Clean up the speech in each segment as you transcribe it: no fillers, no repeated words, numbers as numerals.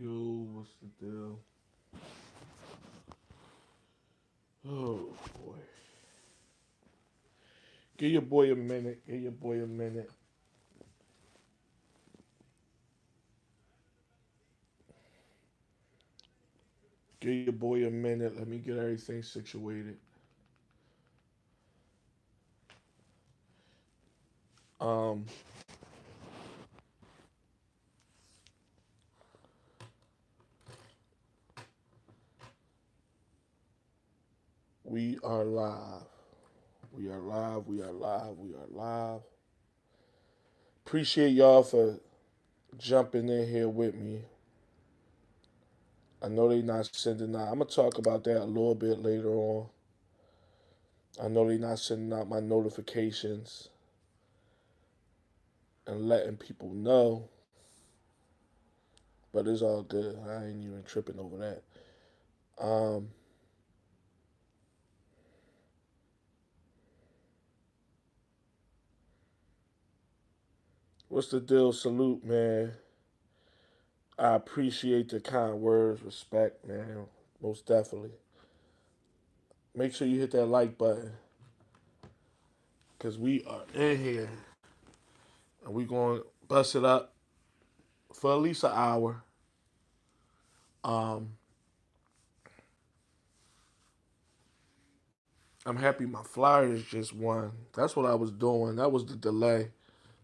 Yo, what's the deal? Oh boy. Give your boy a minute. Give your boy a minute. Give your boy a minute. Let me get everything situated. Um, we are live. We are live. We are live. We are live. Appreciate y'all for jumping in here with me. I know they not sending out. I'm gonna talk about that a little bit later on. I know they not sending out my notifications and letting people know, but it's all good. I ain't even tripping over that. Um, what's the deal? Salute, man. I appreciate the kind words, respect, man. Most definitely. Make sure you hit that like button because we are in here and we going to bust it up for at least an hour. Um, I'm happy my Flyers just won. That's what I was doing. That was the delay.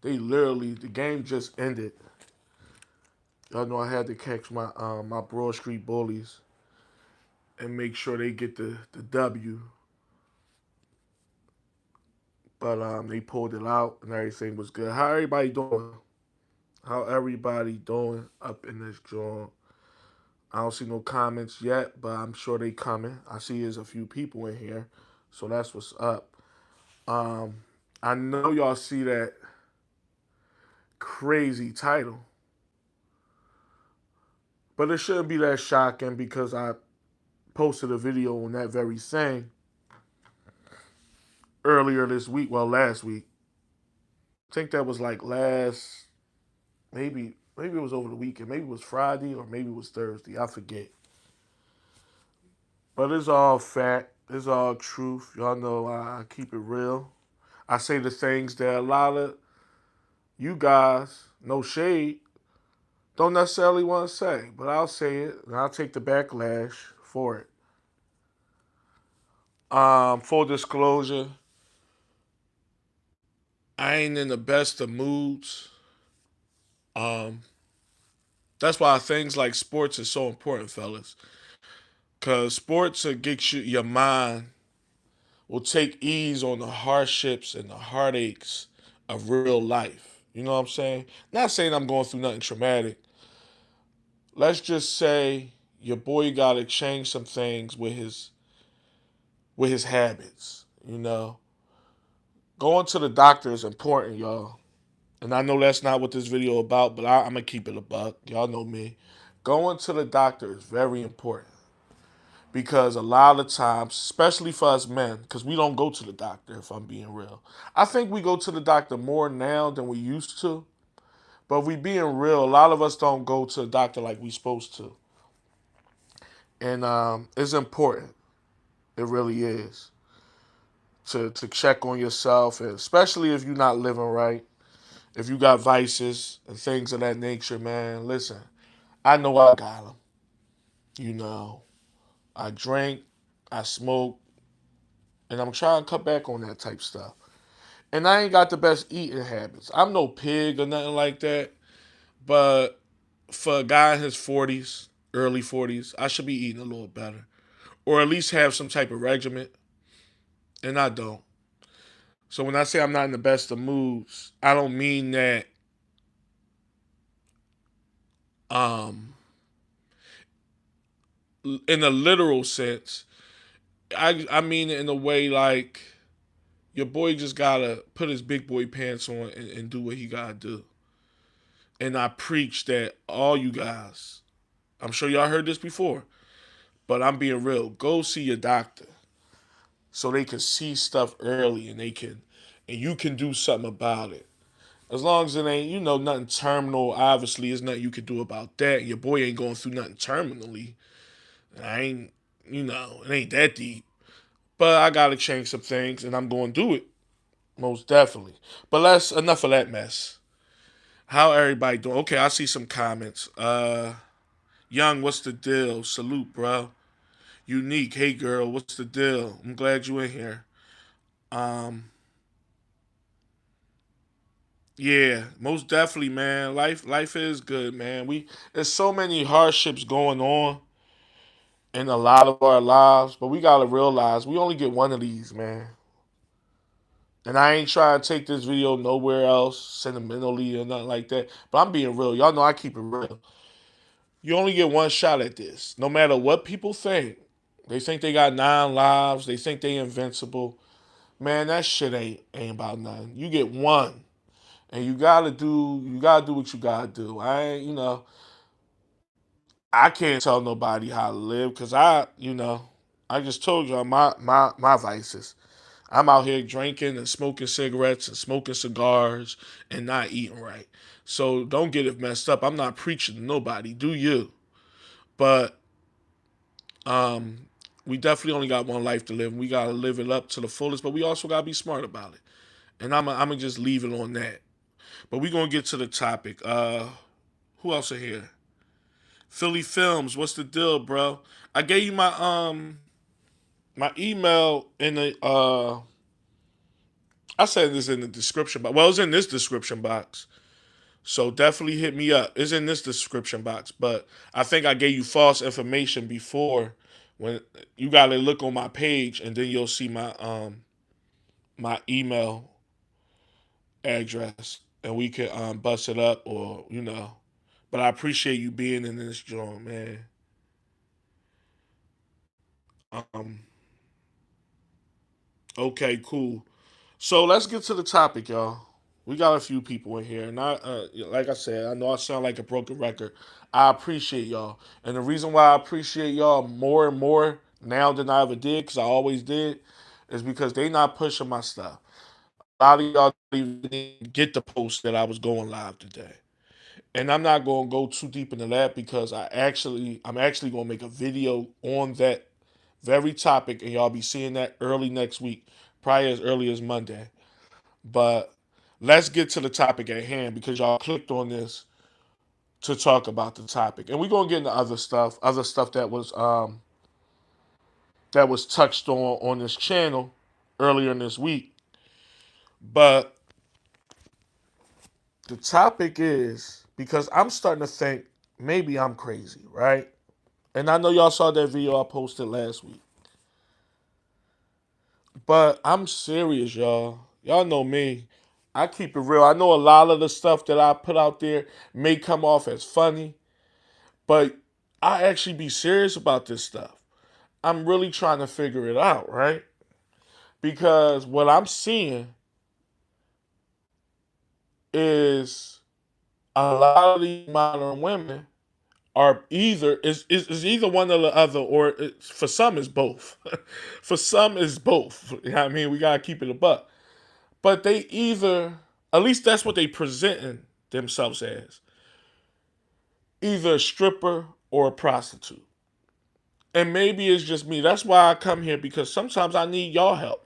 The game just ended. Y'all know I had to catch my Broad Street Bullies and make sure they get the W. But they pulled it out and everything was good. How everybody doing? How everybody doing up in this joint? I don't see no comments yet, but I'm sure they coming. I see there's a few people in here, so that's what's up. Um, I know y'all see that crazy title, but it shouldn't be that shocking because I posted a video on that very thing earlier this week. Well, last week. I think that was like maybe it was over the weekend. Maybe it was Friday or maybe it was Thursday. I forget. But it's all fact. It's all truth. Y'all know I keep it real. I say the things that a lot of you guys, no shade, don't necessarily want to say. But I'll say it and I'll take the backlash for it. Full disclosure, I ain't in the best of moods. Um, that's why things like sports is so important, fellas. Cause sports will get your mind will take ease on the hardships and the heartaches of real life. You know what I'm saying? Not saying I'm going through nothing traumatic. Let's just say your boy got to change some things with his habits. You know, going to the doctor is important, y'all. And I know that's not what this video about, but I'm gonna keep it a buck. Y'all know me. Going to the doctor is very important because a lot of times, especially for us men, because we don't go to the doctor, if I'm being real. I think we go to the doctor more now than we used to. But if we being real, a lot of us don't go to the doctor like we supposed to. And it's important. It really is. To check on yourself, and especially if you're not living right. If you got vices and things of that nature, man, listen, I know I got them. You know, I drink, I smoke, and I'm trying to cut back on that type stuff. And I ain't got the best eating habits. I'm no pig or nothing like that. But for a guy in his 40s, early 40s, I should be eating a little better. Or at least have some type of regimen. And I don't. So when I say I'm not in the best of moods, I don't mean that um, in a literal sense. I mean it in a way like your boy just gotta put his big boy pants on and do what he gotta do. And I preach that all you guys, I'm sure y'all heard this before, but I'm being real. Go see your doctor so they can see stuff early and you can do something about it. As long as it ain't, nothing terminal, obviously, there's nothing you can do about that. Your boy ain't going through nothing terminally. I ain't, it ain't that deep. But I gotta change some things, and I'm going to do it, most definitely. But let's, enough of that mess. How everybody doing? Okay, I see some comments. Young, what's the deal? Salute, bro. Unique, hey girl, what's the deal? I'm glad you in here. Um, yeah, most definitely, man. Life is good, man. There's so many hardships going on in a lot of our lives, but we gotta realize we only get one of these, man. And I ain't trying to take this video nowhere else sentimentally or nothing like that. But I'm being real. Y'all know I keep it real. You only get one shot at this. No matter what people think. They think they got 9 lives. They think they invincible. Man, that shit ain't about nothing. You get one. And you gotta do what you gotta do. I can't tell nobody how to live because I just told y'all my vices. I'm out here drinking and smoking cigarettes and smoking cigars and not eating right. So don't get it messed up. I'm not preaching to nobody. Do you? But um, we definitely only got one life to live. We gotta live it up to the fullest, but we also gotta be smart about it. And I'm gonna just leave it on that. But we gonna get to the topic. Who else are here? Philly Films. What's the deal, bro? I gave you my email in the I said this in the description box. Well, it's in this description box. So definitely hit me up. It's in this description box. But I think I gave you false information before. When you gotta look on my page and then you'll see my email address and we can bust it up or. But I appreciate you being in this joint, man. Um okay, cool. So let's get to the topic, y'all. We got a few people in here, and like I said, I know I sound like a broken record. I appreciate y'all, and the reason why I appreciate y'all more and more now than I ever did, because I always did, is because they not pushing my stuff. A lot of y'all didn't get the post that I was going live today, and I'm not going to go too deep into that because I'm actually going to make a video on that very topic, and y'all be seeing that early next week, probably as early as Monday. But let's get to the topic at hand because y'all clicked on this to talk about the topic. And we're gonna get into other stuff that was touched on this channel earlier in this week. But the topic is because I'm starting to think maybe I'm crazy, right? And I know y'all saw that video I posted last week. But I'm serious, y'all. Y'all know me. I keep it real. I know a lot of the stuff that I put out there may come off as funny, but I actually be serious about this stuff. I'm really trying to figure it out, right? Because what I'm seeing is a lot of these modern women are either is either one or the other, or for some is both. For some is both. You know what I mean? We gotta keep it a buck. But they either, at least that's what they presenting themselves as, either a stripper or a prostitute. And maybe it's just me. That's why I come here because sometimes I need y'all help.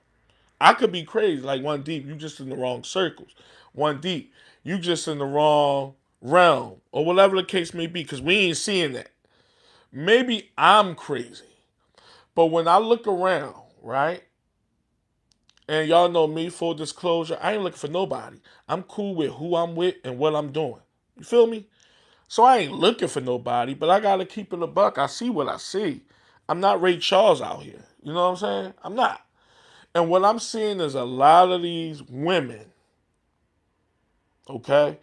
I could be crazy, like One Deep, you just in the wrong circles. One Deep, you just in the wrong realm, or whatever the case may be, because we ain't seeing that. Maybe I'm crazy. But when I look around, right, and y'all know me, full disclosure, I ain't looking for nobody. I'm cool with who I'm with and what I'm doing. You feel me? So I ain't looking for nobody, but I gotta keep it a buck. I see what I see. I'm not Ray Charles out here. You know what I'm saying? I'm not. And what I'm seeing is a lot of these women, okay,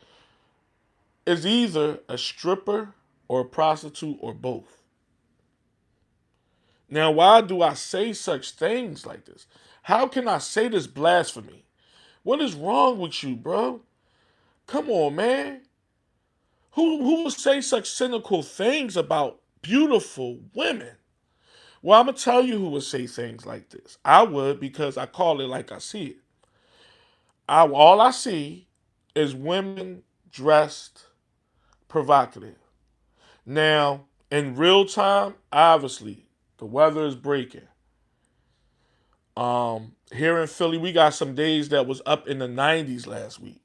is either a stripper or a prostitute or both. Now, why do I say such things like this? How can I say this blasphemy? What is wrong with you, bro? Come on, man. Who will say such cynical things about beautiful women? Well, I'm gonna tell you who would say things like this. I would because I call it like I see it. All I see is women dressed provocative. Now, in real time, obviously, the weather is breaking. Here in Philly, we got some days that was up in the 90s last week,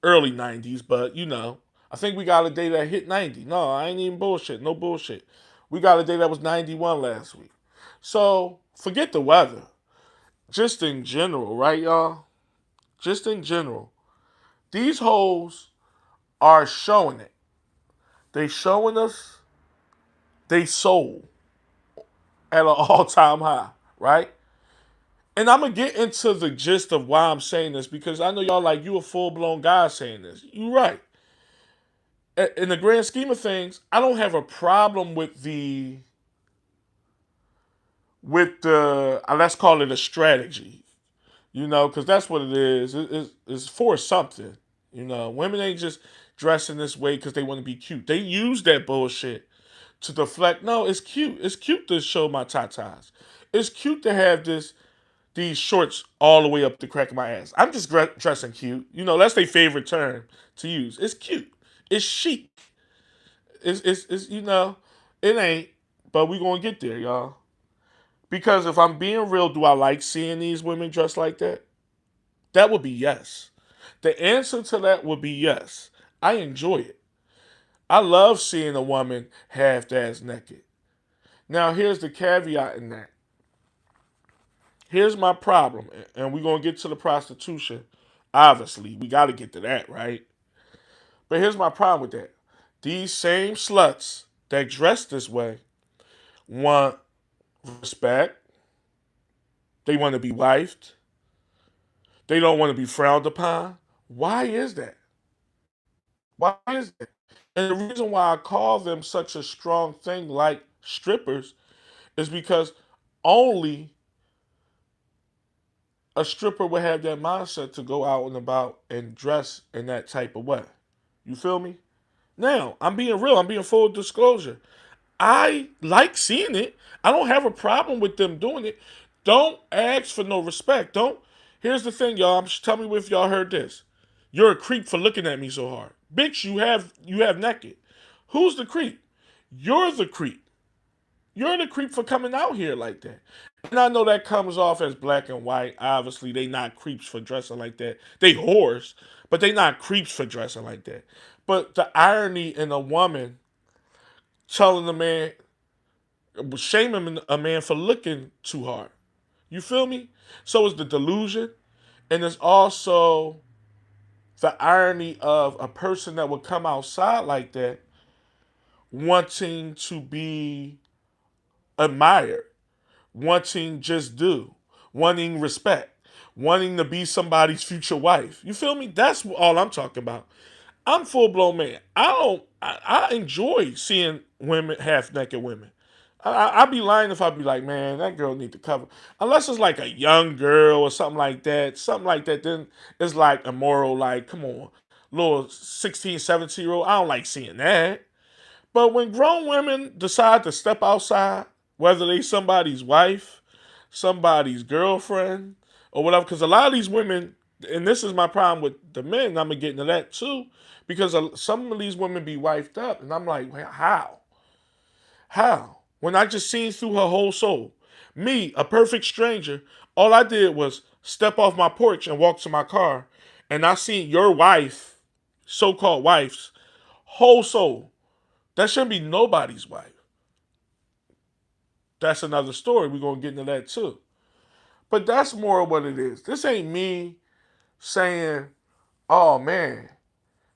early 90s, but I think we got a day that hit 90. No, I ain't even bullshit. No bullshit. We got a day that was 91 last week. So forget the weather. Just in general, right, y'all? Just in general. These hoes are showing it. They showing us they soul at an all-time high, right? And I'm gonna get into the gist of why I'm saying this because I know y'all like you a full-blown guy saying this. You right. In the grand scheme of things, I don't have a problem with the let's call it a strategy, because that's what it is. It's for something. Women ain't just dressing this way because they want to be cute. They use that bullshit to deflect. No, it's cute. It's cute to show my tatas. It's cute to have these shorts all the way up the crack of my ass. I'm just dressing cute. That's their favorite term to use. It's cute. It's chic. It's it ain't. But we gonna get there, y'all. Because if I'm being real, do I like seeing these women dressed like that? That would be yes. The answer to that would be yes. I enjoy it. I love seeing a woman half-ass naked. Now, here's the caveat in that. Here's my problem, and we're going to get to the prostitution. Obviously, we got to get to that, right? But here's my problem with that. These same sluts that dress this way want respect. They want to be wifed. They don't want to be frowned upon. Why is that? Why is that? And the reason why I call them such a strong thing like strippers is because only a stripper would have that mindset to go out and about and dress in that type of way. You feel me? Now, I'm being real. I'm being full disclosure. I like seeing it. I don't have a problem with them doing it. Don't ask for no respect. Don't. Here's the thing, y'all. Tell me if y'all heard this. You're a creep for looking at me so hard. Bitch, you have naked. Who's the creep? You're the creep. You're the creep for coming out here like that. And I know that comes off as black and white. Obviously, they not creeps for dressing like that. They whores, but they not creeps for dressing like that. But the irony in a woman telling a man, shaming a man for looking too hard. You feel me? So it's the delusion, and it's also the irony of a person that would come outside like that wanting to be admired, wanting just do, wanting respect, wanting to be somebody's future wife. You feel me? That's all I'm talking about. I'm full blown man. I enjoy seeing women, half naked women. I'd be lying if I'd be like, man, that girl need to cover. Unless it's like a young girl or something like that. Something like that, then it's like immoral. Like, come on. Little 16, 17-year-old. I don't like seeing that. But when grown women decide to step outside, whether they somebody's wife, somebody's girlfriend, or whatever, because a lot of these women, and this is my problem with the men, I'm going to get into that too, because some of these women be wifed up, and I'm like, how? How? When I just seen through her whole soul. Me, a perfect stranger, all I did was step off my porch and walk to my car, and I seen your wife, so-called wife's, whole soul. That shouldn't be nobody's wife. That's another story. We're going to get into that too. But that's more of what it is. This ain't me saying, oh man,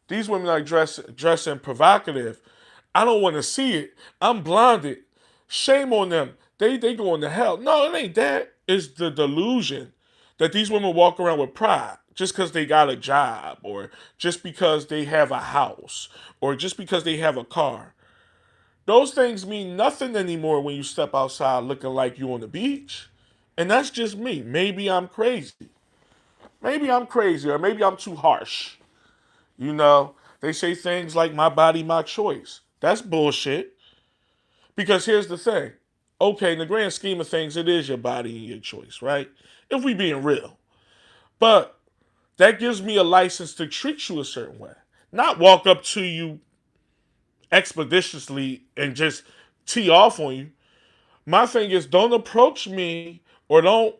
these women are dressing provocative. I don't want to see it. I'm blinded. Shame on them. They going to hell. No, it ain't that. It's the delusion that these women walk around with pride just because they got a job or just because they have a house or just because they have a car. Those things mean nothing anymore when you step outside looking like you on the beach. And that's just me. Maybe I'm crazy. Maybe I'm crazy or maybe I'm too harsh. They say things like my body, my choice. That's bullshit. Because here's the thing. Okay, in the grand scheme of things, it is your body and your choice, right? If we being real. But That gives me a license to treat you a certain way. Not walk up to you expeditiously and just tee off on you. My thing is, don't approach me or don't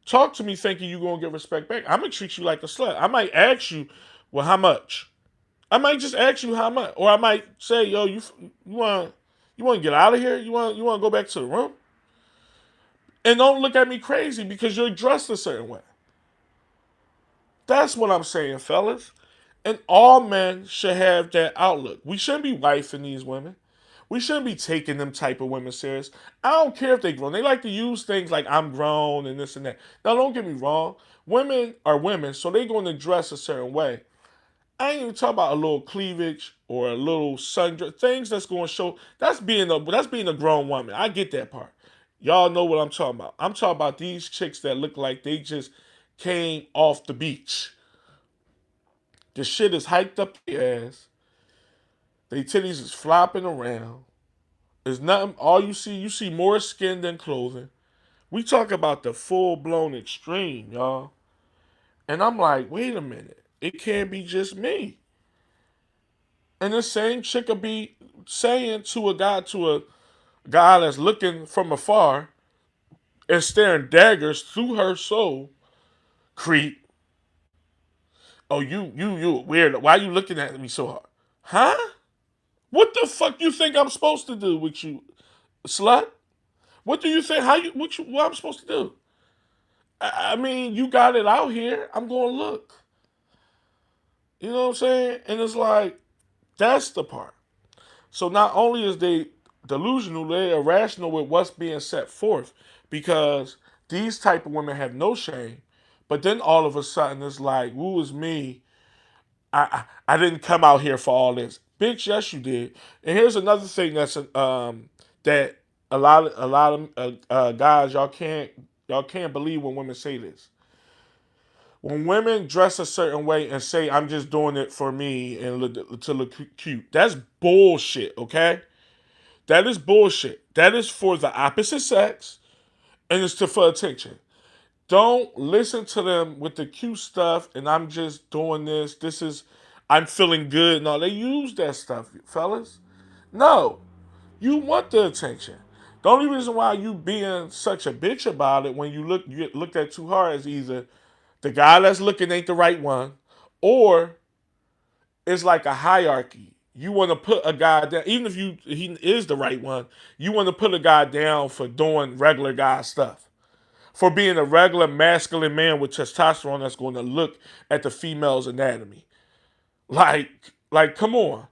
talk to me thinking you're gonna get respect back. I'm gonna treat you like a slut. I might ask you, well, how much? I might just ask you how much, or I might say, yo, you want to get out of here? You want to go back to the room? And don't look at me crazy because you're dressed a certain way. That's what I'm saying, fellas. And all men should have that outlook. We shouldn't be wifing these women. We shouldn't be taking them type of women serious. I don't care if they grown. They like to use things like I'm grown and this and that. Now, don't get me wrong. Women are women, so they're going to dress a certain way. I ain't even talking about a little cleavage or a little sundress. Things that's going to show that's being a grown woman. I get that part. Y'all know what I'm talking about. I'm talking about these chicks that look like they just came off the beach. The shit is hiked up their ass. They titties is flopping around. There's nothing. All you see more skin than clothing. We talk about the full blown extreme, y'all. And I'm like, wait a minute. It can't be just me. And the same chick will be saying to a guy that's looking from afar and staring daggers through her soul, creep. Oh, you weird. Why are you looking at me so hard? Huh? What the fuck you think I'm supposed to do with you, slut? What do you think? What I'm supposed to do? I mean, you got it out here. I'm going to look. You know what I'm saying? And it's like, that's the part. So not only is they delusional, they're irrational with what's being set forth because these type of women have no shame. But then all of a sudden it's like, woo is me. I didn't come out here for all this, bitch. Yes, you did. And here's another thing that a lot of guys y'all can't believe when women say this. When women dress a certain way and say I'm just doing it for me and to look cute, that's bullshit. Okay, that is bullshit. That is for the opposite sex and it's for attention. Don't listen to them with the cute stuff and I'm just doing this. I'm feeling good. No, they use that stuff, fellas. No, you want the attention. The only reason why you being such a bitch about it when you get looked at too hard is either the guy that's looking ain't the right one, or it's like a hierarchy. You want to put a guy down, even if he is the right one. You want to put a guy down for doing regular guy stuff, for being a regular masculine man with testosterone that's going to look at the female's anatomy. Like, come on.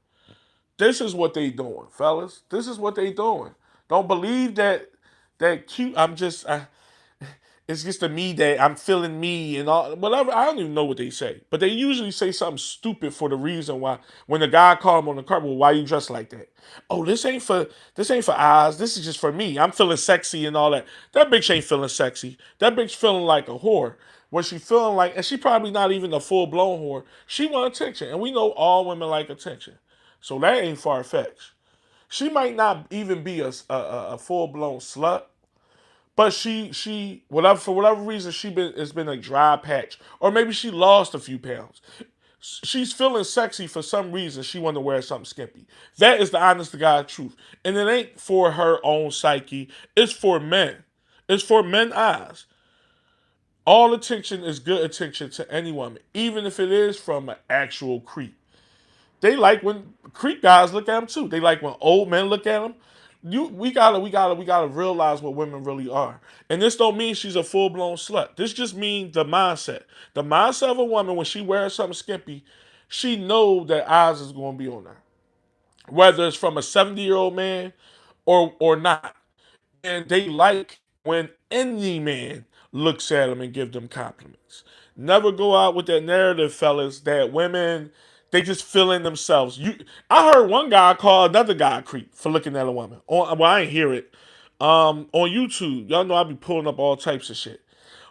This is what they doing, fellas. This is what they doing. Don't believe that cute. It's just a me that I'm feeling me and all whatever. I don't even know what they say, but they usually say something stupid for the reason why. When the guy called him on the car, well, why you dressed like that? Oh, this ain't for eyes. This is just for me. I'm feeling sexy and all that. That bitch ain't feeling sexy. That bitch feeling like a whore. What she feeling like, and she probably not even a full blown whore. She want attention, and we know all women like attention, so that ain't far fetched. She might not even be a full blown slut, but she whatever for whatever reason it's been a dry patch, or maybe she lost a few pounds. She's feeling sexy for some reason. She want to wear something skimpy. That is the honest to God truth, and it ain't for her own psyche. It's for men. It's for men eyes. All attention is good attention to any woman, even if it is from an actual creep. They like when creep guys look at them too. They like when old men look at them. We gotta realize what women really are. And this don't mean she's a full blown slut. This just means the mindset. The mindset of a woman when she wears something skimpy, she know that eyes is gonna be on her, whether it's from a 70-year-old man or not. And they like when any man looks at them and give them compliments. Never go out with that narrative, fellas, that women they just feeling themselves. I heard one guy call another guy a creep for looking at a woman. I ain't hear it. On YouTube, y'all know I be pulling up all types of shit.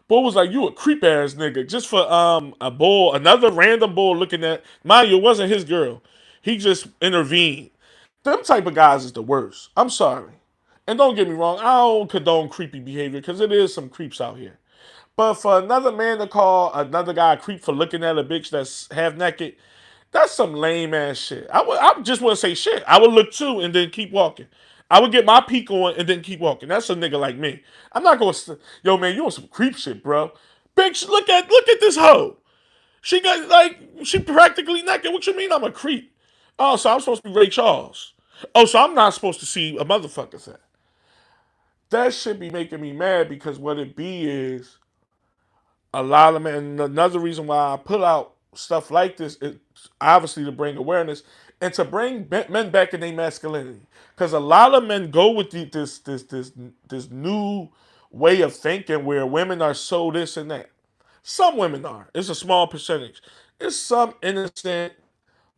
Boy was like, you a creep ass nigga, just for a bull, another random bull looking at. Mind you, it wasn't his girl. He just intervened. Them type of guys is the worst. I'm sorry. And don't get me wrong, I don't condone creepy behavior because it is some creeps out here. But for another man to call another guy a creep for looking at a bitch that's half naked, that's some lame ass shit. I just want to say shit. I would look too and then keep walking. I would get my peek on and then keep walking. That's a nigga like me. I'm not going to, yo man, you on some creep shit, bro. Bitch, look at this hoe. She got like she practically naked. What you mean I'm a creep? Oh, so I'm supposed to be Ray Charles. Oh, so I'm not supposed to see a motherfucker say. That should be making me mad because what it be is a lot of men. And another reason why I put out stuff like this is obviously to bring awareness and to bring men back in their masculinity. Because a lot of men go with this new way of thinking where women are so this and that. Some women are. It's a small percentage. It's some innocent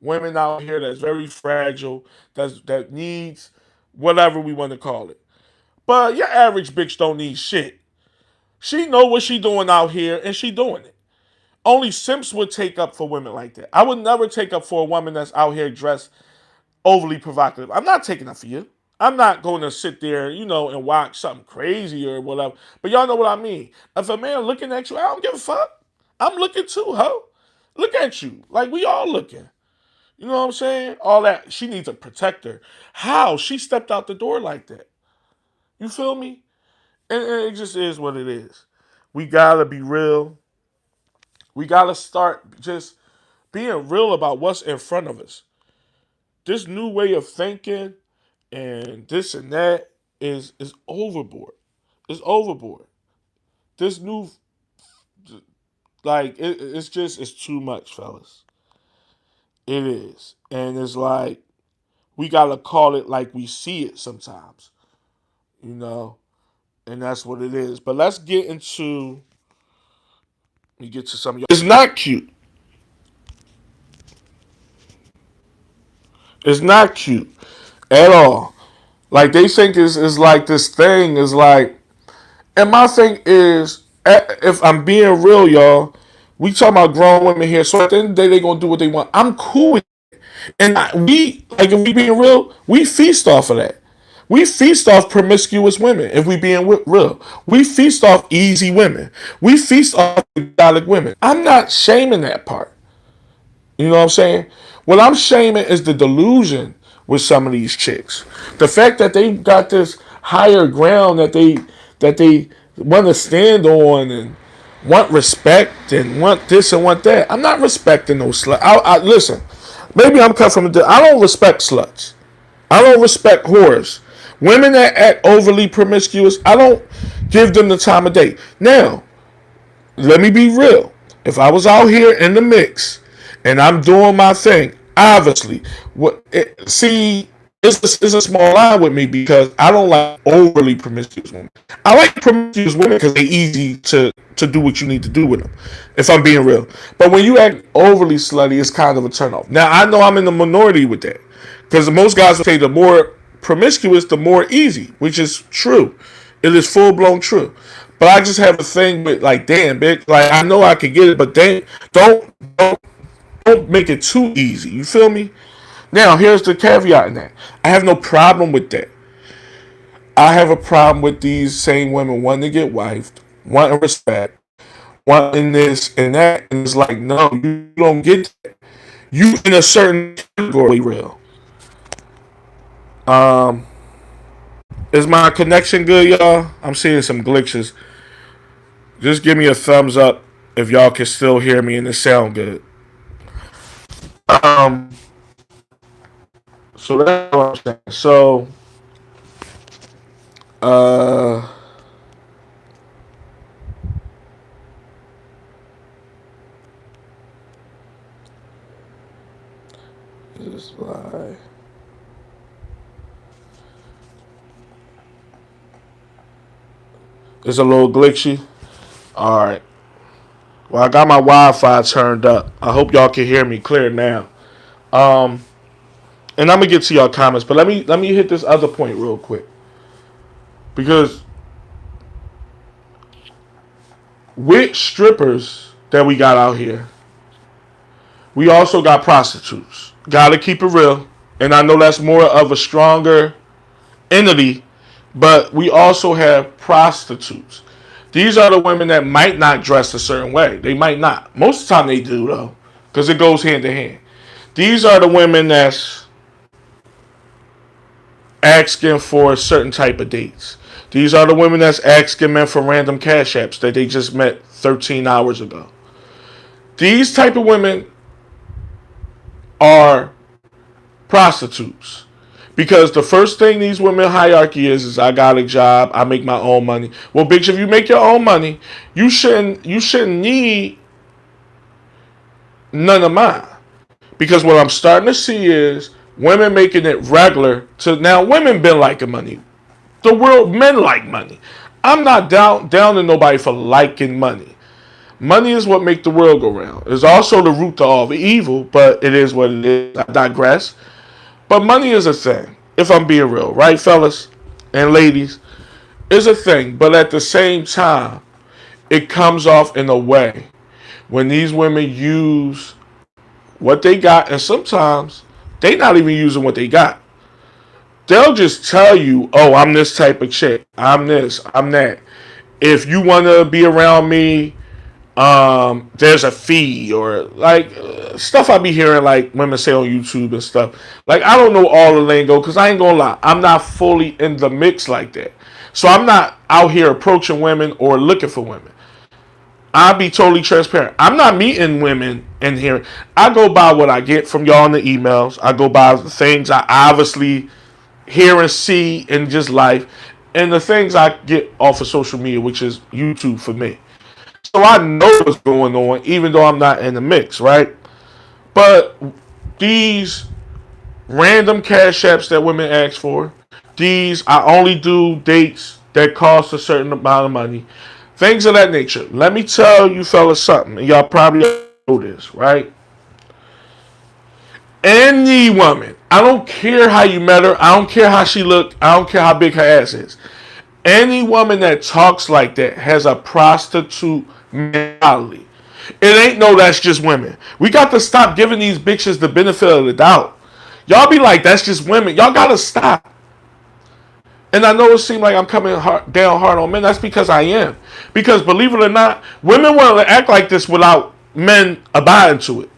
women out here that's very fragile, that needs whatever we want to call it. But your average bitch don't need shit. She know what she doing out here and she doing it. Only simps would take up for women like that. I would never take up for a woman that's out here dressed overly provocative. I'm not taking up for you. I'm not going to sit there, and watch something crazy or whatever. But y'all know what I mean. If a man looking at you, I don't give a fuck. I'm looking too, ho. Look at you. Like we all looking. You know what I'm saying? All that. She needs a protector. How? She stepped out the door like that. You feel me? And it just is what it is. We gotta be real. We gotta start just being real about what's in front of us. This new way of thinking and this and that is overboard. It's overboard. This new it's too much, fellas. It is. And it's like we gotta call it like we see it sometimes. You know? And that's what it is. But let's get into some of your. It's not cute. It's not cute at all. Like they think is like this thing is like, and my thing is, if I'm being real, y'all, we talking about grown women here. So at the end of the day, they gonna do what they want. I'm cool with it. And if we being real, we feast off of that. We feast off promiscuous women. If we being real, we feast off easy women. We feast off exotic women. I'm not shaming that part. You know what I'm saying? What I'm shaming is the delusion with some of these chicks. The fact that they got this higher ground that they want to stand on and want respect and want this and want that. I'm not respecting those sluts. Listen. Maybe I'm cut from the. I don't respect sluts. I don't respect whores. Women that act overly promiscuous, I don't give them the time of day. Now, let me be real. If I was out here in the mix and I'm doing my thing, obviously, it's a small line with me because I don't like overly promiscuous women. I like promiscuous women because they're easy to do what you need to do with them, if I'm being real. But when you act overly slutty, it's kind of a turnoff. Now, I know I'm in the minority with that because most guys will say the more promiscuous, the more easy, which is true. It is full blown true. But I just have a thing with like, damn, bitch. Like I know I can get it, but don't make it too easy. You feel me? Now here's the caveat in that. I have no problem with that. I have a problem with these same women wanting to get wifed, wanting respect, wanting this and that, and it's like, no, you don't get that. You in a certain category, real. Um, is my connection good, y'all? I'm seeing some glitches. Just give me a thumbs up if y'all can still hear me and it sound good. Um, so that's what I'm saying. So, uh, this lie. It's a little glitchy. All right. Well, I got my Wi-Fi turned up. I hope y'all can hear me clear now. Um, and I'm gonna get to y'all comments, but let me hit this other point real quick because with strippers that we got out here, we also got prostitutes. Gotta keep it real, and I know that's more of a stronger entity, but we also have prostitutes. These are the women that might not dress a certain way. They might not. Most of the time they do, though, because it goes hand to hand. These are the women that's asking for a certain type of dates. These are the women that's asking men for random cash apps that they just met 13 hours ago. These type of women are prostitutes. Because the first thing these women hierarchy is I got a job, I make my own money. Well, bitch, if you make your own money, you shouldn't need none of mine. Because what I'm starting to see is women making it regular to now women been liking money. The world men like money. I'm not down to nobody for liking money. Money is what make the world go round. It's also the root to all the evil, but it is what it is. I digress. But money is a thing, if I'm being real, right, fellas and ladies? It's a thing, but at the same time, it comes off in a way when these women use what they got, and sometimes they not even using what they got. They'll just tell you, oh, I'm this type of chick. I'm this, I'm that. If you want to be around me, there's a fee or like stuff I be hearing like women say on YouTube and stuff. Like I don't know all the lingo because I ain't gonna lie, I'm not fully in the mix like that. So I'm not out here approaching women or looking for women. I'll be totally transparent. I'm not meeting women in here. I go by what I get from y'all in the emails. I go by the things I obviously hear and see in just life, and the things I get off of social media, which is YouTube for me. So I know what's going on, even though I'm not in the mix, right? But these random cash apps that women ask for, these I only do dates that cost a certain amount of money, things of that nature. Let me tell you fellas something, and y'all probably know this, right? Any woman, I don't care how you met her, I don't care how she looked, I don't care how big her ass is. Any woman that talks like that has a prostitute mentality. It ain't no that's just women. We got to stop giving these bitches the benefit of the doubt. Y'all be like, that's just women. Y'all got to stop. And I know it seems like I'm coming down hard on men. That's because I am. Because believe it or not, women want to act like this without men abiding to it.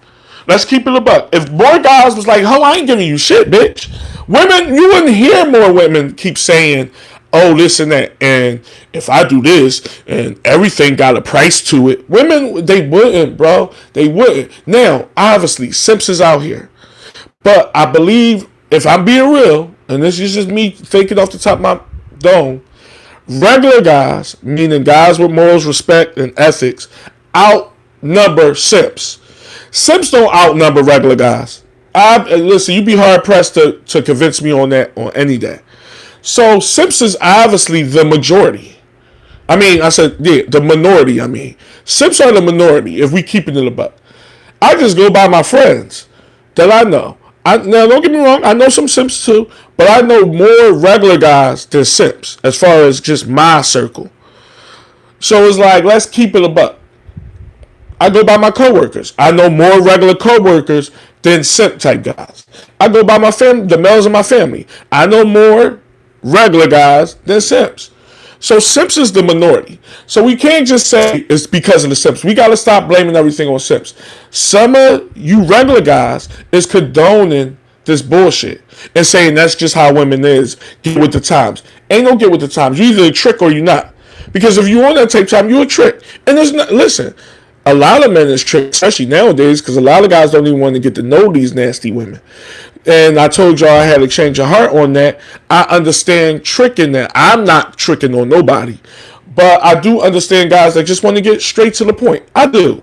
Let's keep it a buck. If more guys was like, oh, I ain't giving you shit, bitch. Women, you wouldn't hear more women keep saying, oh, this and that. And if I do this and everything got a price to it, women, they wouldn't, bro. They wouldn't. Now, obviously, simps is out here. But I believe, if I'm being real, and this is just me thinking off the top of my dome, regular guys, meaning guys with morals, respect, and ethics, outnumber simps. Simps don't outnumber regular guys. Listen, you'd be hard pressed to convince me on that on any day. So simps is obviously the majority. I mean, I said yeah, the minority. I mean, simps are the minority. If we keep it in the buck, I just go by my friends that I know. Now, don't get me wrong. I know some simps too, but I know more regular guys than simps as far as just my circle. So it's like, let's keep it a buck. I go by my coworkers. I know more regular coworkers than simp type guys. I go by my family, the males in my family. I know more regular guys than simps. So simps is the minority. So we can't just say it's because of the simps. We got to stop blaming everything on simps. Some of you regular guys is condoning this bullshit and saying that's just how women is. Get with the times. Ain't no get with the times. You either a trick or you not. Because if you on that tape time, you a trick. And there's not, listen, a lot of men is tricked, especially nowadays, because a lot of guys don't even want to get to know these nasty women. And I told y'all I had a change of heart on that. I understand tricking that. I'm not tricking on nobody. But I do understand guys that just want to get straight to the point. I do.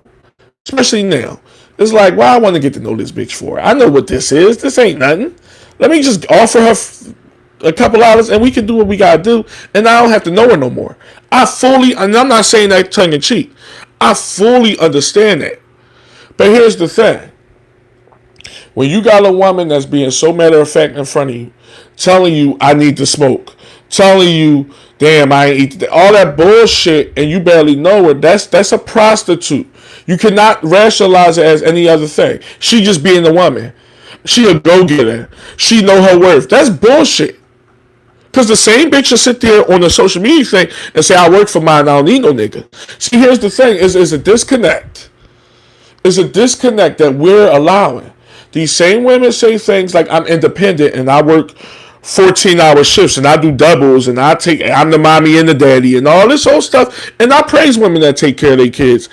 Especially now. It's like, why I want to get to know this bitch for? I know what this is. This ain't nothing. Let me just offer her a couple dollars and we can do what we got to do. And I don't have to know her no more. And I'm not saying that tongue in cheek. I fully understand that. But here's the thing. When you got a woman that's being so matter of fact in front of you, telling you I need to smoke, telling you, damn, I ain't eat all that bullshit, and you barely know her, that's a prostitute. You cannot rationalize it as any other thing. She just being a woman. She a go-getter. She know her worth. That's bullshit. Because the same bitch will sit there on the social media thing and say, I work for mine, I don't need no nigga. See, here's the thing, is a disconnect. It's a disconnect that we're allowing. These same women say things like, I'm independent and I work 14-hour shifts and I do doubles and I'm the mommy and the daddy and all this whole stuff. And I praise women that take care of their kids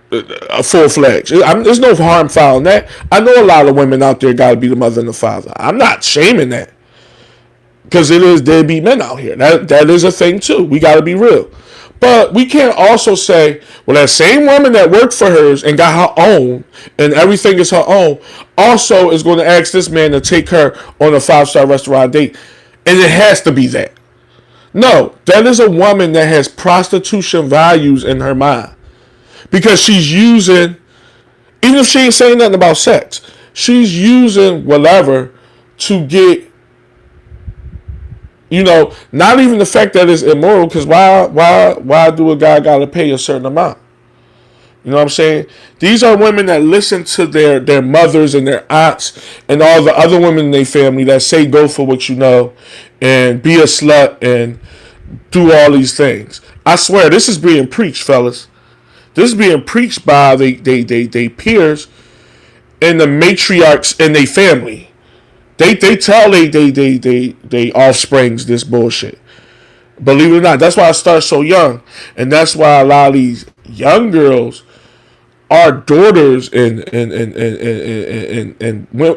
full-fledged. There's no harm foul in that. I know a lot of women out there got to be the mother and the father. I'm not shaming that. Because it is deadbeat men out here. That is a thing too. We got to be real. But we can't also say, well, that same woman that worked for hers and got her own and everything is her own also is going to ask this man to take her on a 5-star restaurant date. And it has to be that. No, that is a woman that has prostitution values in her mind. Because she's using, even if she ain't saying nothing about sex, she's using whatever to get, not even the fact that it's immoral, because why do a guy gotta pay a certain amount? You know what I'm saying? These are women that listen to their mothers and their aunts and all the other women in their family that say go for what you know and be a slut and do all these things. I swear, this is being preached, fellas. This is being preached by they peers and the matriarchs in their family. They tell they offsprings this bullshit. Believe it or not, that's why I start so young, and that's why a lot of these young girls, our daughters and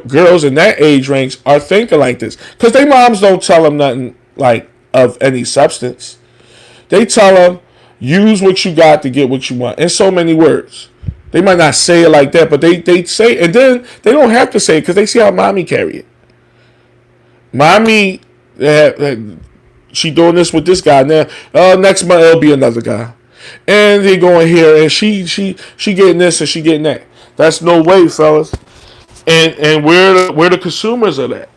girls in that age range are thinking like this, because their moms don't tell them nothing like of any substance. They tell them use what you got to get what you want in so many words. They might not say it like that, but they say, and then they don't have to say it because they see how mommy carry it. Mommy, she doing this with this guy now. Next month it'll be another guy, and they going here and she getting this and she getting that. That's no way, fellas. And we're the consumers of that.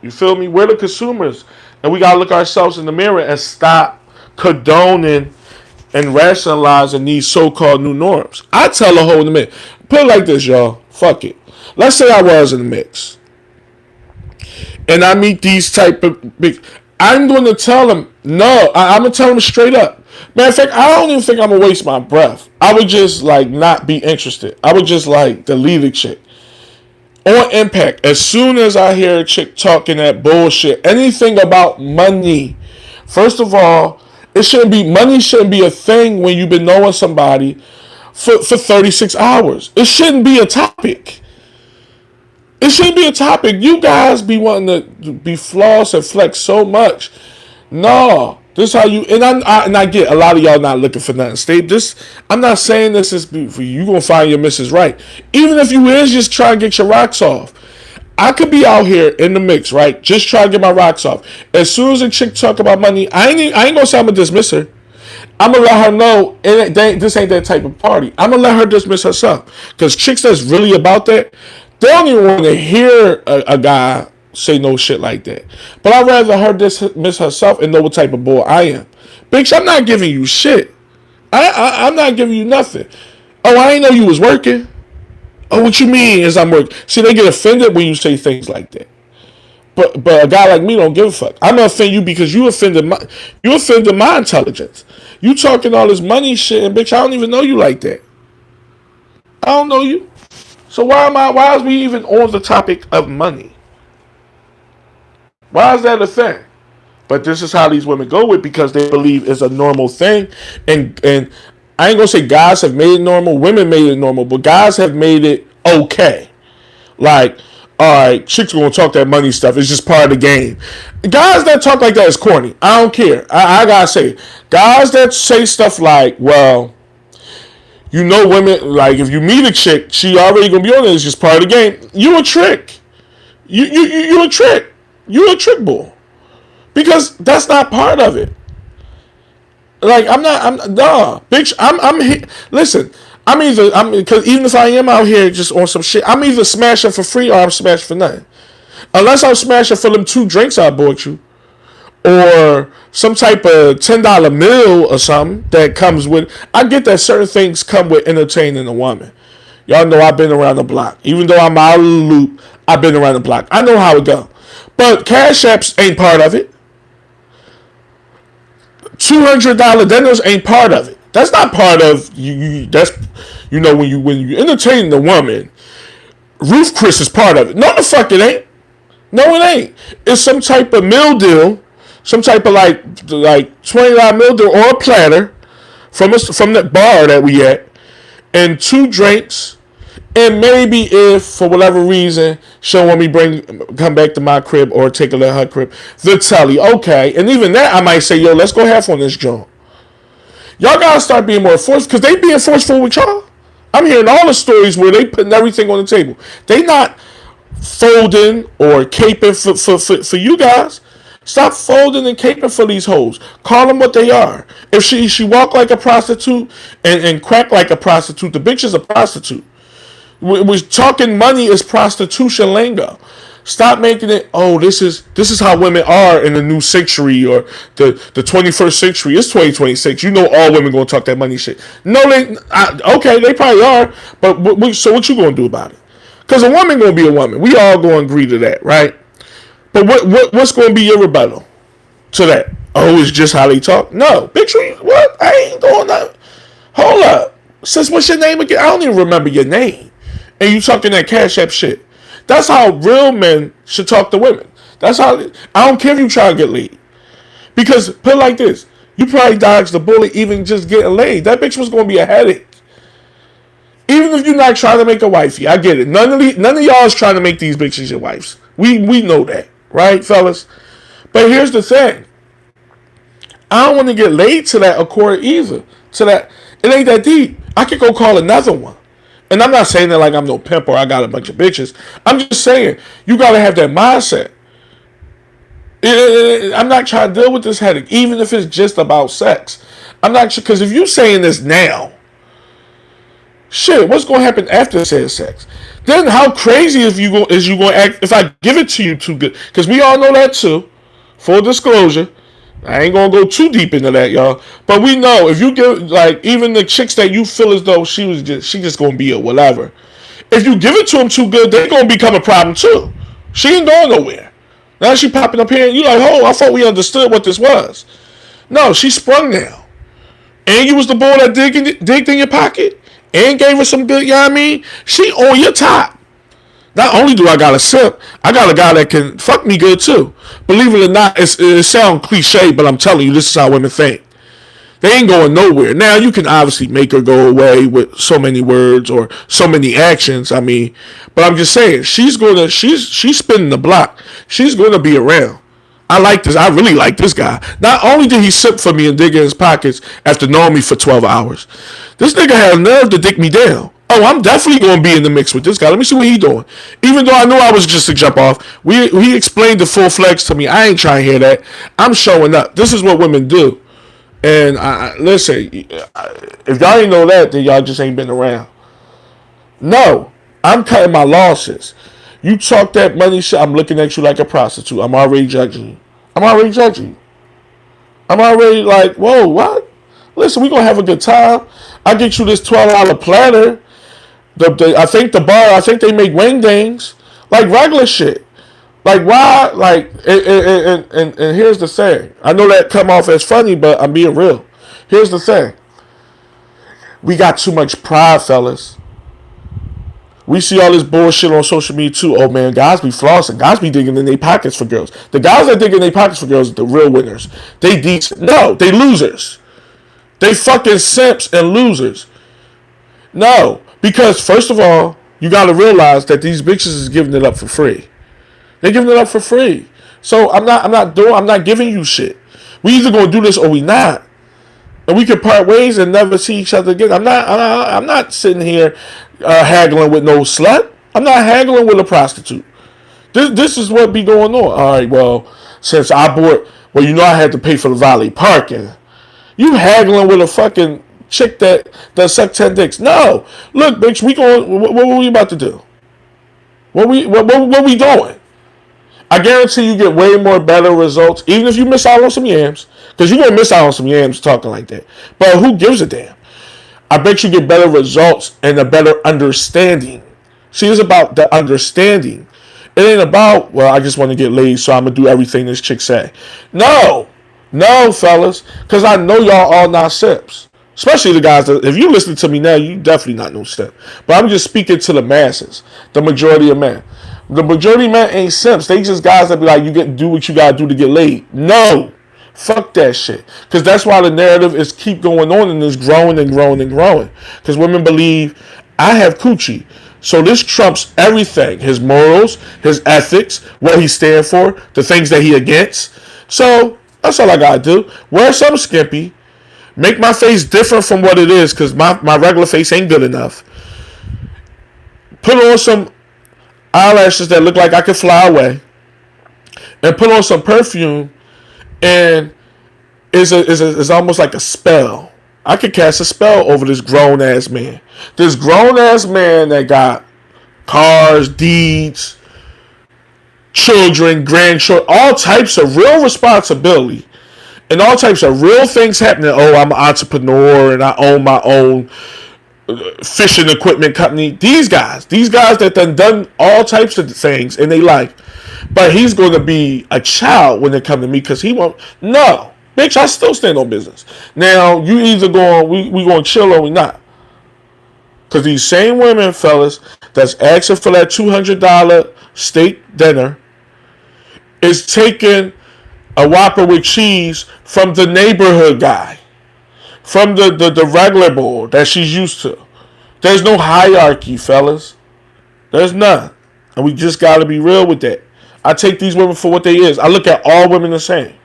You feel me? We're the consumers, and we gotta look ourselves in the mirror and stop condoning and rationalizing these so-called new norms. I tell a hoe in the mix. Put it like this, y'all. Fuck it. Let's say I was in the mix. And I meet these type of big, I'm going to tell them, no, I'm going to tell them straight up. Matter of fact, I don't even think I'm going to waste my breath. I would just not be interested. I would just delete the chick. On impact, as soon as I hear a chick talking that bullshit, anything about money, first of all, money shouldn't be a thing when you've been knowing somebody for 36 hours. It shouldn't be a topic. It shouldn't be a topic. You guys be wanting to be floss and flex so much. No, this is how you, and I get a lot of y'all not looking for nothing. I'm not saying this is for you. Gonna find your missus right. Even if you is just trying to get your rocks off. I could be out here in the mix, right? Just trying to get my rocks off. As soon as a chick talk about money, I ain't gonna say I'm gonna dismiss her. I'm gonna let her know this ain't that type of party. I'm gonna let her dismiss herself. Because chicks that's really about that, they don't even want to hear a guy say no shit like that. But I'd rather her dismiss herself and know what type of boy I am. Bitch, I'm not giving you shit. I'm not giving you nothing. Oh, I ain't know you was working. Oh, what you mean is I'm working? See, they get offended when you say things like that. But a guy like me don't give a fuck. I'm gonna offend you because you offended my intelligence. You talking all this money shit, and bitch, I don't even know you like that. I don't know you. So why is we even on the topic of money? Why is that a thing? But this is how these women go with, because they believe it's a normal thing. And I ain't gonna say guys have made it normal, women made it normal, but guys have made it okay. Like, all right, chicks gonna talk that money stuff. It's just part of the game. Guys that talk like that is corny. I don't care. I gotta say, guys that say stuff like, well, you know, women, like, if you meet a chick, she already gonna be on it. It's just part of the game. You a trick. You a trick. You a trick bull. Because that's not part of it. Like, bitch, listen, because even if I am out here just on some shit, I'm either smashing for free or I'm smashing for nothing. Unless I'm smashing for them 2 drinks I bought you, or some type of $10 meal or something that comes with. I get that certain things come with entertaining a woman. Y'all know I've been around the block. Even though I'm out of the loop, I've been around the block. I know how it go. But Cash Apps ain't part of it. $200 dinners ain't part of it. That's not part of that's when you entertain the woman. Ruth Chris is part of it. No, the fuck it ain't. No, it ain't. It's some type of meal deal, some type of like $20 meal deal or a platter from the bar that we at, and 2 drinks, and maybe if for whatever reason she'll want me come back to my crib or take her to her crib, the telly, okay, and even that I might say, yo, let's go half on this joint. Y'all gotta start being more forceful because they being forceful with y'all. I'm hearing all the stories where they putting everything on the table. They not folding or caping for you guys. Stop folding and caping for these hoes. Call them what they are. If she walk like a prostitute and crack like a prostitute, the bitch is a prostitute. We're talking money is prostitution lingo. Stop making it, oh, this is how women are in the new century or the 21st century. It's 2026. You know all women gonna talk that money shit. No, okay, they probably are, but so what you gonna do about it? Because a woman gonna be a woman. We all gonna agree to that, right? But what's gonna be your rebuttal to that? Oh, it's just how they talk? No, bitch, what? I ain't doing that. Hold up. Sis, what's your name again? I don't even remember your name. And you talking that Cash App shit. That's how real men should talk to women. That's how. I don't care if you try to get laid. Because, put it like this. You probably dodged the bullet even just getting laid. That bitch was going to be a headache. Even if you're not trying to make a wifey. I get it. None of y'all is trying to make these bitches your wives. We know that. Right, fellas? But here's the thing. I don't want to get laid to that accord either. To that. It ain't that deep. I could go call another one. And I'm not saying that like I'm no pimp or I got a bunch of bitches. I'm just saying you got to have that mindset. I'm not trying to deal with this headache, even if it's just about sex. I'm not, because if you're saying this now, shit, what's going to happen after said sex? Then how crazy is you going to act if I give it to you too good? Because we all know that too. Full disclosure. I ain't gonna go too deep into that, y'all. But we know if you give, like, even the chicks that you feel as though she just gonna be a whatever. If you give it to them too good, they gonna become a problem too. She ain't going nowhere. Now she popping up here and you like, oh, I thought we understood what this was. No, she sprung now. And you was the boy that digged in your pocket and gave her some good, you know what I mean? She on your top. Not only do I got a sip, I got a guy that can fuck me good too. Believe it or not, it sounds cliche, but I'm telling you, this is how women think. They ain't going nowhere. Now, you can obviously make her go away with so many words or so many actions, I mean. But I'm just saying, she's spinning the block. She's going to be around. I like this. I really like this guy. Not only did he sip for me and dig in his pockets after knowing me for 12 hours, this nigga had a nerve to dick me down. Oh, I'm definitely going to be in the mix with this guy. Let me see what he doing. Even though I knew I was just a jump off, he explained the full flex to me. I ain't trying to hear that. I'm showing up. This is what women do. And listen, if y'all ain't know that, then y'all just ain't been around. No, I'm cutting my losses. You talk that money shit, I'm looking at you like a prostitute. I'm already judging you. I'm already like, whoa, what? Listen, we going to have a good time. I get you this $12 platter. I think the bar, I think they make wing dings. Like regular shit. Like why, like, and here's the thing. I know that come off as funny, but I'm being real. Here's the thing. We got too much pride, fellas. We see all this bullshit on social media too. Oh man, guys be flossing. Guys be digging in their pockets for girls. The guys that dig in their pockets for girls are the real winners. They decent. No, they losers. They fucking simps and losers. No, because first of all, you got to realize that these bitches is giving it up for free. They're giving it up for free. So I'm not giving you shit. We either gonna do this or we not. And we can part ways and never see each other again. I'm not sitting here haggling with no slut. I'm not haggling with a prostitute. This is what be going on. All right, well, since I bought, well, you know I had to pay for the valet parking. You haggling with a fucking chick that suck 10 dicks. No. Look, bitch, what we about to do? What we doing? I guarantee you get way more better results, even if you miss out on some yams. Because you're going to miss out on some yams talking like that. But who gives a damn? I bet you get better results and a better understanding. See, it's about the understanding. It ain't about, well, I just want to get laid, so I'm going to do everything this chick say. No. No, fellas, because I know y'all all not simps. Especially the guys that, if you listen to me now, you definitely not no simp. But I'm just speaking to the masses, the majority of men. The majority of men ain't simps. They just guys that be like, you get do what you gotta do to get laid. No, fuck that shit. Because that's why the narrative is keep going on and is growing and growing and growing. Because women believe I have coochie. So this trumps everything. His morals, his ethics, what he stands for, the things that he against. So that's all I gotta do. Wear something skimpy. Make my face different from what it is, because my regular face ain't good enough. Put on some eyelashes that look like I could fly away. And put on some perfume, and it's almost like a spell. I could cast a spell over this grown ass man. This grown ass man that got cars, deeds, children, grandchildren, all types of real responsibility, and all types of real things happening. Oh, I'm an entrepreneur and I own my own fishing equipment company. These guys that done all types of things in their life. But he's going to be a child when they come to me because he won't. No, bitch, I still stand on business. Now, you either going, we going to chill or we not. Because these same women, fellas, that's asking for that $200 steak dinner is taking a Whopper with cheese from the neighborhood guy, from the regular boy that she's used to. There's no hierarchy, fellas. There's none. And we just got to be real with that. I take these women for what they is. I look at all women the same.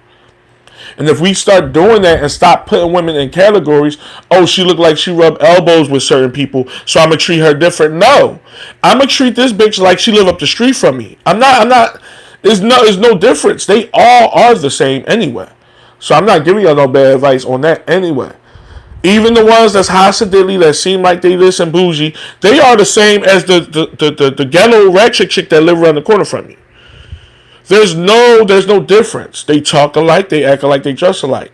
And if we start doing that and stop putting women in categories, oh, she look like she rubbed elbows with certain people, so I'm going to treat her different. No. I'm going to treat this bitch like she live up the street from me. I'm not. There's no difference. They all are the same anyway. So I'm not giving y'all no bad advice on that anyway. Even the ones that's hostility that seem like they this and bougie, they are the same as the ghetto ratchet chick that live around the corner from you. There's no difference. They talk alike, they act alike, they dress alike.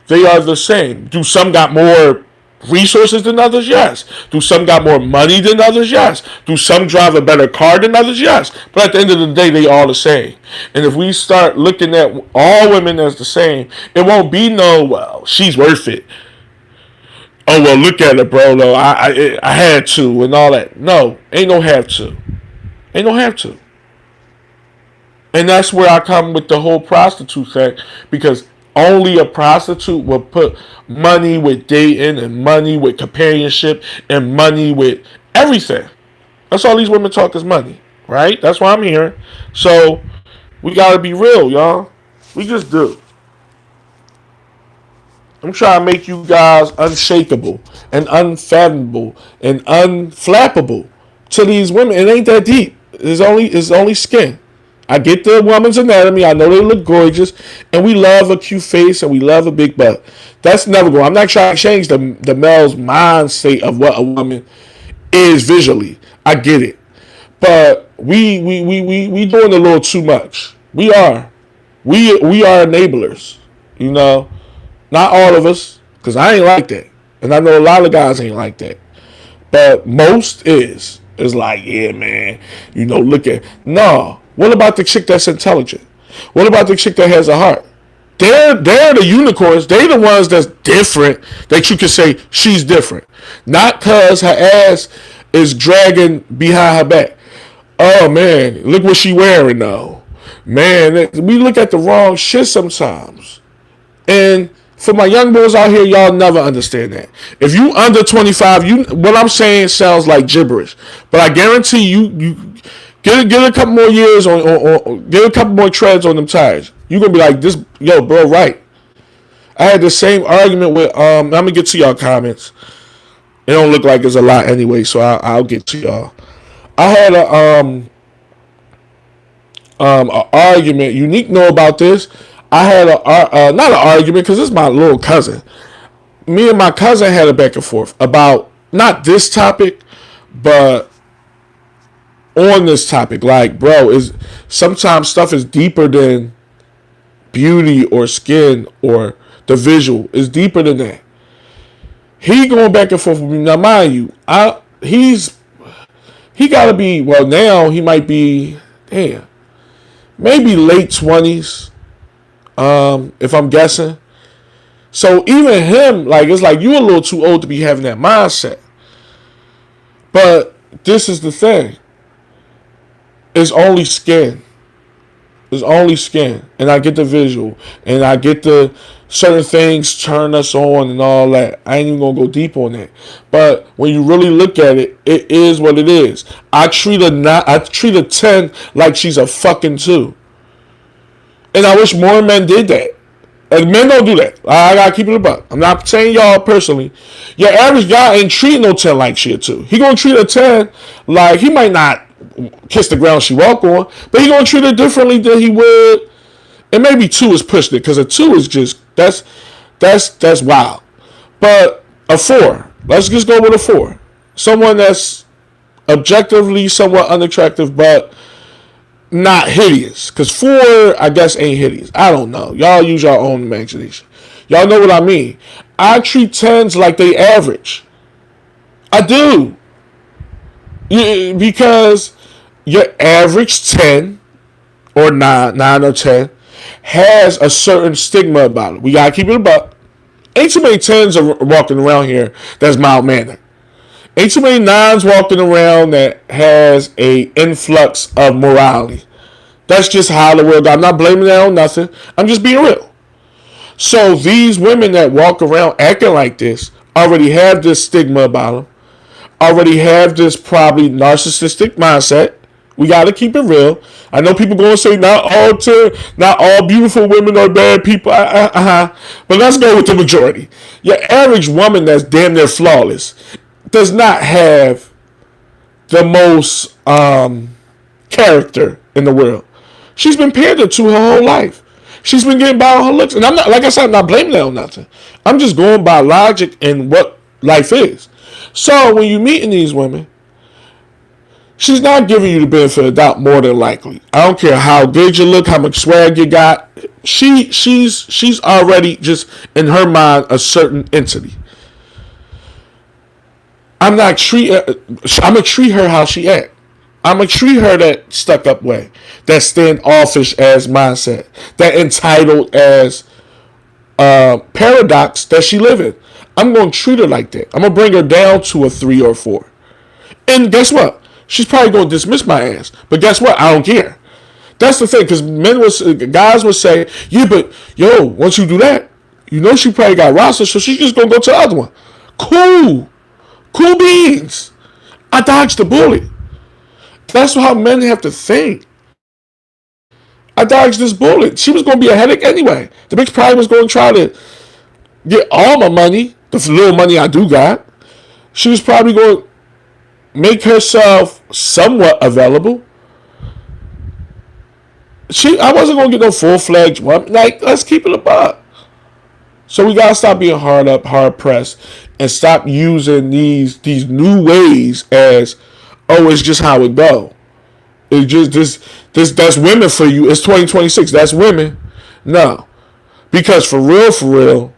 They are the same. Do some got more resources than others? Yes. Do some got more money than others? Yes. Do some drive a better car than others? Yes. But at the end of the day, they all the same. And if we start looking at all women as the same, it won't be no, well, she's worth it. Oh, well, look at it, bro. No, I had to and all that. No, ain't no have to. Ain't no have to. And that's where I come with the whole prostitute thing, because only a prostitute will put money with dating and money with companionship and money with everything. That's all these women talk is money, right? That's why I'm here. So we gotta be real, y'all. We just do. I'm trying to make you guys unshakable and unfathomable and unflappable to these women. It ain't that deep. It's only skin. I get the woman's anatomy. I know they look gorgeous, and we love a cute face and we love a big butt. That's never going. I'm not trying to change the male's mind state of what a woman is visually. I get it, but we doing a little too much. We are enablers. You know, not all of us, because I ain't like that, and I know a lot of guys ain't like that, but most is. It's like, yeah, man, you know, look at, no. What about the chick that's intelligent? What about the chick that has a heart? They're the unicorns. They're the ones that's different, that you can say she's different. Not because her ass is dragging behind her back. Oh, man, look what she wearing, though. Man, we look at the wrong shit sometimes. And for my young boys out here, y'all never understand that. If you under 25, what I'm saying sounds like gibberish. But I guarantee you get a couple more years on get a couple more treads on them tires. You're gonna be like, this, yo, bro, right. I had the same argument with I'm gonna get to y'all comments. It don't look like there's a lot anyway, so I'll get to y'all. I had a argument. Unique know about this. I had not an argument, because this is my little cousin. Me and my cousin had a back and forth about not this topic, but on this topic. Like, bro, is sometimes stuff is deeper than beauty or skin or the visual. It's deeper than that. He going back and forth with me. Now, mind you, he got to be, well, now he might be, maybe late 20s. If I'm guessing. So even him, like, it's like you a little too old to be having that mindset. But this is the thing. It's only skin. It's only skin. And I get the visual. And I get the certain things turn us on and all that. I ain't even gonna go deep on that. But when you really look at it, it is what it is. I treat a 10 like she's a fucking 2. And I wish more men did that. Like, men don't do that. I gotta keep it a buck. I'm not saying y'all personally. Your average guy ain't treating no 10 like she a 2. He gonna treat a 10 like he might not kiss the ground she walk on, but he gonna treat her differently than he would. And maybe 2 is pushing it because a 2 is just that's wild. But a 4, let's just go with a 4. Someone that's objectively somewhat unattractive, but not hideous. Because 4, I guess, ain't hideous. I don't know. Y'all use your own imagination. Y'all know what I mean. I treat 10s like they average. I do. Because your average 10 or 9 or 10 has a certain stigma about it. We gotta keep it about. Ain't too many 10s are walking around here that's mild mannered. Ain't too many 9s walking around that has a influx of morality. That's just how the world. I'm not blaming that on nothing. I'm just being real. So these women that walk around acting like this already have this stigma about them. Already have this probably narcissistic mindset. We got to keep it real. I know people going to say not all beautiful women are bad people. But let's go with the majority. Your average woman that's damn near flawless does not have the most character in the world. She's been pandered to her whole life. She's been getting by on her looks. And I'm not, like I said, I'm not blaming that on nothing. I'm just going by logic and what life is. So when you meeting these women, she's not giving you the benefit of the doubt more than likely. I don't care how good you look, how much swag you got. She's already just in her mind a certain entity. I'm gonna treat her how she act. I'm gonna treat her that stuck up way, that standoffish as mindset, that entitled as paradox that she live in. I'm gonna treat her like that. I'm gonna bring her down to a 3 or 4. And guess what? She's probably gonna dismiss my ass. But guess what? I don't care. That's the thing, because guys would say, yeah, but yo, once you do that, you know she probably got roster, so she's just gonna go to the other one. Cool beans. I dodged the bullet. That's how men have to think. I dodged this bullet. She was going to be a headache anyway. The bitch probably was going to try to get all my money, the little money I do got. She was probably going to make herself somewhat available. I wasn't going to get no full-fledged one. Like, let's keep it a buck. So we got to stop being hard pressed, and stop using these new ways as, oh, it's just how it go. It just that's women for you. It's 2026. That's women. No. Because for real,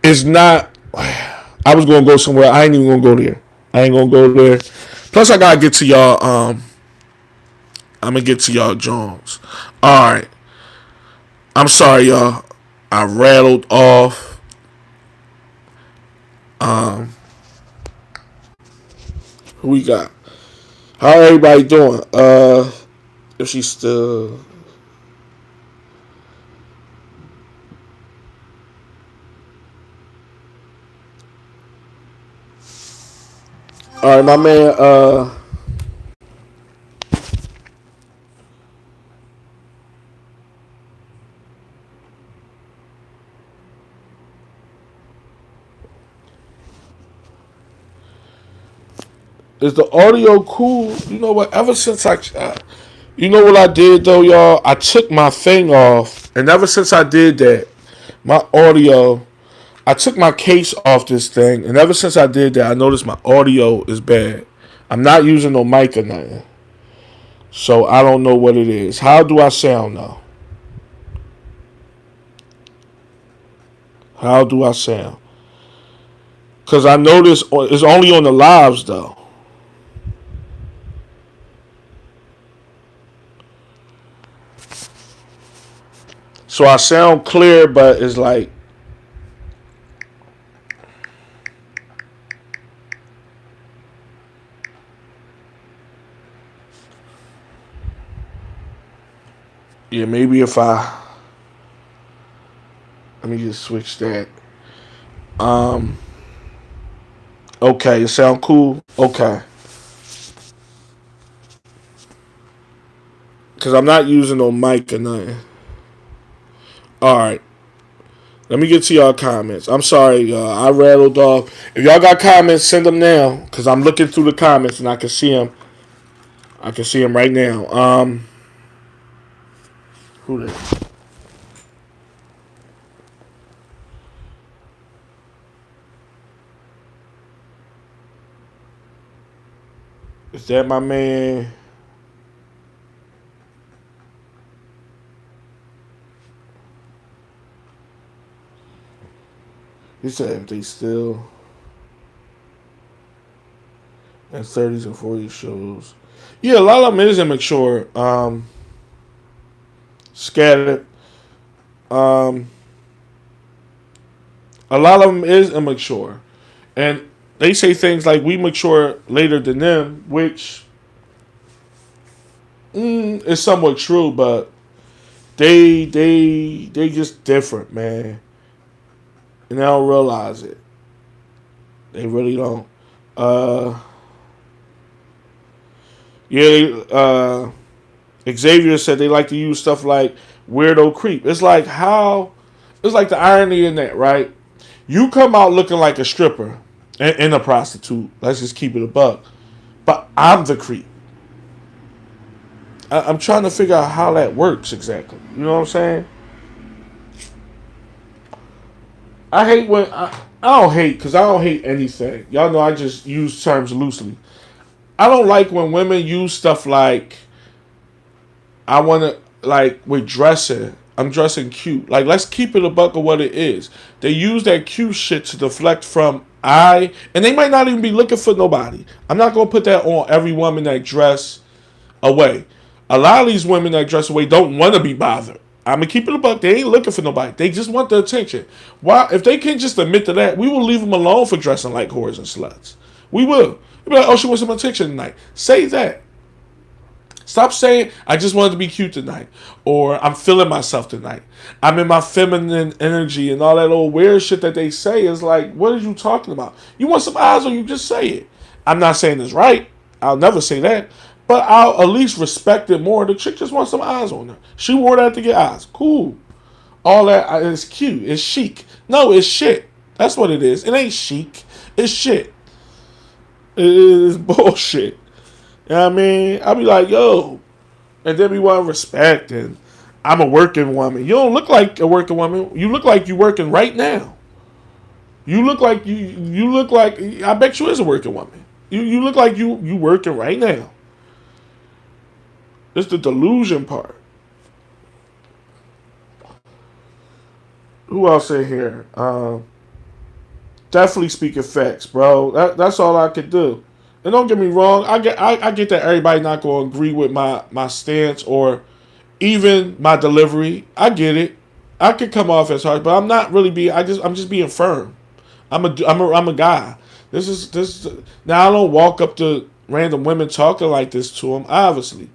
it's not. I was gonna go somewhere. I ain't even gonna go there. I ain't gonna go there. Plus I gotta get to y'all I'm gonna get to y'all Jones. Alright. I'm sorry, y'all. I rattled off. Who we got? How everybody doing? If she's still. Alright, my man, is the audio cool? You know what? Ever since you know what I did though, y'all? I took my thing off, and ever since I did that, my audio, I took my case off this thing, and ever since I did that, I noticed my audio is bad. I'm not using no mic or nothing, so I don't know what it is. How do I sound though? How do I sound? Because I noticed it's only on the lives though. So I sound clear, but it's like, yeah, maybe if I let me just switch that. Um, okay, it sound cool. Okay, because I'm not using no mic or nothing. All right, let me get to y'all comments. I'm sorry, I rattled off. If y'all got comments, send them now, because I'm looking through the comments and I can see them. I can see them right now. Who that? Is that my man? He said if they still in 30s and 40s shows. Yeah, a lot of them is immature. Scattered. Um, a lot of them is immature. And they say things like we mature later than them, which is somewhat true, but they just different, man. And they don't realize it. They really don't. Uh yeah, Xavier said they like to use stuff like weirdo creep. It's like the irony in that, right? You come out looking like a stripper and a prostitute. Let's just keep it a buck. But I'm the creep. I'm trying to figure out how that works exactly. You know what I'm saying? I hate when I don't hate because I don't hate anything. Y'all know I just use terms loosely. I don't like when women use stuff like I want to like with dressing. I'm dressing cute. Like let's keep it a buck of what it is. They use that cute shit to deflect from and they might not even be looking for nobody. I'm not gonna put that on every woman that dress away. A lot of these women that dress away don't want to be bothered. I'm gonna keep it a buck. They ain't looking for nobody. They just want the attention. Why? If they can just admit to that, we will leave them alone for dressing like whores and sluts. We will. You'll be like, oh, she wants some attention tonight. Say that. Stop saying I just wanted to be cute tonight, or I'm feeling myself tonight. I'm in my feminine energy and all that old weird shit that they say is like, what are you talking about? You want some eyes, or you just say it. I'm not saying it's right. I'll never say that, but I'll at least respect it more. The chick just wants some eyes on her. She wore that to get eyes. Cool. All that is cute. It's chic. No, it's shit. That's what it is. It ain't chic. It's shit. It is bullshit. You know what I mean? I'll be like, yo, and then we want respect, and I'm a working woman. You don't look like a working woman. You look like you working right now. You look like you look like I bet you is a working woman. You look like you working right now. It's the delusion part. Who else in here? Definitely speaking facts, bro. That's all I could do. And don't get me wrong, I get that everybody not gonna agree with my stance or even my delivery. I get it. I could come off as harsh, but I'm not really being. I'm just being firm. I'm a guy. This is now. I don't walk up to random women talking like this to them, obviously.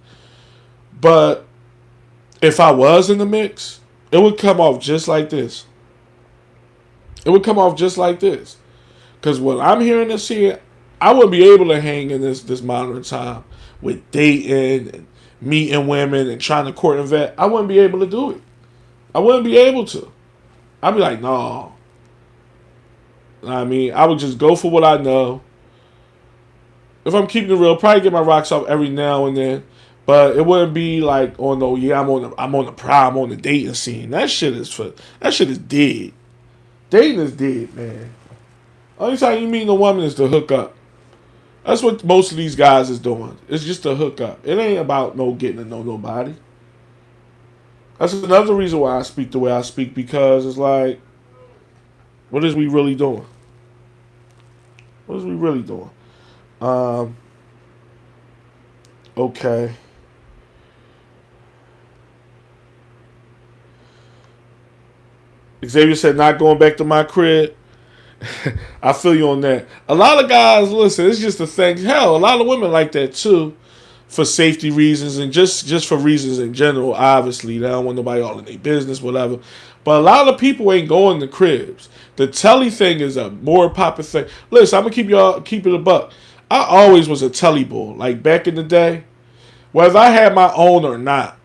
But if I was in the mix, it would come off just like this. It would come off just like this. Because what I'm hearing and seeing, I wouldn't be able to hang in this modern time with dating and meeting women and trying to court and vet. I wouldn't be able to do it. I wouldn't be able to. I'd be like, no. I mean, I would just go for what I know. If I'm keeping it real, probably get my rocks off every now and then. But it wouldn't be like, oh no, yeah, I'm on the prime, I'm on the dating scene. That shit is dead. Dating is dead, man. Only time you meet a woman is to hook up. That's what most of these guys is doing. It's just to hook up. It ain't about no getting to know nobody. That's another reason why I speak the way I speak, because it's like, what is we really doing? What is we really doing? Um, okay. Xavier said, not going back to my crib. I feel you on that. A lot of guys, listen, it's just a thing. Hell, a lot of women like that too, for safety reasons and just for reasons in general. Obviously, they don't want nobody all in their business, whatever. But a lot of people ain't going to cribs. The telly thing is a more popular thing. Listen, I'm gonna keep it a buck. I always was a telly bull. Like back in the day, whether I had my own or not,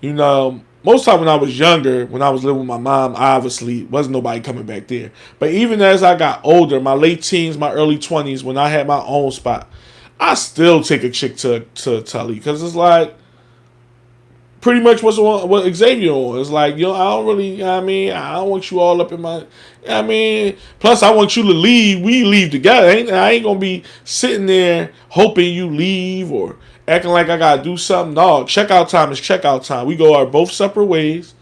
you know, most time when I was younger, when I was living with my mom, obviously wasn't nobody coming back there. But even as I got older, my late teens, my early 20s, when I had my own spot, I still take a chick to telly because it's like pretty much what Xavier on. It's like, I don't really, I mean, I don't want you all up in my, I mean, plus I want you to leave. We leave together. I ain't gonna be sitting there hoping you leave or acting like I gotta do something. No, checkout time is checkout time. We go our both separate ways.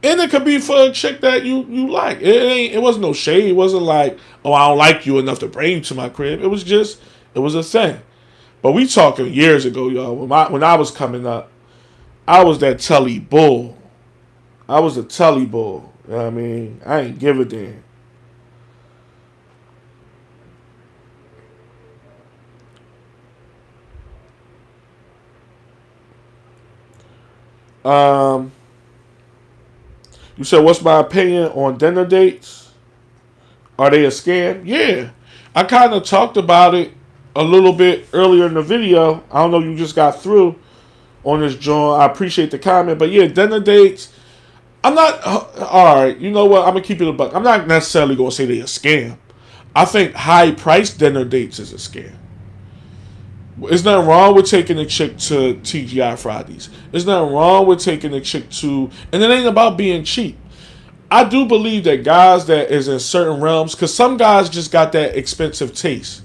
And it could be for a chick that you like. It wasn't no shade. It wasn't like, oh, I don't like you enough to bring you to my crib. It was just, it was a thing. But we talking years ago, y'all. When I was coming up, I was that telly bull. I was a telly bull. You know what I mean? I ain't give a damn. Um, you said, what's my opinion on dinner dates? Are they a scam? Yeah. I kind of talked about it a little bit earlier in the video. I don't know if you just got through on this joint. I appreciate the comment. But yeah, dinner dates, I'm not, all right, you know what? I'm going to keep it a buck. I'm not necessarily going to say they're a scam. I think high price dinner dates is a scam. There's nothing wrong with taking a chick to TGI Fridays. There's nothing wrong with taking a chick to, and it ain't about being cheap. I do believe that guys that is in certain realms, because some guys just got that expensive taste.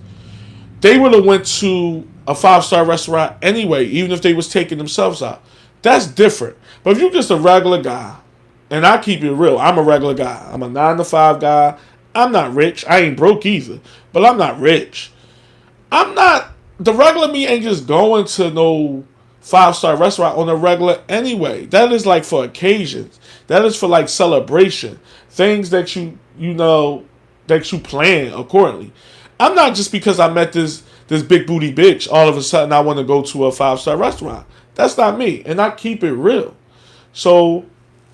They would have went to a 5-star restaurant anyway, even if they was taking themselves out. That's different. But if you're just a regular guy, and I keep it real, I'm a regular guy. I'm a 9 to 5 guy. I'm not rich. I ain't broke either, but I'm not rich. I'm not. The regular me ain't just going to no 5-star restaurant on a regular anyway. That is like for occasions. That is for like celebration. Things that you know that you plan accordingly. I'm not just because I met this big booty bitch, all of a sudden I want to go to a 5-star restaurant. That's not me. And I keep it real. So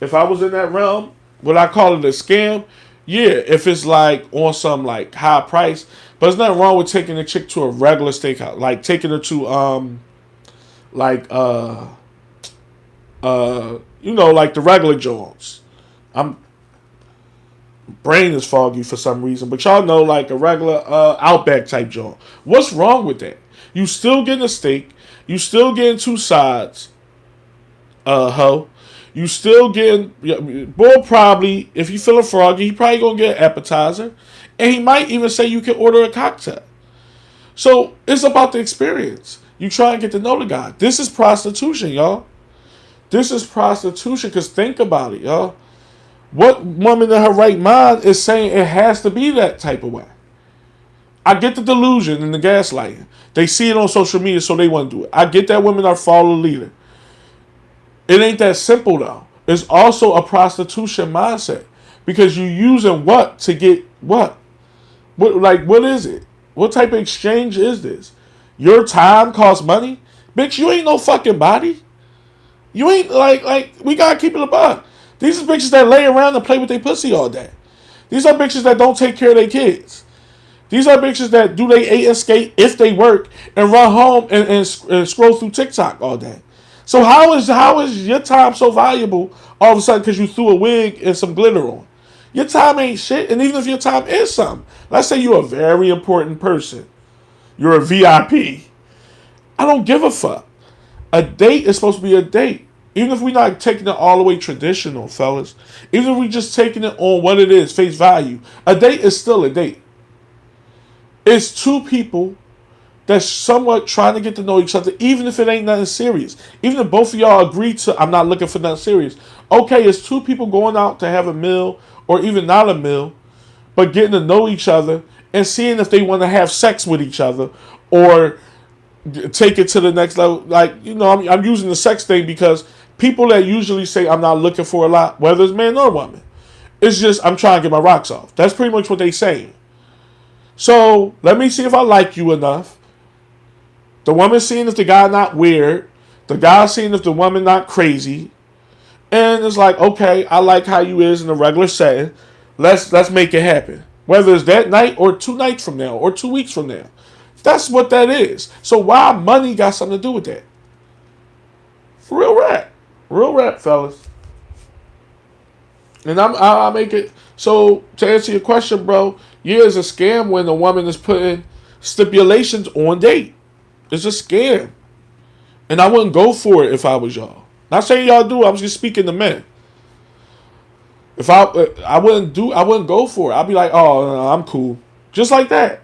if I was in that realm, would I call it a scam? Yeah, if it's like on some like high price. But there's nothing wrong with taking a chick to a regular steakhouse. Like taking her to like like the regular joints. I'm brain is foggy for some reason, but y'all know like a regular Outback type joint. What's wrong with that? You still getting a steak, you still getting 2 sides, ho. You still getting boy probably if you feeling froggy, he probably gonna get an appetizer, and he might even say you can order a cocktail. So it's about the experience. You try and get to know the guy. This is prostitution, y'all. This is prostitution. Cause think about it, y'all. What woman in her right mind is saying it has to be that type of way? I get the delusion and the gaslighting. They see it on social media, so they want to do it. I get that women are follow leader. It ain't that simple though. It's also a prostitution mindset because you're using what to get what? What is it? What type of exchange is this? Your time costs money, bitch. You ain't no fucking body. You ain't like we gotta keep it a buck. These are bitches that lay around and play with their pussy all day. These are bitches that don't take care of their kids. These are bitches that do they eat and skate if they work and run home and scroll through TikTok all day. So how is your time so valuable all of a sudden because you threw a wig and some glitter on? Your time ain't shit. And even if your time is something, let's say you're a very important person. You're a VIP. I don't give a fuck. A date is supposed to be a date. Even if we're not taking it all the way traditional, fellas. Even if we're just taking it on what it is, face value. A date is still a date. It's two people that's somewhat trying to get to know each other, even if it ain't nothing serious. Even if both of y'all agree to, I'm not looking for nothing serious. Okay, it's two people going out to have a meal, or even not a meal, but getting to know each other and seeing if they want to have sex with each other, or take it to the next level. Like, I'm using the sex thing because people that usually say I'm not looking for a lot, whether it's man or woman, It's just I'm trying to get my rocks off. That's pretty much what they saying. So let me see if I like you enough. The woman seeing if the guy not weird. The guy seeing if the woman not crazy. And it's like, okay, I like how you is in a regular setting. Let's make it happen. Whether it's that night or 2 nights from now or 2 weeks from now. That's what that is. So why money got something to do with that? Real rap. Real rap, fellas. And I make it. So to answer your question, bro, yeah, it's a scam when a woman is putting stipulations on date. It's a scam. And I wouldn't go for it if I was y'all. Not saying y'all do. I'm just speaking to men. If I wouldn't go for it. I'd be like, oh, no, I'm cool, just like that,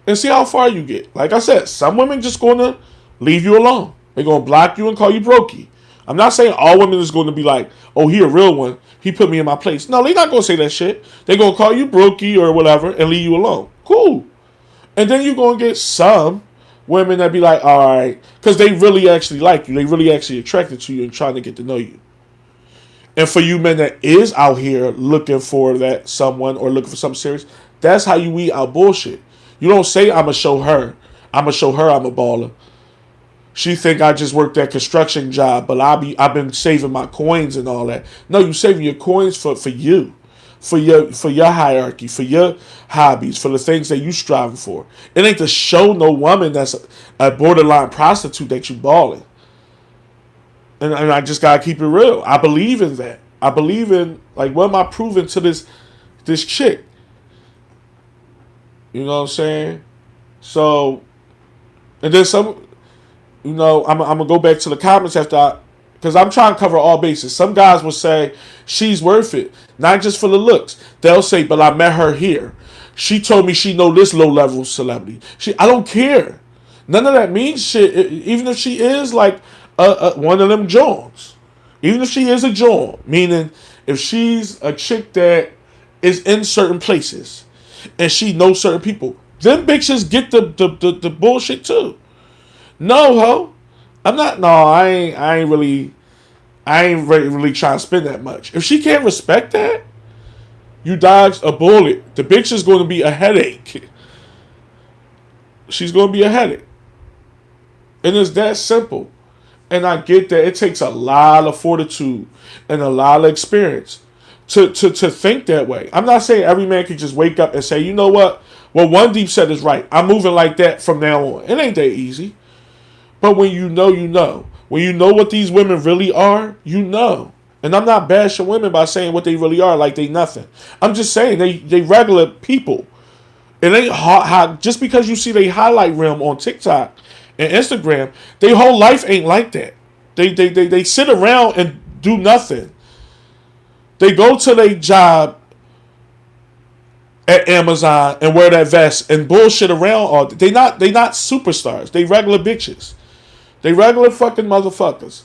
and see how far you get. Like I said, some women just gonna leave you alone. They're gonna block you and call you brokey. I'm not saying all women is going to be like, oh, he a real one. He put me in my place. No, they're not gonna say that shit. They're gonna call you brokey or whatever and leave you alone. Cool. And then you're gonna get some women that be like, all right, because they really actually like you. They really actually attracted to you and trying to get to know you. And for you men that is out here looking for that someone or looking for something serious, that's how you weed out bullshit. You don't say, I'ma show her I'm a baller. She think I just worked that construction job, but I've been saving my coins and all that. No, you saving your coins for you. For your hierarchy, for your hobbies, for the things that you striving for. It ain't to show no woman that's a borderline prostitute that you balling. And I just gotta keep it real. I believe in that. I believe in, like, what am I proving to this chick? You know what I'm saying? So, and then some, I'm gonna go back to the comments after because I'm trying to cover all bases. Some guys will say she's worth it, not just for the looks. They'll say, but I met her here. She told me she know this low level celebrity. I don't care. None of that means shit. Even if she is like one of them Jones. Even if she is a Joan, meaning if she's a chick that is in certain places and she knows certain people, them bitches get the bullshit too. No, ho. I'm not. No, I ain't really trying to spend that much. If she can't respect that, you dodged a bullet. The bitch is going to be a headache. She's going to be a headache. And it's that simple. And I get that it takes a lot of fortitude and a lot of experience to think that way. I'm not saying every man can just wake up and say, you know what? Well, One Deep said is right. I'm moving like that from now on. It ain't that easy. But when you know, you know. When you know what these women really are, you know. And I'm not bashing women by saying what they really are like they nothing. I'm just saying they regular people. It ain't hot. Just because you see they highlight reel on TikTok and Instagram, their whole life ain't like that. They sit around and do nothing. They go to their job at Amazon and wear that vest and bullshit around all day. They not superstars. They regular bitches. They regular fucking motherfuckers.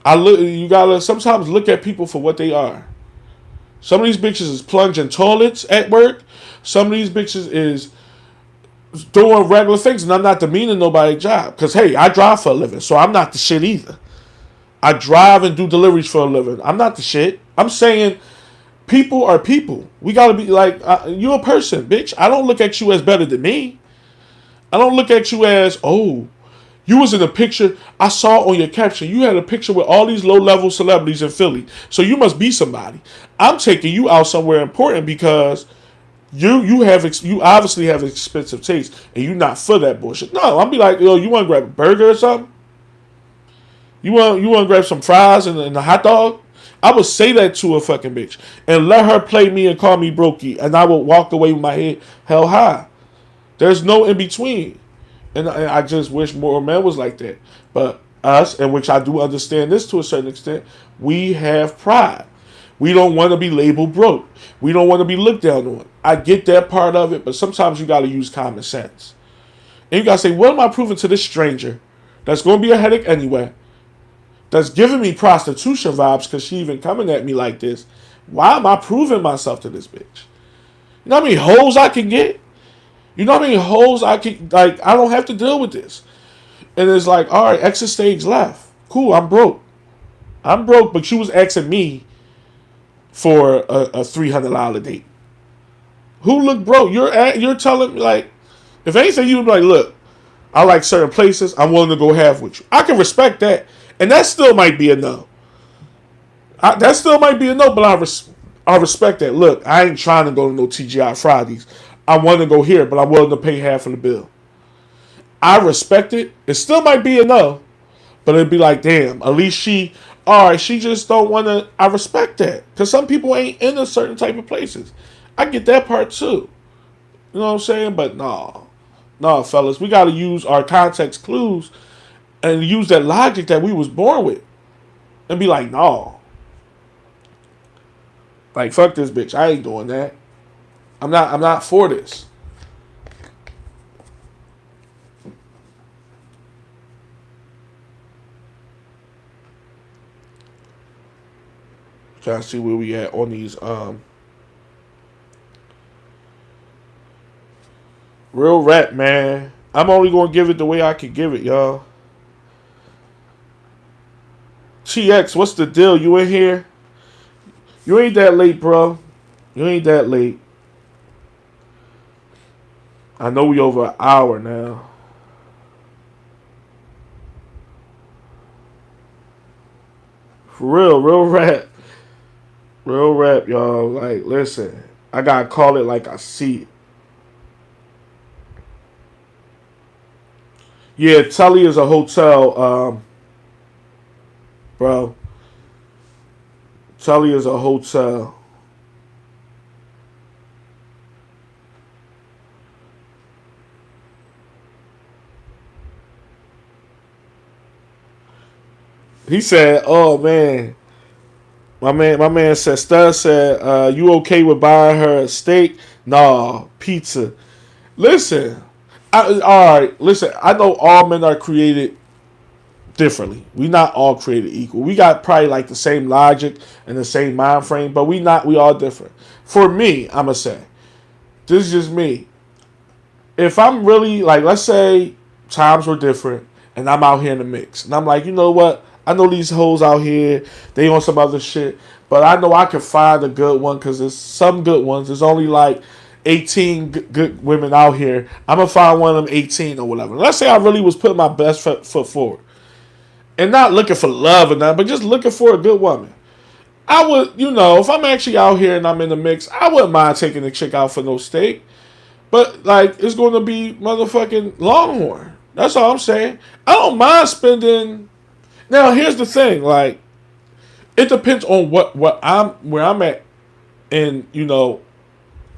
You gotta sometimes look at people for what they are. Some of these bitches is plunging toilets at work. Some of these bitches is doing regular things, and I'm not demeaning nobody's job. Because, hey, I drive for a living, so I'm not the shit either. I drive and do deliveries for a living. I'm not the shit. I'm saying people are people. We got to be like, you a person, bitch. I don't look at you as better than me. I don't look at you as, oh, you was in a picture. I saw on your caption, you had a picture with all these low-level celebrities in Philly. So you must be somebody. I'm taking you out somewhere important because you obviously have expensive taste and you not for that bullshit. No, I'll be like, yo, you want to grab a burger or something? You want to grab some fries and a hot dog? I would say that to a fucking bitch and let her play me and call me brokey, and I would walk away with my head held high. There's no in between. And I just wish more men was like that. But us, and which I do understand this to a certain extent, we have pride. We don't want to be labeled broke. We don't want to be looked down on. I get that part of it, but sometimes you got to use common sense. And you got to say, what am I proving to this stranger that's going to be a headache anyway, that's giving me prostitution vibes because she even coming at me like this? Why am I proving myself to this bitch? You know how many hoes I can get? You know how many hoes I can, like, I don't have to deal with this. And it's like, all right, exit stage left. Cool, I'm broke. But you was asking me for a $300 date? Who look broke? You're telling me, like, if anything, you would be like, look, I like certain places. I'm willing to go half with you. I can respect that, and that still might be a no. That still might be a no, but I respect that. Look, I ain't trying to go to no TGI Fridays. I want to go here, but I'm willing to pay half of the bill. I respect it. It still might be a no, but it'd be like, damn, at least all right, she just don't want to. I respect that. Because some people ain't in a certain type of places. I get that part too. You know what I'm saying? But no, fellas, we got to use our context clues and use that logic that we was born with. And be like, no. Like, fuck this bitch. I ain't doing that. I'm not for this. Trying to see where we at on these real rap, man. I'm only gonna give it the way I can give it, y'all. TX, what's the deal? You in here? You ain't that late, bro. You ain't that late. I know we over an hour now. For real rap. Real rap, y'all. Like, listen. I gotta call it like I see it. Yeah, Tully is a hotel, bro. Tully is a hotel. He said, "Oh man, my man said, Stud said, you okay with buying her a steak? Nah, pizza. Listen, all right. Listen, I know all men are created differently. We not all created equal. We got probably like the same logic and the same mind frame, but we not. We all different. For me, I'ma say this is just me. If I'm really like, let's say times were different, and I'm out here in the mix, and I'm like, you know what? I know these hoes out here, they on some other shit, but I know I can find a good one because there's some good ones. There's only like 18 good women out here. I'm gonna find one of them 18 or whatever. Let's say I really was putting my best foot forward and not looking for love or nothing, but just looking for a good woman. I would, if I'm actually out here and I'm in the mix, I wouldn't mind taking the chick out for no steak. But, like, it's going to be motherfucking Longhorn. That's all I'm saying. I don't mind spending. Now, here's the thing. Like, it depends on where I'm at in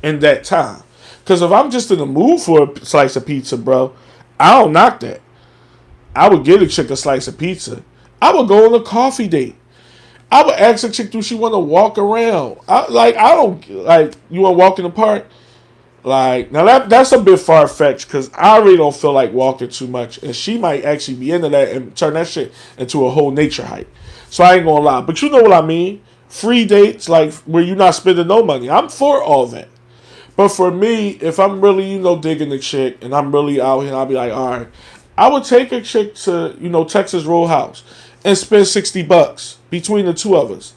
that time. Because if I'm just in the mood for a slice of pizza, bro, I don't knock that. I would give a chick a slice of pizza. I would go on a coffee date. I would ask a chick, do she want to walk around? I don't, like, you want to walk in the park? Like, now that's a bit far fetched because I really don't feel like walking too much, and she might actually be into that and turn that shit into a whole nature hike. So I ain't gonna lie, but you know what I mean. Free dates, like where you're not spending no money. I'm for all that. But for me, if I'm really digging the chick and I'm really out here, I'll be like, all right, I would take a chick to Texas Roadhouse and spend $60 between the two of us.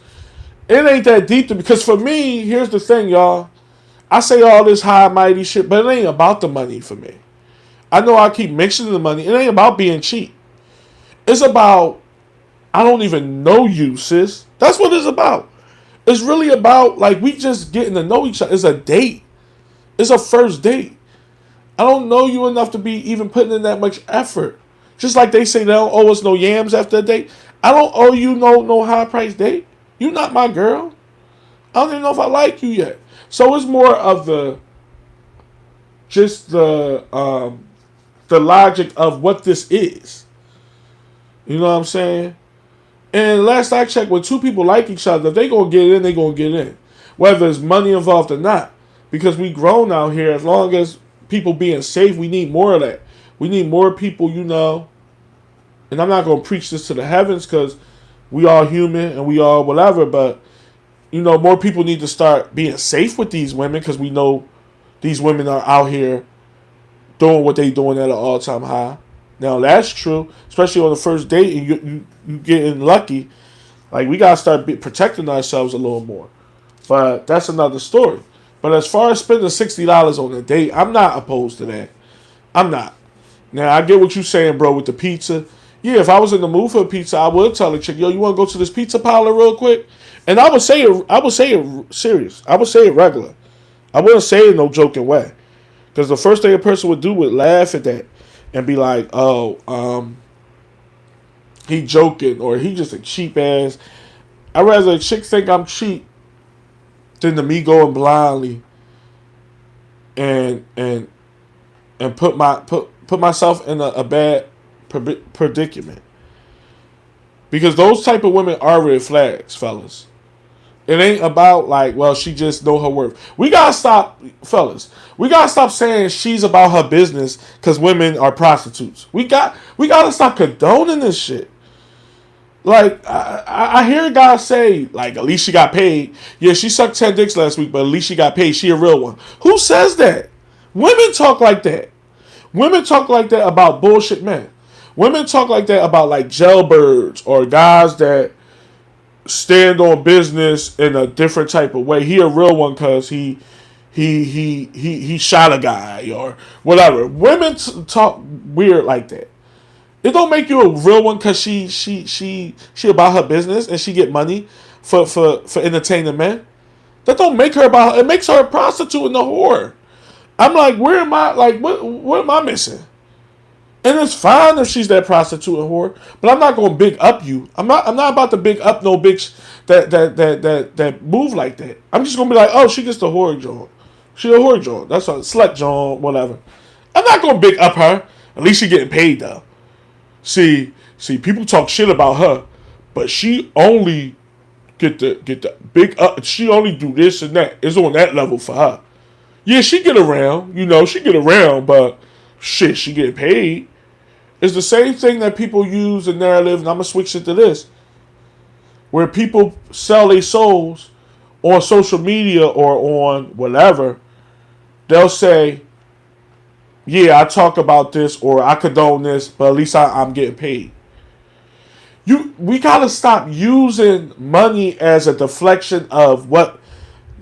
It ain't that deep because for me, here's the thing, y'all. I say all this high mighty shit, but it ain't about the money for me. I know I keep mentioning the money. It ain't about being cheap. It's about, I don't even know you, sis. That's what it's about. It's really about, like, we just getting to know each other. It's a date. It's a first date. I don't know you enough to be even putting in that much effort. Just like they say they don't owe us no yams after a date. I don't owe you no high price date. You not my girl. I don't even know if I like you yet. So it's more of the logic of what this is. You know what I'm saying? And last I checked, when two people like each other, if they gonna get in, they gonna get in. Whether it's money involved or not. Because we grown out here, as long as people being safe, we need more of that. We need more people, and I'm not gonna preach this to the heavens because we all human and we all whatever, but more people need to start being safe with these women because we know these women are out here doing what they doing at an all-time high. Now, that's true, especially on the first date and you getting lucky. Like, we got to start protecting ourselves a little more. But that's another story. But as far as spending $60 on a date, I'm not opposed to that. I'm not. Now I get what you're saying, bro, with the pizza. Yeah, if I was in the mood for a pizza, I would tell the chick, yo, you want to go to this pizza parlor real quick? And I would say it. I would say it serious. I would say it regular. I wouldn't say it in no joking way. Because the first thing a person would do would laugh at that and be like, oh, he joking or he just a cheap ass. I'd rather a chick think I'm cheap than to me going blindly and put myself in a bad predicament. Because those type of women are red flags, fellas. It ain't about like, well, she just know her worth. We gotta stop, fellas. We gotta stop saying she's about her business because women are prostitutes. We gotta stop condoning this shit. Like I hear guys say, like, at least she got paid. Yeah, she sucked 10 dicks last week, but at least she got paid. She a real one. Who says that? Women talk like that. Women talk like that about bullshit men. Women talk like that about like jailbirds or guys that stand on business in a different type of way. He a real one because he shot a guy or whatever. Women talk weird like that. It don't make you a real one because she about her business and she get money for entertaining men. That don't make her about her. It makes her a prostitute and a whore. I'm like, where am I? Like, what am I missing? And it's fine if she's that prostitute and whore, but I'm not gonna big up you. I'm not about to big up no bitch that move like that. I'm just gonna be like, oh, she gets the whore joint. She a whore joint. That's a slut joint, whatever. I'm not gonna big up her. At least she getting paid though. See, people talk shit about her, but she only get the big up. She only do this and that. It's on that level for her. Yeah, she get around. She get around, but shit, she get paid. It's the same thing that people use in narrative, and I'm gonna switch it to this, where people sell their souls on social media or on whatever. They'll say, yeah, I talk about this or I condone this, but at least I'm getting paid. We gotta stop using money as a deflection of what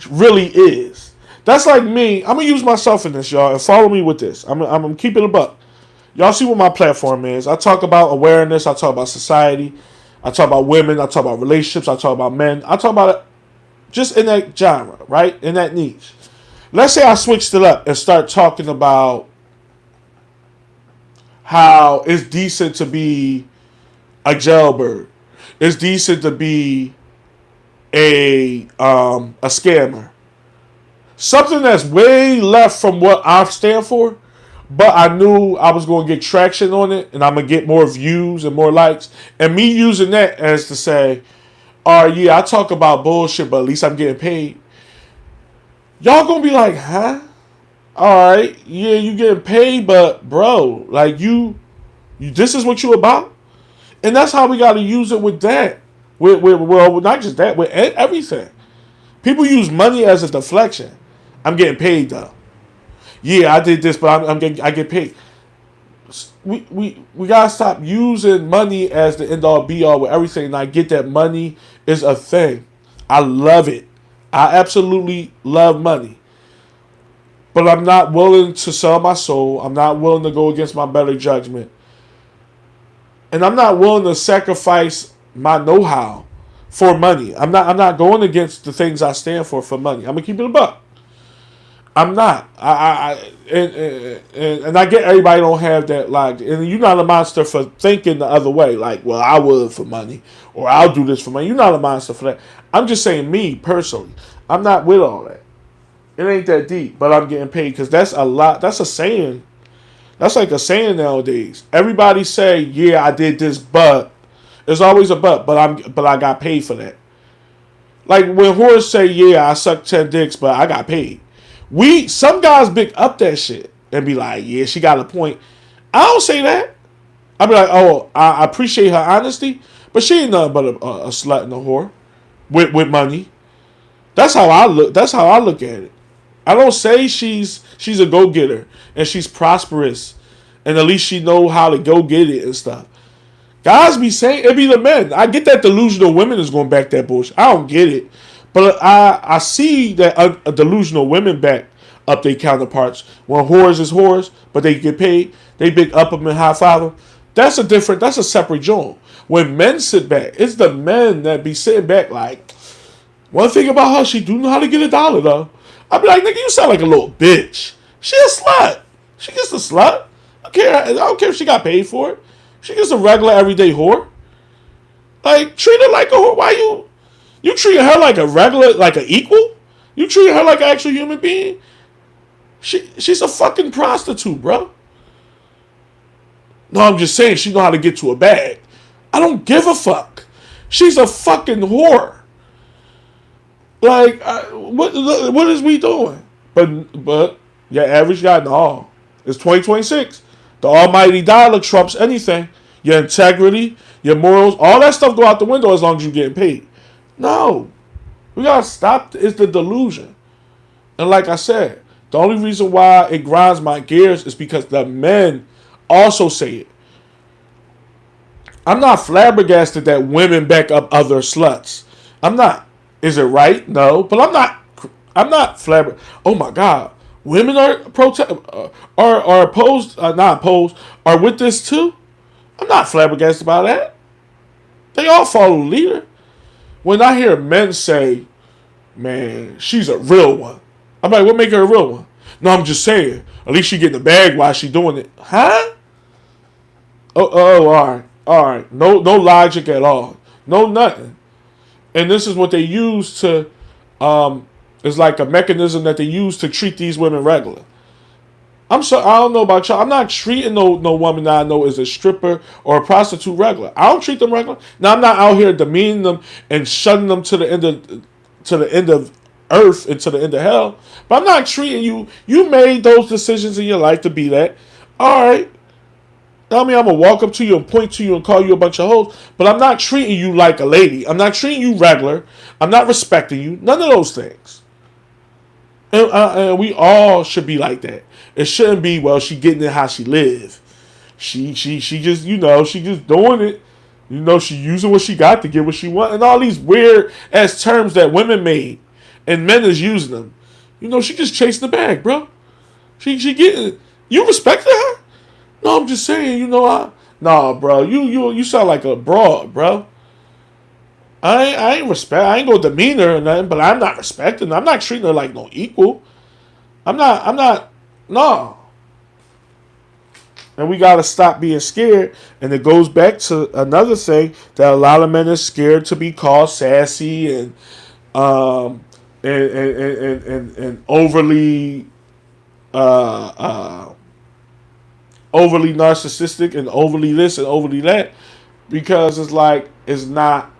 really is. That's like me. I'm gonna use myself in this, y'all, and follow me with this. I'm gonna keep it a buck. Y'all see what my platform is. I talk about awareness. I talk about society. I talk about women. I talk about relationships. I talk about men. I talk about it just in that genre, right? In that niche. Let's say I switched it up and start talking about how it's decent to be a jailbird. It's decent to be a scammer. Something that's way left from what I stand for, but I knew I was going to get traction on it and I'm going to get more views and more likes. And me using that as to say, oh yeah, I talk about bullshit, but at least I'm getting paid. Y'all going to be like, huh? Alright, yeah, you getting paid, but bro, like you this is what you about? And that's how we got to use it with that. Well, not just that, with everything. People use money as a deflection. I'm getting paid though. Yeah, I did this, but I get paid. We gotta stop using money as the end all be all with everything. And I get that money is a thing. I love it. I absolutely love money. But I'm not willing to sell my soul. I'm not willing to go against my better judgment. And I'm not willing to sacrifice my know-how for money. I'm not going against the things I stand for money. I'm gonna keep it a buck. I'm not. And I get everybody don't have that, like, and you're not a monster for thinking the other way. Like, well, I would for money, or I'll do this for money. You're not a monster for that. I'm just saying, me personally, I'm not with all that. It ain't that deep, but I'm getting paid because that's a lot. That's a saying. That's like a saying nowadays. Everybody say, yeah, I did this, but there's always a but I got paid for that. Like when whores say, yeah, I sucked 10 dicks, but I got paid. Some guys big up that shit and be like, yeah, she got a point. I don't say that. I be like, oh, I appreciate her honesty, but she ain't nothing but a slut and a whore with money. That's how I look. That's how I look at it. I don't say she's a go-getter and she's prosperous and at least she know how to go get it and stuff. Guys be saying, it be the men. I get that delusional women is going back that bullshit. I don't get it. But I see that delusional women back up their counterparts when whores is whores, but they get paid. They big up them and high five them. That's a separate joint. When men sit back, it's the men that be sitting back like, one thing about her, she do know how to get $1 though. I be like, nigga, you sound like a little bitch. She a slut. She gets the slut. I don't care if she got paid for it. She gets a regular everyday whore. Like, treat her like a whore. Why you treating her like a regular, like an equal? You treating her like an actual human being? She's a fucking prostitute, bro. No, I'm just saying she know how to get to a bag. I don't give a fuck. She's a fucking whore. Like, what is we doing? But your average guy, no. It's 2026. The almighty dollar trumps anything. Your integrity, your morals, all that stuff go out the window as long as you're getting paid. No. We gotta stop. It's the delusion. And like I said, the only reason why it grinds my gears is because the men also say it. I'm not flabbergasted that women back up other sluts. I'm not. Is it right? No. But I'm not. I'm not flabbergasted. Oh my God. Women are are opposed, not opposed, are with this too. I'm not flabbergasted by that. They all follow the leader. When I hear men say, "Man, she's a real one," I'm like, "What make her a real one?" No, I'm just saying. At least she getting the bag while she doing it, huh? All right. No logic at all. No nothing. And this is what they use to. It's like a mechanism that they use to treat these women regular. I don't know about y'all. I'm not treating no woman that I know is a stripper or a prostitute regular. I don't treat them regular. Now I'm not out here demeaning them and shutting them to the end of earth and to the end of hell. But I'm not treating you. You made those decisions in your life to be that. All right. I mean, I'm gonna walk up to you and point to you and call you a bunch of hoes, but I'm not treating you like a lady. I'm not treating you regular. I'm not respecting you. None of those things. And we all should be like that. It shouldn't be, well, she getting it how she live. She just, she just doing it. She using what she got to get what she want. And all these weird ass terms that women made and men is using them. She just chasing the bag, bro. She getting, you respecting her? No, I'm just saying, nah, bro, you sound like a broad, bro. I ain't gonna demean her or nothing, but I'm not respecting her. I'm not treating her like no equal. I'm not, no. And we gotta stop being scared. And it goes back to another thing that a lot of men are scared to be called sassy and and overly overly narcissistic and overly this and overly that, because it's like it's not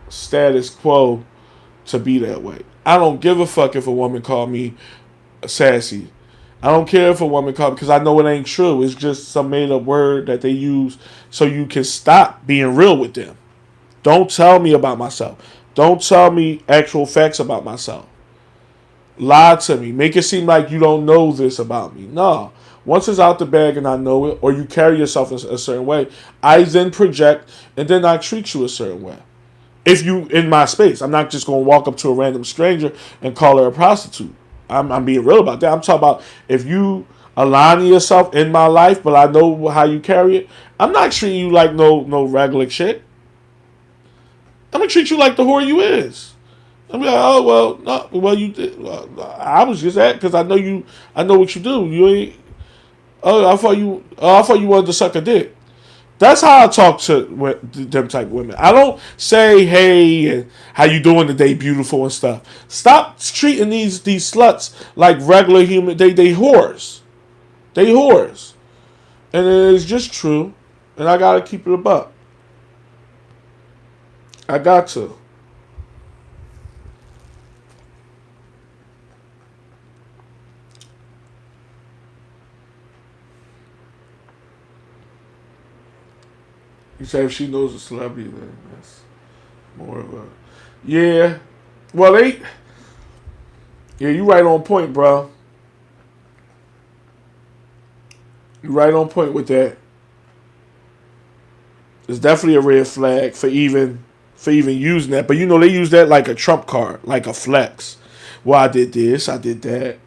status quo to be that way. I don't give a fuck if a woman call me sassy. I don't care if a woman call me, because I know it ain't true. It's just some made up word that they use so you can stop being real with them. Don't tell me about myself. Don't tell me actual facts about myself. Lie to me. Make it seem like you don't know this about me. No. Once it's out the bag and I know it, or you carry yourself in a certain way, I then project and then I treat you a certain way. If you in my space, I'm not just going to walk up to a random stranger and call her a prostitute. I'm being real about that. I'm talking about if you align yourself in my life, but I know how you carry it. I'm not treating you like no regular chick. I'm gonna treat you like the whore you is. I'm like, oh well, no, well you did. Well, I was just at because I know you. I know what you do. You ain't. Oh, I thought you wanted to suck a dick. That's how I talk to them type of women. I don't say, hey, and how you doing today, beautiful, and stuff. Stop treating these sluts like regular human. They whores. They whores. And it is just true. And I gotta keep it a buck. I got to. You say if she knows a celebrity, then that's more of a... Yeah. Well, yeah, you right on point, bro. You right on point with that. It's definitely a red flag for even for even using that. But you know, they use that like a trump card, like a flex. Well, I did this, I did that.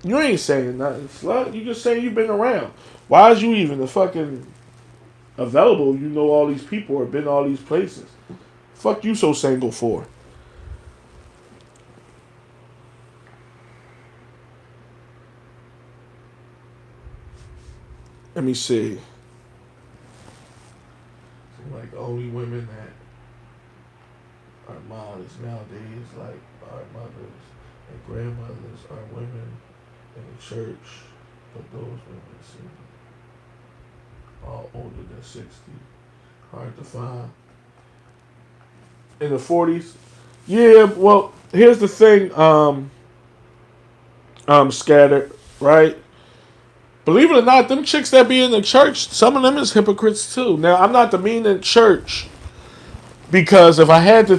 You ain't saying nothing, slut. You just saying you've been around. Why is you even the fucking available? You know all these people or been all these places. Fuck you so single for? Let me see. Like the only women that are modest nowadays, like our mothers and grandmothers, are women in the church. But those women seem all older than 60. Hard to find. In the 40s? Yeah, well, here's the thing, scattered, right? Believe it or not, them chicks that be in the church, some of them is hypocrites too. Now, I'm not demeaning church because if I had to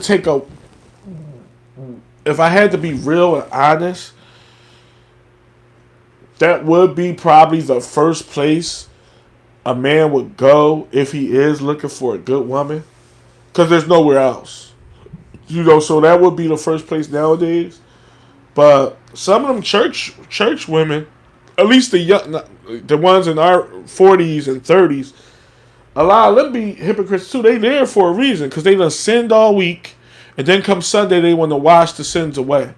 be real and honest, that would be probably the first place a man would go if he is looking for a good woman, because there's nowhere else. You know, so that would be the first place nowadays. But some of them church women, at least the ones in our 40s and 30s, a lot of them be hypocrites too. They there for a reason because they done sinned all week, and then come Sunday they want to wash the sins away.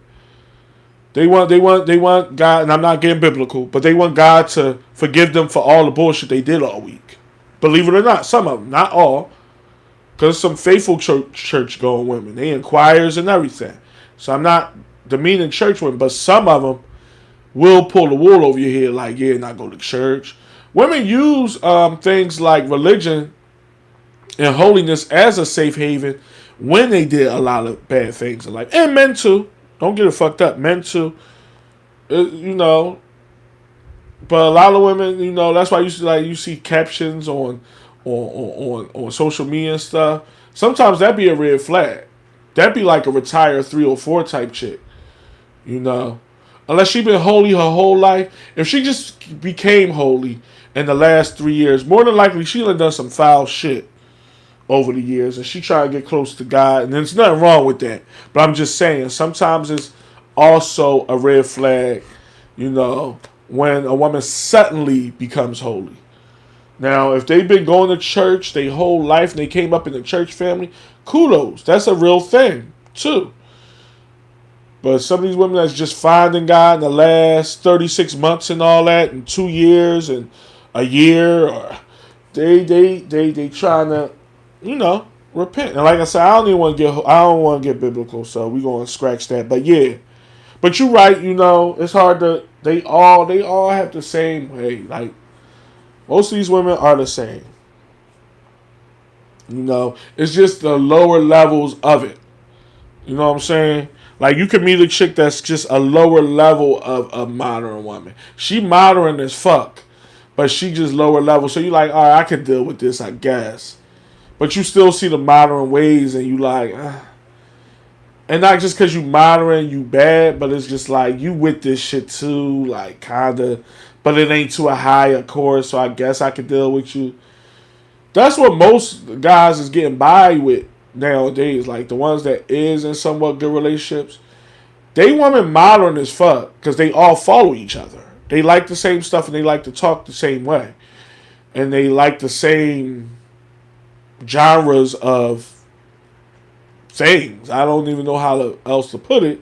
They want God, and I'm not getting biblical, but they want God to forgive them for all the bullshit they did all week. Believe it or not, some of them, not all, because some faithful church going women, they in choirs and everything. So I'm not demeaning church women, but some of them will pull the wool over your head, like, yeah, not go to church. Women use things like religion and holiness as a safe haven when they did a lot of bad things in life, and men too. Don't get it fucked up, men too. You know, but a lot of women, you know, that's why you see captions on social media and stuff. Sometimes that be a red flag. That be like a retired 304 type chick, you know. Unless she been holy her whole life. If she just became holy in the last 3 years, more than likely she done some foul shit over the years, and she trying to get close to God, and there's nothing wrong with that. But I'm just saying, sometimes it's also a red flag, you know, when a woman suddenly becomes holy. Now, if they've been going to church their whole life and they came up in the church family, kudos. That's a real thing, too. But some of these women that's just finding God in the last 36 months and all that, and 2 years and a year, or they trying to, you know, repent. And like I said, I don't want to get biblical, so we gonna scratch that. But yeah, but you're right. You know, it's hard to. They all have the same way. Like most of these women are the same. You know, it's just the lower levels of it. You know what I'm saying? Like you can meet a chick that's just a lower level of a modern woman. She modern as fuck, but she just lower level. So you like, all right, I can deal with this, I guess. But you still see the modern ways, and you like, and not just because you modern, you bad, but it's just like you with this shit too, like kinda, but it ain't to a high accord. So I guess I can deal with you. That's what most guys is getting by with nowadays. Like the ones that is in somewhat good relationships, they women modern as fuck because they all follow each other. They like the same stuff and they like to talk the same way, and they like the same genres of things. I don't even know else to put it,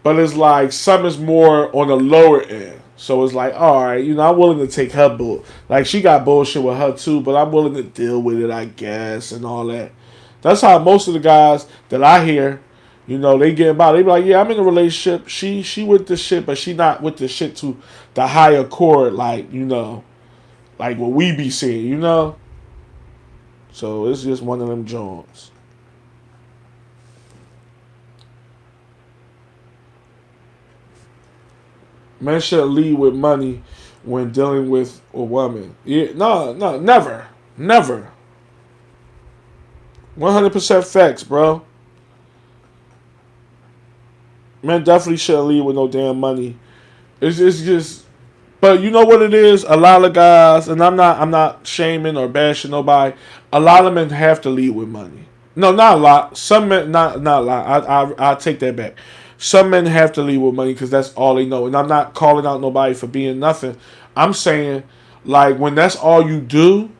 but it's like some is more on the lower end. So it's like, all right, you know, I'm willing to take her bull. Like she got bullshit with her too, but I'm willing to deal with it, I guess, and all that. That's how most of the guys that I hear, you know, they get about. They be like, yeah, I'm in a relationship. She with the shit, but she not with the shit to the higher chord, like you know, like what we be seeing, you know. So it's just one of them joints. Men should lead with money when dealing with a woman. Yeah, no, never, never. 100% facts, bro. Men definitely shouldn't lead with no damn money. It's just, but you know what it is. A lot of guys, and I'm not shaming or bashing nobody. A lot of men have to lead with money. No, not a lot. Some men, not a lot. I take that back. Some men have to lead with money because that's all they know. And I'm not calling out nobody for being nothing. I'm saying, like, when that's all you do,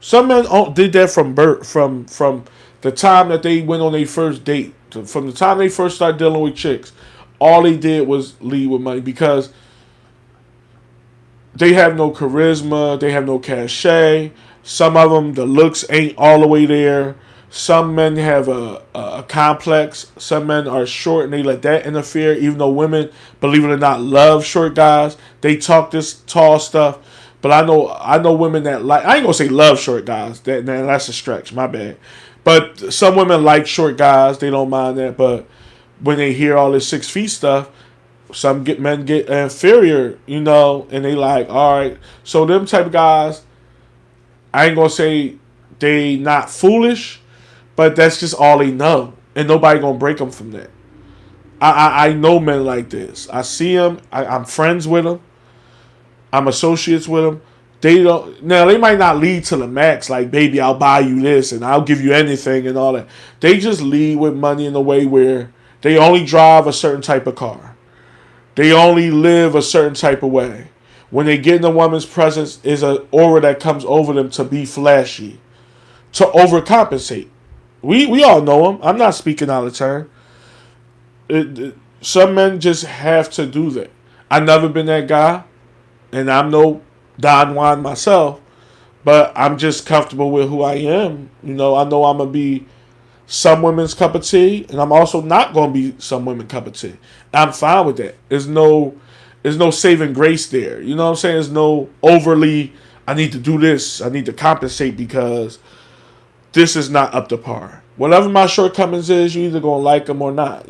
some men did that from birth, from the time that they went on their first date, from the time they first started dealing with chicks. All they did was lead with money because they have no charisma, they have no cachet. Some of them, the looks ain't all the way there. Some men have a complex. Some men are short and they let that interfere, even though women, believe it or not, love short guys. They talk this tall stuff. But I know women that like, I ain't gonna say love short guys. That's a stretch, my bad. But some women like short guys, they don't mind that. But when they hear all this 6 feet stuff, some men get inferior, and they like, all right. So them type of guys, I ain't gonna say they not foolish, but that's just all they know, and nobody gonna break them from that. I know men like this. I see them. I'm friends with them. I'm associates with them. They don't now. They might not lead to the max, like baby, I'll buy you this and I'll give you anything and all that. They just lead with money in a way where they only drive a certain type of car. They only live a certain type of way. When they get in a woman's presence, is an aura that comes over them to be flashy, to overcompensate. We all know them. I'm not speaking out of turn. Some men just have to do that. I've never been that guy, and I'm no Don Juan myself, but I'm just comfortable with who I am. I know I'm going to be some women's cup of tea, and I'm also not going to be some women's cup of tea. I'm fine with that. There's no saving grace there. You know what I'm saying? There's no overly, I need to do this, I need to compensate because this is not up to par. Whatever my shortcomings is, you either gonna like them or not.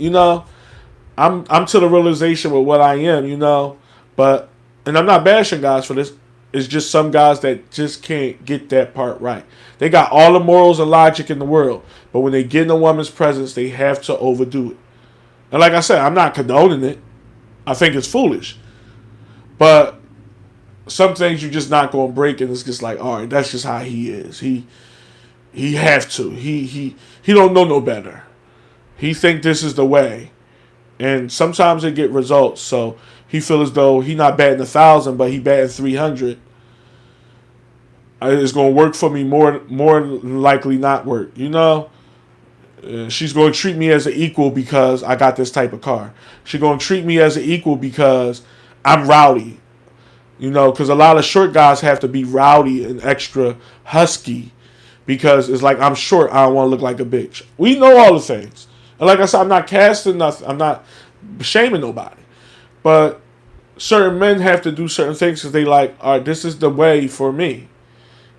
I'm to the realization with what I am. But and I'm not bashing guys for this. It's just some guys that just can't get that part right. They got all the morals and logic in the world, but when they get in a woman's presence, they have to overdo it. And like I said, I'm not condoning it. I think it's foolish. But some things you're just not going to break, and it's just like, all right, that's just how he is. He have to. He don't know no better. He think this is the way, and sometimes they get results. So he feel as though he not batting 1,000, but he batting 300. It's going to work for me more likely not work. She's going to treat me as an equal because I got this type of car. She's going to treat me as an equal because I'm rowdy. Because a lot of short guys have to be rowdy and extra husky because it's like, I'm short, I don't want to look like a bitch. We know all the things. And like I said, I'm not casting nothing. I'm not shaming nobody. But certain men have to do certain things because they like, all right, this is the way for me.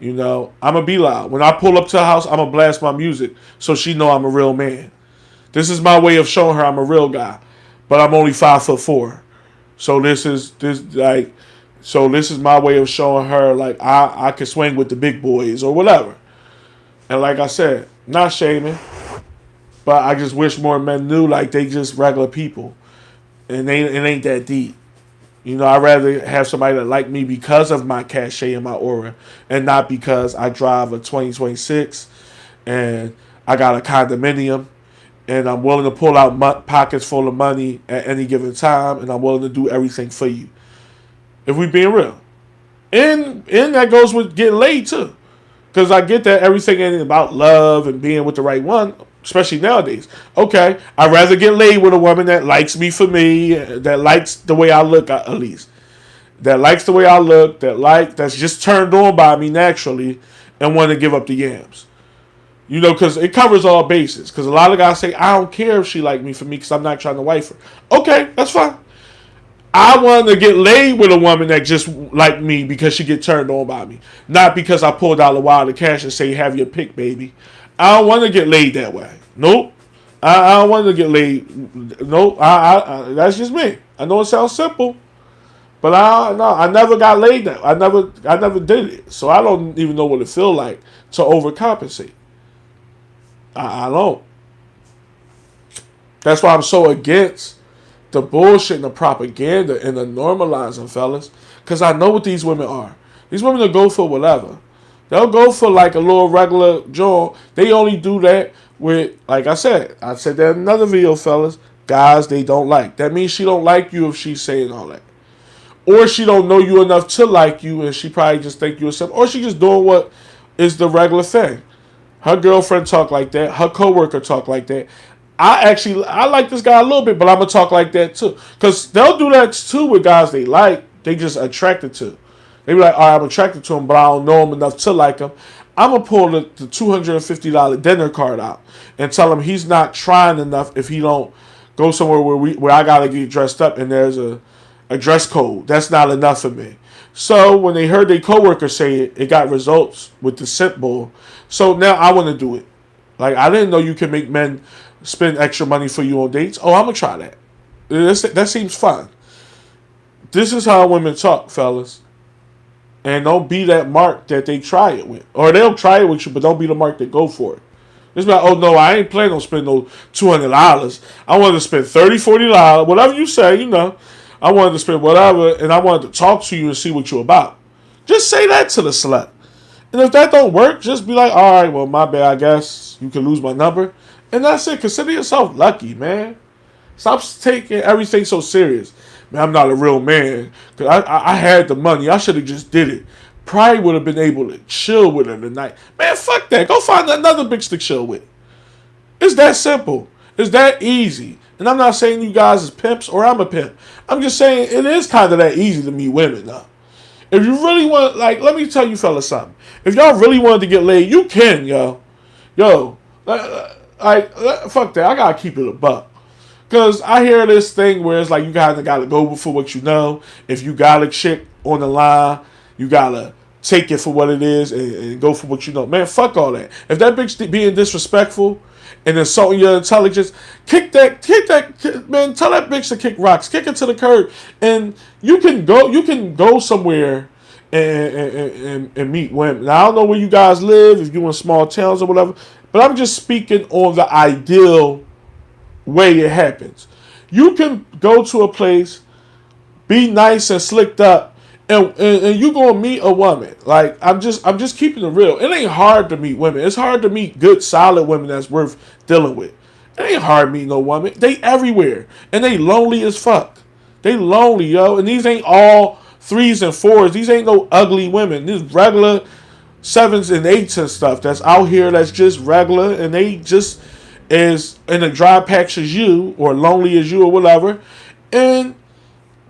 I'm going to be loud. When I pull up to the house, I'm going to blast my music so she know I'm a real man. This is my way of showing her I'm a real guy. But I'm only 5'4". So this is my way of showing her like I can swing with the big boys or whatever. And like I said, not shaming, but I just wish more men knew like they just regular people. And it ain't that deep. I'd rather have somebody that like me because of my cachet and my aura and not because I drive a 2026 and I got a condominium and I'm willing to pull out pockets full of money at any given time and I'm willing to do everything for you. If we being real. And that goes with getting laid too. Because I get that everything ain't about love and being with the right one, especially nowadays. Okay, I'd rather get laid with a woman that likes me for me, that likes the way I look at least. That likes the way I look, that's just turned on by me naturally and want to give up the yams. Because it covers all bases. Because a lot of guys say, I don't care if she like me for me because I'm not trying to wife her. Okay, that's fine. I want to get laid with a woman that just like me because she get turned on by me. Not because I pulled out a wad of cash and say, have your pick, baby. I don't want to get laid that way. Nope. I don't want to get laid. Nope. That's just me. I know it sounds simple, but I never got laid that. I never did it. So I don't even know what it feel like to overcompensate. I don't. That's why I'm so against the bullshit and the propaganda and the normalizing, fellas. Because I know what these women are. These women will go for whatever. They'll go for like a little regular joint. They only do that with, like I said that in another video, fellas, guys they don't like. That means she don't like you if she's saying all that. Or she don't know you enough to like you and she probably just think you are something. Or she just doing what is the regular thing. Her girlfriend talk like that. Her coworker talk like that. I like this guy a little bit, but I'm gonna talk like that too. Cause they'll do that too with guys they like. They just attracted to. They be like, all right, I'm attracted to him, but I don't know him enough to like him. I'm gonna pull the $250 dinner card out and tell him he's not trying enough if he don't go somewhere where I gotta get dressed up and there's a dress code. That's not enough for me. So when they heard their coworker say it, it got results with the scent bull. So now I want to do it. Like, I didn't know you can make men spend extra money for you on dates. Oh, I'm gonna try that. That seems fun. This is how women talk, fellas. And don't be that mark that they try it with. Or they'll try it with you, but don't be the mark that go for it. It's like, oh no, I ain't planning on spending no $200. I wanted to spend $30, $40, whatever you say, you know. I wanted to spend whatever, and I wanted to talk to you and see what you're about. Just say that to the slut. And if that don't work, just be like, all right, well, my bad, I guess. You can lose my number. And that's it. Consider yourself lucky, man. Stop taking everything so serious. Man, I'm not a real man. Cause I had the money. I should have just did it. Probably would have been able to chill with her tonight. Man, fuck that. Go find another bitch to chill with. It's that simple. It's that easy. And I'm not saying you guys is pimps or I'm a pimp. I'm just saying it is kind of that easy to meet women though. If you really want, like, let me tell you fellas something. If y'all really wanted to get laid, you can, yo. Yo, like, fuck that. I gotta keep it a buck. Because I hear this thing where it's like you kind of got to go for what you know. If you got a chick on the line, you got to take it for what it is and go for what you know. Man, fuck all that. If that bitch being disrespectful and insulting your intelligence, kick that, man, tell that bitch to kick rocks. Kick it to the curb. And you can go somewhere and meet women. Now, I don't know where you guys live, if you're in small towns or whatever, but I'm just speaking on the ideal way it happens. You can go to a place, be nice and slicked up, and you gonna meet a woman. Like, I'm just keeping it real. It ain't hard to meet women. It's hard to meet good, solid women that's worth dealing with. It ain't hard meeting no woman. They everywhere, and they lonely as fuck. They lonely, yo. And these ain't all 3s and 4s. These ain't no ugly women. These regular 7s and 8s and stuff that's out here that's just regular, and they just is in a dry patch as you or lonely as you or whatever, and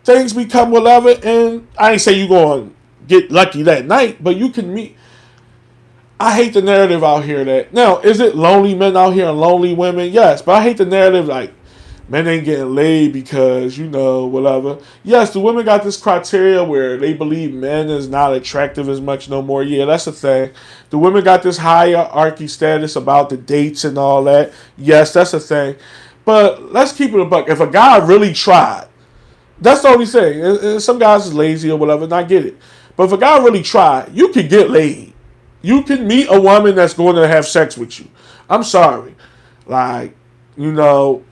things become whatever. And I ain't say you gonna get lucky that night, but you can meet. I hate the narrative out here that now is it lonely men out here and lonely women? Yes, but I hate the narrative like men ain't getting laid because, you know, whatever. Yes, the women got this criteria where they believe men is not attractive as much no more. Yeah, that's the thing. The women got this hierarchy status about the dates and all that. Yes, that's the thing. But let's keep it a buck. If a guy really tried, that's the only thing. And some guys is lazy or whatever, and I get it. But if a guy really tried, you can get laid. You can meet a woman that's going to have sex with you. I'm sorry. Like, you know,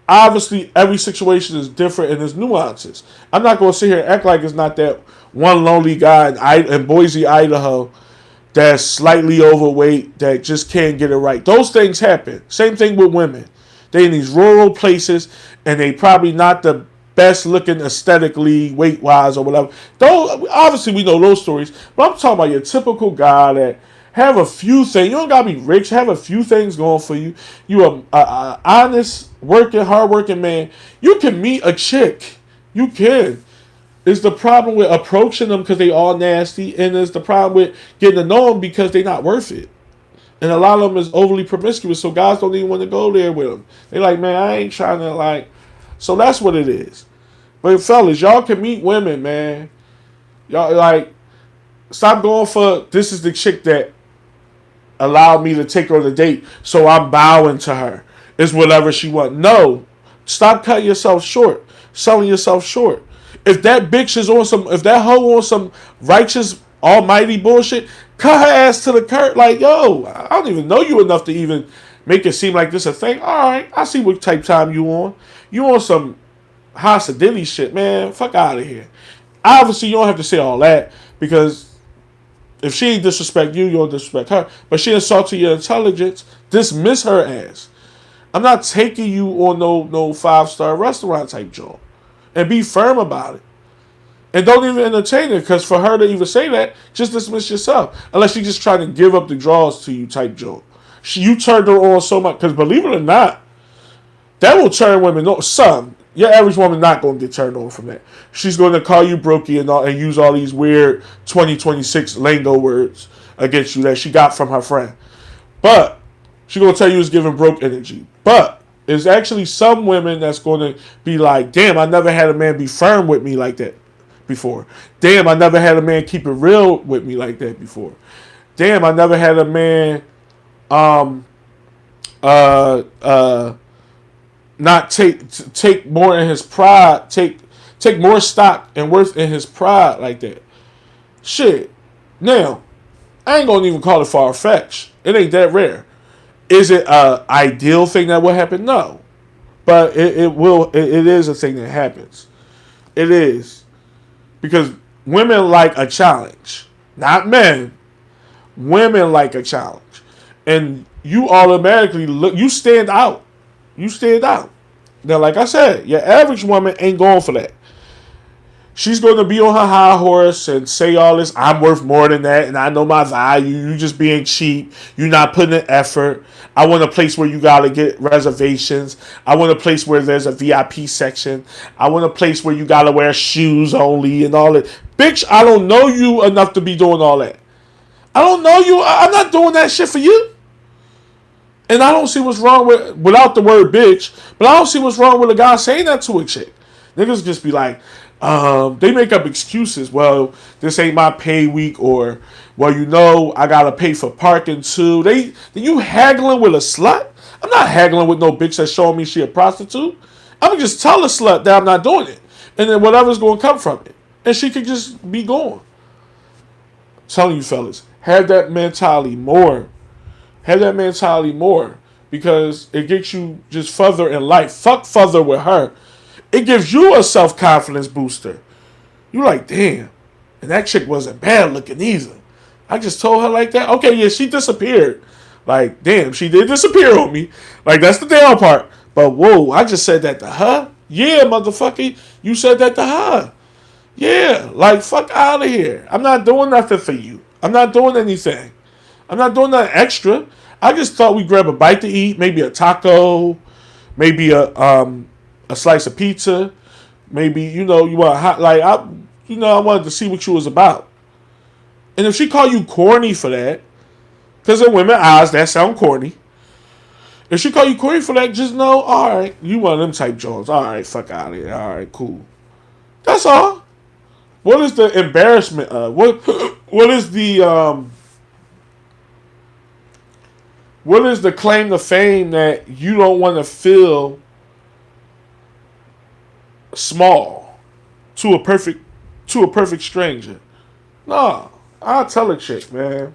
obviously every situation is different and there's nuances. I'm not going to sit here and act like it's not that one lonely guy in Boise, Idaho that's slightly overweight that just can't get it right. Those things happen. Same thing with women. They in these rural places and they probably not the best looking aesthetically, weight wise or whatever. Though obviously we know those stories, but I'm talking about your typical guy that have a few things. You don't gotta be rich. Have a few things going for you. You a honest, working, hardworking man. You can meet a chick. You can. Is the problem with approaching them because they all nasty, and is the problem with getting to know them because they not worth it. And a lot of them is overly promiscuous, so guys don't even want to go there with them. They like, man, I ain't trying to like. So that's what it is. But fellas, y'all can meet women, man. Y'all like, stop going for this is the chick that allowed me to take her on a date, so I'm bowing to her. It's whatever she wants. No, stop cutting yourself short, selling yourself short. If that bitch is on some, if that hoe on some righteous almighty bullshit, cut her ass to the curb. Like, yo, I don't even know you enough to even make it seem like this a thing. All right, I see what type time you on. You on some Hasadili shit, man. Fuck out of here. Obviously, you don't have to say all that because if she ain't disrespect you, you don't disrespect her. But she insulted your intelligence. Dismiss her ass. I'm not taking you on no 5-star restaurant type job. And be firm about it. And don't even entertain it, because for her to even say that, just dismiss yourself. Unless she's just trying to give up the draws to you type joke. You turned her on so much, because believe it or not, that will turn women on. Some. Your average woman not going to get turned on from that. She's going to call you brokey and use all these weird 2026 lingo words against you that she got from her friend. But she's going to tell you it's giving broke energy. But there's actually some women that's going to be like, damn, I never had a man be firm with me like that before. Damn, I never had a man keep it real with me like that before. Damn, I never had a man not take more in his pride, take more stock and worth in his pride like that. Shit. Now, I ain't gonna even call it far-fetched. It ain't that rare. Is it a ideal thing that will happen? No. But it will. It is a thing that happens. It is. Because women like a challenge. Not men. Women like a challenge. And you automatically look, you stand out. You stand out. Now, like I said, your average woman ain't going for that. She's going to be on her high horse and say all this, I'm worth more than that, and I know my value. You just being cheap. You're not putting in effort. I want a place where you got to get reservations. I want a place where there's a VIP section. I want a place where you got to wear shoes only and all that. Bitch, I don't know you enough to be doing all that. I don't know you. I'm not doing that shit for you. And I don't see what's wrong with, without the word bitch, but I don't see what's wrong with a guy saying that to a chick. Niggas just be like, they make up excuses. Well, this ain't my pay week, or, well, you know, I gotta pay for parking too. You haggling with a slut? I'm not haggling with no bitch that's showing me she a prostitute. I'm gonna just tell the slut that I'm not doing it. And then whatever's gonna come from it. And she could just be gone. I'm telling you fellas, have that mentality more. Have that mentality more, because it gets you just further in life. Fuck further with her. It gives you a self-confidence booster. You like, damn. And that chick wasn't bad looking either. I just told her like that. Okay, yeah, she disappeared. Like, damn, she did disappear on me. Like, that's the down part. But, whoa, I just said that to her? Yeah, motherfucker, you said that to her. Yeah, like, fuck out of here. I'm not doing nothing for you. I'm not doing anything. I'm not doing nothing extra. I just thought we'd grab a bite to eat, maybe a taco, maybe a slice of pizza, maybe, you know, you want hot, like, I wanted to see what you was about. And if she call you corny for that, because in women's eyes that sound corny. If she call you corny for that, just know, all right, you one of them type Jones. All right, fuck out of here. All right, cool. That's all. What is the embarrassment of? What is the what is the claim to fame that you don't want to feel small to a perfect stranger? Nah, I'll tell a chick, man.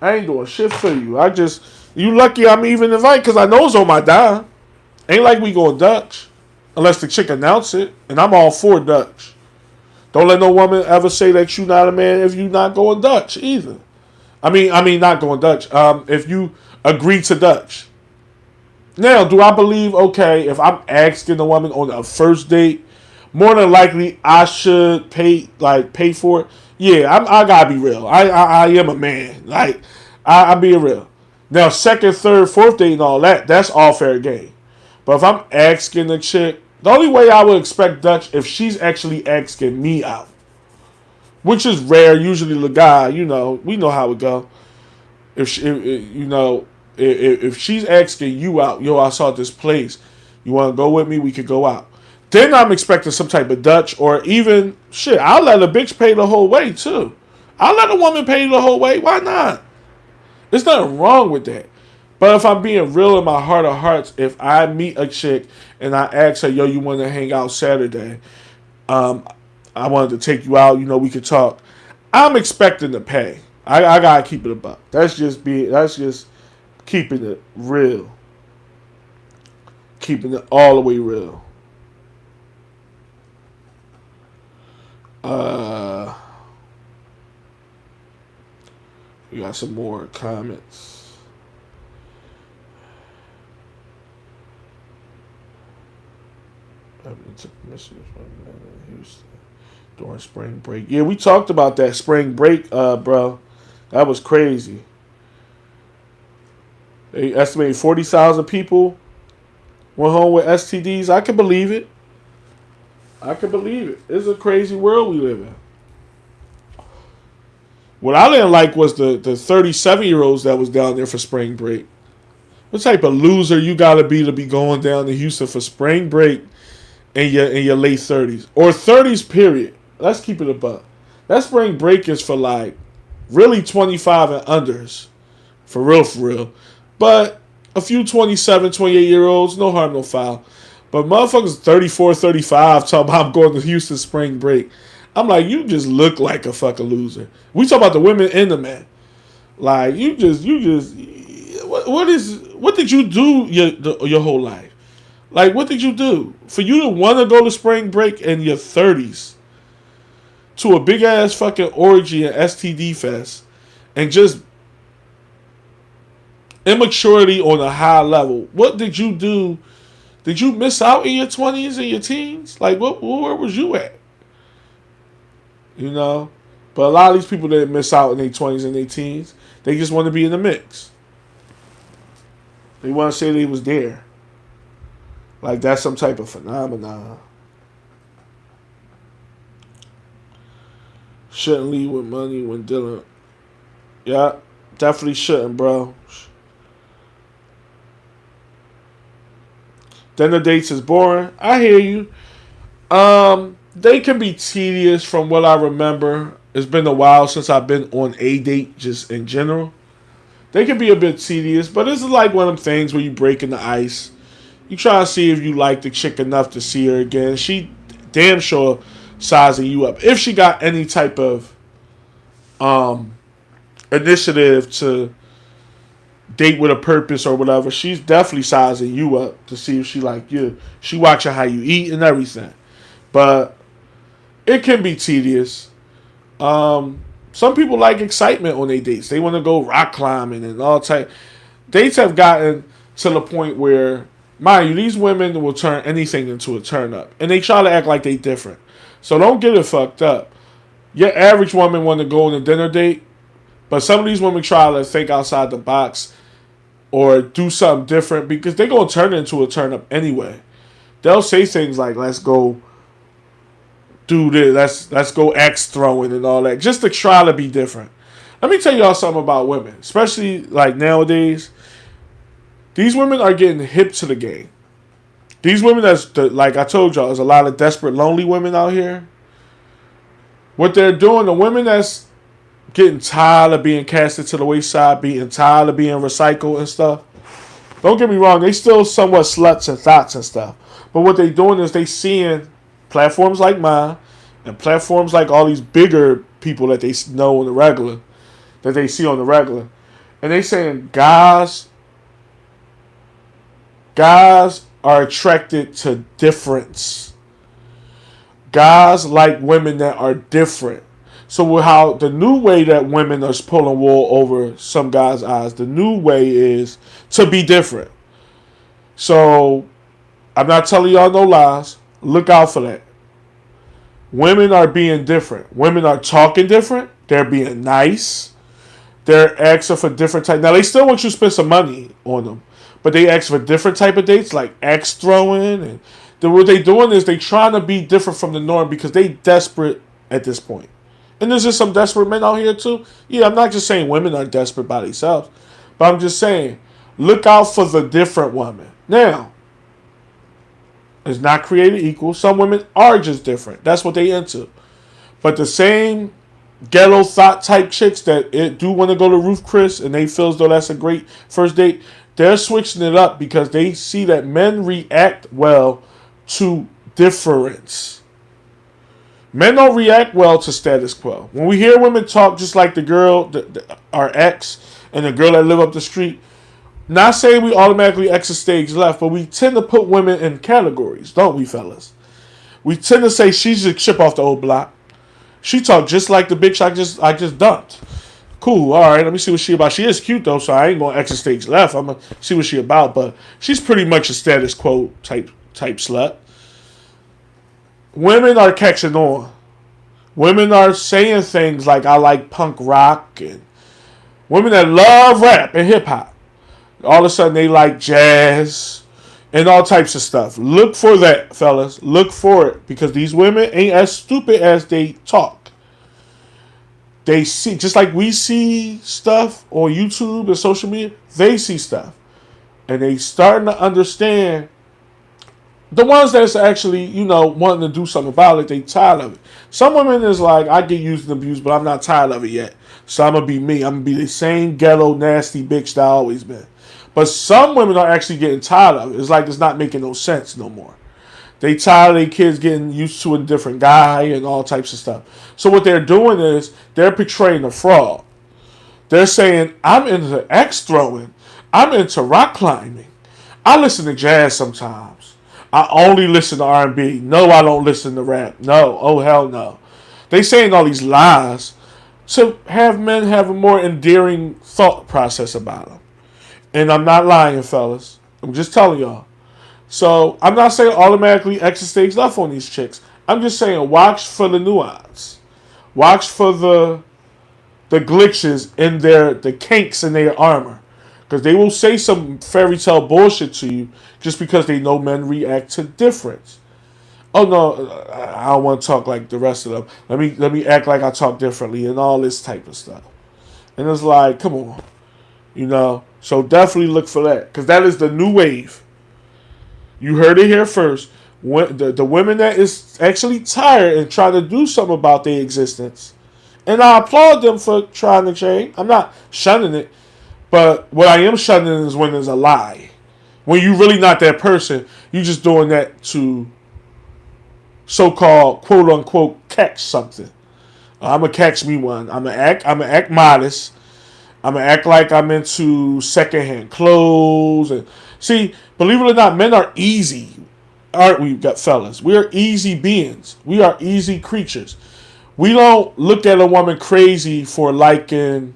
I ain't doing shit for you. You lucky I'm even invited, because I know it's on my dime. Ain't like we going Dutch unless the chick announce it, and I'm all for Dutch. Don't let no woman ever say that you not a man if you not going Dutch either. I mean, not going Dutch. If you agree to Dutch. Now, do I believe, okay, if I'm asking a woman on a first date, more than likely I should pay for it? Yeah, I gotta be real. I am a man. Like, I'm being real. Now, second, third, fourth date and all that, that's all fair game. But if I'm asking a chick, the only way I would expect Dutch if she's actually asking me out. Which is rare. Usually the guy, you know, we know how it go. If she's asking you out, yo, I saw this place. You want to go with me? We could go out. Then I'm expecting some type of Dutch, or even, shit, I'll let a bitch pay the whole way too. I'll let a woman pay the whole way. Why not? There's nothing wrong with that. But if I'm being real in my heart of hearts, if I meet a chick and I ask her, yo, you want to hang out Saturday? I wanted to take you out. You know, we could talk. I'm expecting to pay. I gotta keep it a buck. That's just keeping it real. Keeping it all the way real. We got some more comments. Houston during spring break. Yeah, we talked about that spring break, bro. That was crazy. They estimated 40,000 people went home with STDs. I can believe it. I can believe it. It's a crazy world we live in. What I didn't like was the 37-year-olds that was down there for spring break. What type of loser you gotta be to be going down to Houston for spring break in your late 30s or 30s period? Let's keep it a buck. That spring break is for like really 25 and unders, for real, for real. But a few 27, 28-year-olds, no harm, no foul. But motherfuckers 34, 35 talking about I'm going to Houston spring break. I'm like, you just look like a fucking loser. We talk about the women and the men. Like, you just, what did you do your whole life? Like, what did you do? For you to want to go to spring break in your 30s to a big ass fucking orgy and STD fest and just immaturity on a high level. What did you do? Did you miss out in your 20s and your teens? Like, where was you at? You know? But a lot of these people didn't miss out in their 20s and their teens. They just want to be in the mix. They want to say they was there. Like that's some type of phenomenon. Shouldn't leave with money when dealing. Yeah, definitely shouldn't, bro. Dinner dates is boring. I hear you. They can be tedious from what I remember. It's been a while since I've been on a date, just in general. They can be a bit tedious, but this is like one of them things where you breaking the ice. You try to see if you like the chick enough to see her again. She damn sure sizing you up. If she got any type of initiative to date with a purpose or whatever, she's definitely sizing you up to see if she like you. She watching how you eat and everything. But it can be tedious. Some people like excitement on their dates. They want to go rock climbing and all type. Dates have gotten to the point where, mind you, these women will turn anything into a turn up. And they try to act like they different. So don't get it fucked up. Your average woman want to go on a dinner date, but some of these women try to think outside the box or do something different because they're going to turn it into a turn up anyway. They'll say things like, let's go do this, let's go axe throwing and all that, just to try to be different. Let me tell y'all something about women, especially like nowadays. These women are getting hip to the game. These women, like I told y'all, there's a lot of desperate, lonely women out here. What they're doing, the women that's getting tired of being casted to the wayside, being tired of being recycled and stuff. Don't get me wrong, they still somewhat sluts and thoughts and stuff. But what they doing is they seeing platforms like mine and platforms like all these bigger people that they know on the regular, that they see on the regular. And they saying guys are attracted to difference. Guys like women that are different. So how the new way that women are pulling wool over some guys' eyes, the new way is to be different. So I'm not telling y'all no lies. Look out for that. Women are being different. Women are talking different. They're being nice. They're asking for different type. Now they still want you to spend some money on them, but they ask for different type of dates, like axe throwing, and what they doing is they trying to be different from the norm because they desperate at this point. And there's just some desperate men out here too. Yeah, I'm not just saying women are desperate by themselves, but I'm just saying look out for the different woman. Now, it's not created equal. Some women are just different. That's what they into. But the same ghetto thought type chicks that do want to go to Ruth Chris and they feel as though that's a great first date, they're switching it up because they see that men react well to difference. Men don't react well to status quo. When we hear women talk just like the girl, our ex, and the girl that live up the street, not saying we automatically exit stage left, but we tend to put women in categories, don't we, fellas? We tend to say she's a chip off the old block. She talked just like the bitch I just dumped. Cool, all right, let me see what she about. She is cute, though, so I ain't going to exit stage left. I'm going to see what she about, but she's pretty much a status quo type slut. women are catching on. Women are saying things like I like punk rock, and women that love rap and hip hop. All of a sudden they like jazz and all types of stuff. Look for that, fellas. Look for it because these women ain't as stupid as they talk. They see, just like we see stuff on YouTube and social media, they see stuff. And they starting to understand. The ones that's actually, wanting to do something about it, they tired of it. Some women is like, I get used and abused, but I'm not tired of it yet. So I'm going to be me. I'm going to be the same ghetto, nasty bitch that I always been. But some women are actually getting tired of it. It's like it's not making no sense no more. They tired of their kids getting used to a different guy and all types of stuff. So what they're doing is they're portraying a fraud. They're saying, I'm into axe throwing. I'm into rock climbing. I listen to jazz sometimes. I only listen to R&B. No, I don't listen to rap. No. Oh, hell no. They saying all these lies to have men have a more endearing thought process about them. And I'm not lying, fellas. I'm just telling y'all. So I'm not saying automatically exit stage left on these chicks. I'm just saying watch for the nuance. Watch for the glitches in the kinks in their armor. Because they will say some fairy tale bullshit to you just because they know men react to difference. Oh no, I don't want to talk like the rest of them. Let me act like I talk differently and all this type of stuff. And it's like, come on, So definitely look for that because that is the new wave. You heard it here first. The women that is actually tired and trying to do something about their existence, and I applaud them for trying to change. I'm not shunning it. But what I am shunning is when there's a lie. When you're really not that person, you're just doing that to so-called quote-unquote catch something. I'm gonna catch me one. I'm gonna act modest. I'm gonna act like I'm into secondhand clothes. And see, believe it or not, men are easy. Aren't we, fellas? We are easy beings. We are easy creatures. We don't look at a woman crazy for liking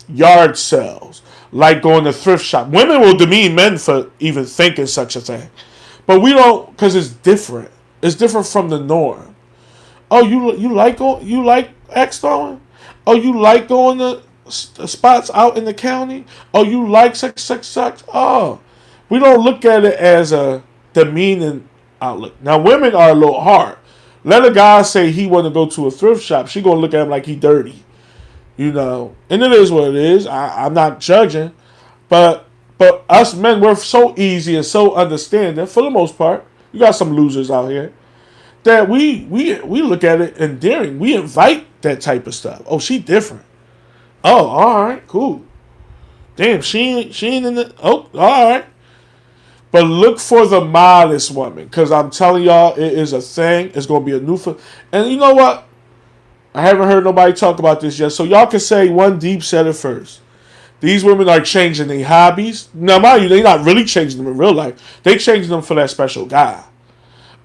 yard sales, like going to thrift shop. Women will demean men for even thinking such a thing, but we don't because it's different. It's different from the norm. Oh, you like X throwing? Oh, you like going to spots out in the county? Oh, you like such? Oh, we don't look at it as a demeaning outlook. Now, women are a little hard. Let a guy say he want to go to a thrift shop, she gonna look at him like he dirty. And it is what it is. I'm not judging, but us men, we're so easy and so understanding for the most part. You got some losers out here that we look at it endearing. We invite that type of stuff. Oh, she different. Oh, all right, cool. Damn, she ain't in the. Oh, all right. But look for the modest woman, because I'm telling y'all, it is a thing. It's gonna be a new. And you know what? I haven't heard nobody talk about this yet, so y'all can say One Deep said it first. These women are changing their hobbies. Now, mind you, they're not really changing them in real life. They changing them for that special guy.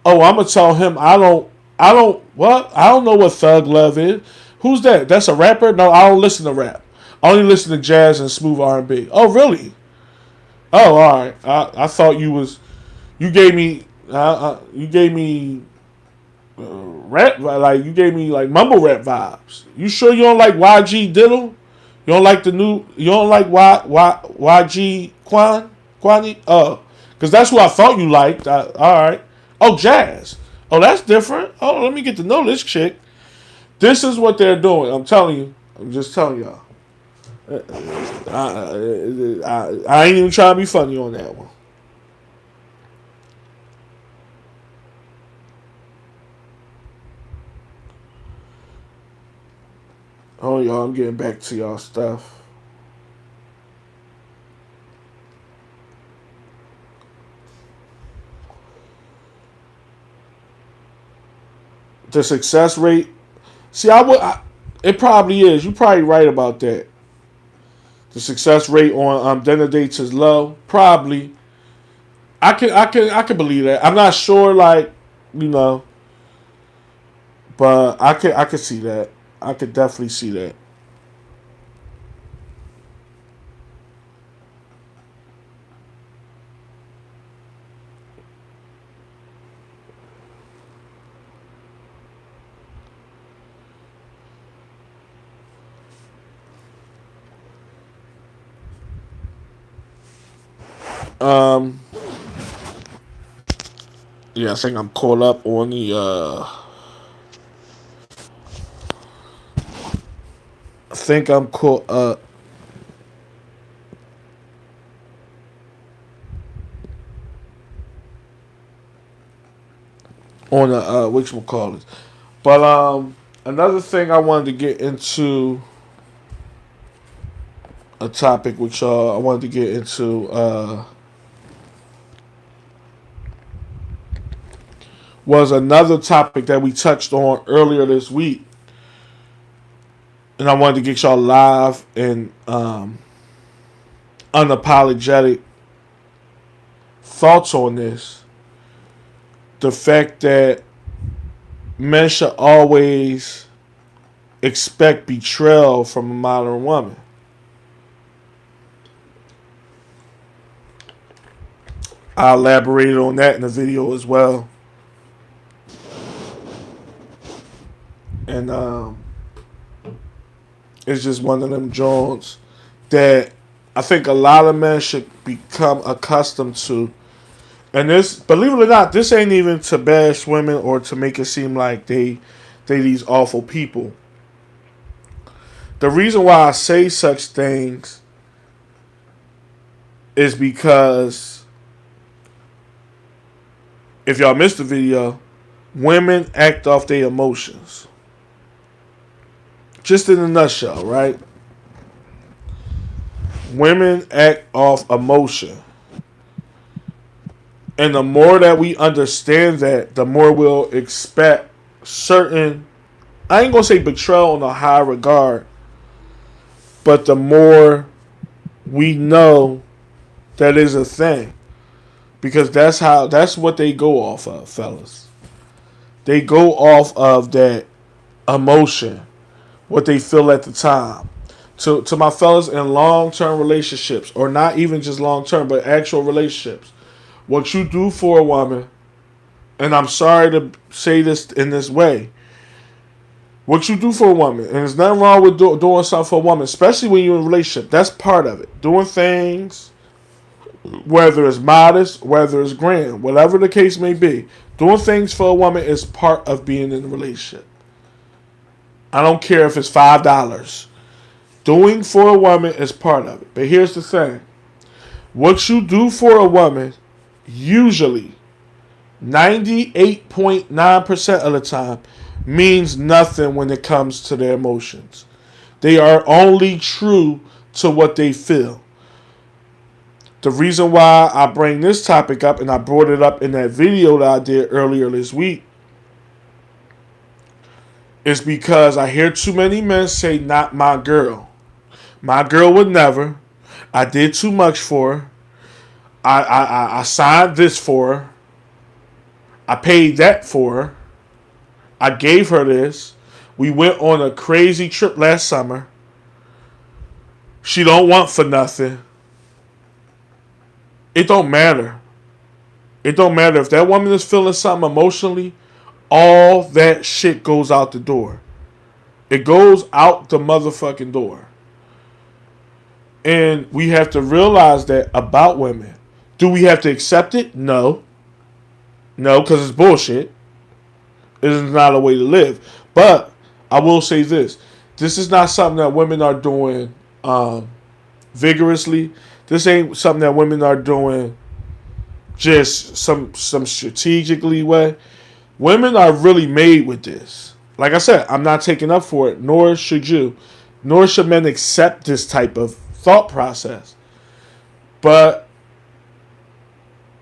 Oh, I'm gonna tell him I don't know what Thug Love is. Who's that? That's a rapper? No, I don't listen to rap. I only listen to jazz and smooth R&B. Oh, really? Oh, all right. I thought you gave me rap, like you gave me like mumble rap vibes. You sure you don't like YG Diddle? You don't like you don't like YG Kwani? Oh, because that's who I thought you liked. All right. Oh, jazz. Oh, that's different. Oh, let me get to know this chick. This is what they're doing. I'm telling you. I'm just telling y'all. I ain't even trying to be funny on that one. Oh, y'all, I'm getting back to y'all stuff. The success rate. See, it probably is. You're probably right about that. The success rate on dinner dates is low. Probably. I can believe that. I'm not sure, like, you know, but I can see that. I could definitely see that. Um, yeah, I think I'm caught up on the. I think I'm caught up on the whatchamacallit. But another thing I wanted to get into a topic with y'all. I wanted to get into was another topic that we touched on earlier this week, and I wanted to get y'all live and unapologetic thoughts on this. The fact that men should always expect betrayal from a modern woman. I elaborated on that in the video as well. And it's just one of them joints that I think a lot of men should become accustomed to. And this, believe it or not, this ain't even to bash women or to make it seem like they these awful people. The reason why I say such things is because if y'all missed the video, women act off their emotions. Just in a nutshell, right? Women act off emotion. And the more that we understand that, the more we'll expect certain, I ain't going to say betrayal in a high regard, but the more we know that is a thing. Because that's what they go off of, fellas. They go off of that emotion, what they feel at the time. To my fellas in long-term relationships, or not even just long-term, but actual relationships, what you do for a woman, and I'm sorry to say this in this way, what you do for a woman, and there's nothing wrong with doing something for a woman, especially when you're in a relationship. That's part of it. Doing things, whether it's modest, whether it's grand, whatever the case may be, doing things for a woman is part of being in a relationship. I don't care if it's $5. Doing for a woman is part of it. But here's the thing. What you do for a woman, usually 98.9% of the time, means nothing when it comes to their emotions. They are only true to what they feel. The reason why I bring this topic up, and I brought it up in that video that I did earlier this week, is because I hear too many men say, not my girl. My girl would never. I did too much for her. I signed this for her. I paid that for her. I gave her this. We went on a crazy trip last summer. She don't want for nothing. It don't matter. It don't matter. If that woman is feeling something emotionally, all that shit goes out the door. It goes out the motherfucking door. And we have to realize that about women. Do we have to accept it? No. No, because it's bullshit. It is not a way to live. But I will say this. This is not something that women are doing vigorously. This ain't something that women are doing just some strategically way. Women are really made with this. Like I said, I'm not taking up for it, nor should you. Nor should men accept this type of thought process. But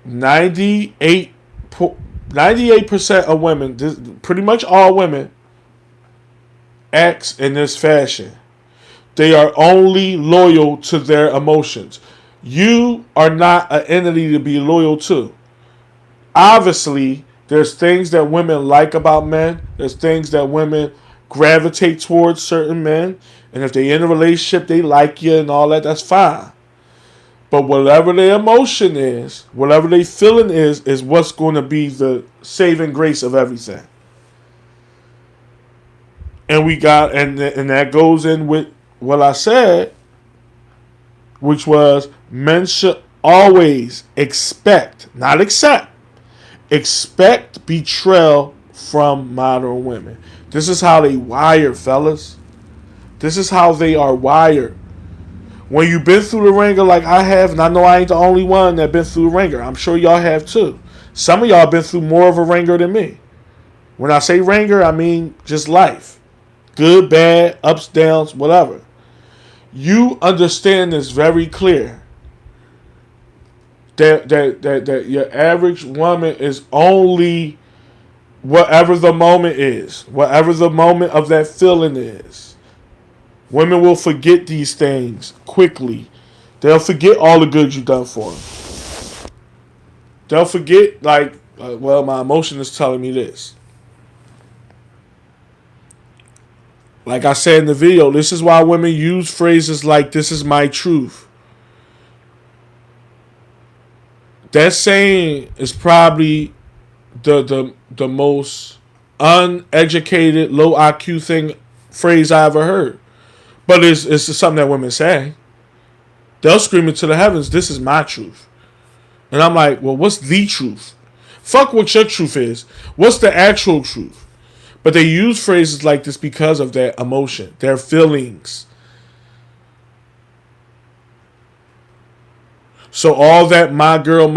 98% of women, pretty much all women, acts in this fashion. They are only loyal to their emotions. You are not an entity to be loyal to. Obviously, there's things that women like about men. There's things that women gravitate towards certain men. And if they're in a relationship, they like you and all that, that's fine. But whatever their emotion is, whatever their feeling is what's going to be the saving grace of everything. And we got, and that goes in with what I said, which was men should always expect, not accept, expect betrayal from modern women. This is how they wired, fellas. This is how they are wired. When you've been through the ringer like I have, and I know I ain't the only one that been through the ringer. I'm sure y'all have too. Some of y'all been through more of a ringer than me. When I say ringer, I mean just life. Good, bad, ups, downs, whatever. You understand this very clear. That your average woman is only whatever the moment is. Whatever the moment of that feeling is. Women will forget these things quickly. They'll forget all the good you've done for them. They'll forget, like, well, my emotion is telling me this. Like I said in the video, this is why women use phrases like, this is my truth. That saying is probably the most uneducated, low IQ phrase I ever heard. But it's something that women say. They'll scream it to the heavens, this is my truth. And I'm like, well, what's the truth? Fuck what your truth is. What's the actual truth? But they use phrases like this because of their emotion, their feelings. So all that my girl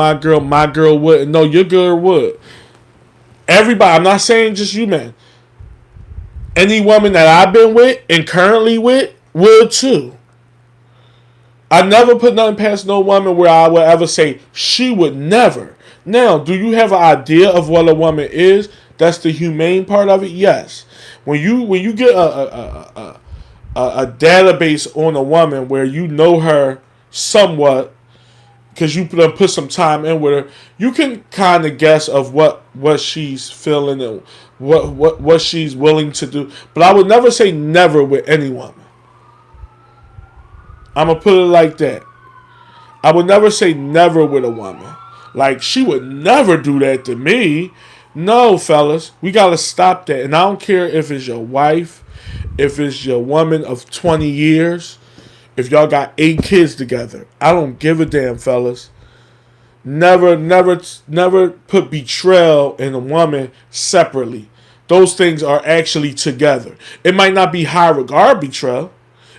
wouldn't. No, your girl would. Everybody, I'm not saying just you, man. Any woman that I've been with and currently with would too. I never put nothing past no woman where I would ever say she would never. Now, do you have an idea of what a woman is? That's the humane part of it. Yes. When you get a database on a woman where you know her somewhat, because you put some time in with her, you can kind of guess of what she's feeling and what she's willing to do. But I would never say never with any woman. I'm going to put it like that. I would never say never with a woman. Like, she would never do that to me. No, fellas. We got to stop that. And I don't care if it's your wife, if it's your woman of 20 years, if y'all got 8 kids together. I don't give a damn, fellas. Never put betrayal in a woman separately. Those things are actually together. It might not be high regard betrayal.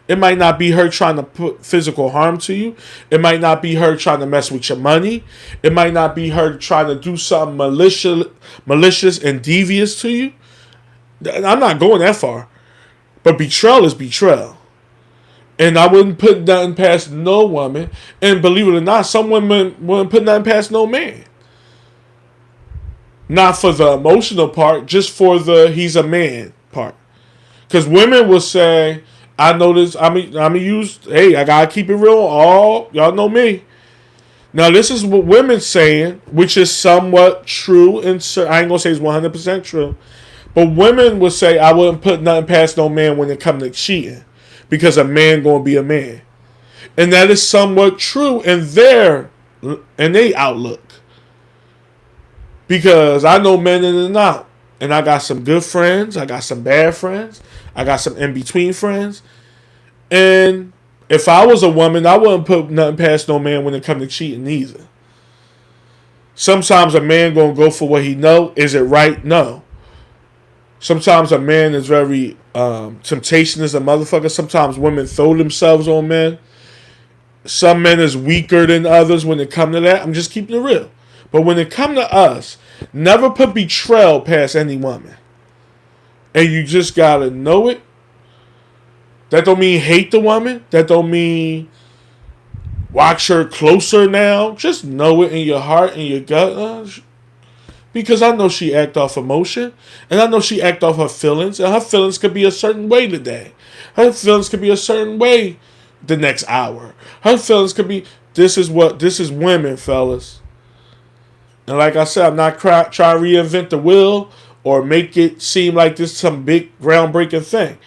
It might not be her trying to put physical harm to you. It might not be her trying to mess with your money. It might not be her trying to do something malicious and devious to you. I'm not going that far. But betrayal is betrayal. And I wouldn't put nothing past no woman. And believe it or not, some women wouldn't put nothing past no man. Not for the emotional part, just for the he's a man part. Because women will say, I know this, I'm used, hey, I gotta keep it real. All y'all know me. Now, this is what women saying, which is somewhat true. And I ain't gonna say it's 100% true. But women will say, I wouldn't put nothing past no man when it comes to cheating. Because a man gonna be a man. And that is somewhat true in their outlook. Because I know men in and out. And I got some good friends. I got some bad friends. I got some in-between friends. And if I was a woman, I wouldn't put nothing past no man when it comes to cheating either. Sometimes a man going to go for what he know. Is it right? No. Sometimes a man is very temptation is a motherfucker. Sometimes women throw themselves on men. Some men is weaker than others when it comes to that. I'm just keeping it real. But when it comes to us, never put betrayal past any woman. And you just got to know it. That don't mean hate the woman. That don't mean watch her closer now. Just know it in your heart and your gut. Because I know she act off emotion. And I know she act off her feelings. And her feelings could be a certain way today. Her feelings could be a certain way the next hour. Her feelings could be, this is women, fellas. And like I said, I'm not trying to reinvent the wheel or make it seem like this is some big groundbreaking thing.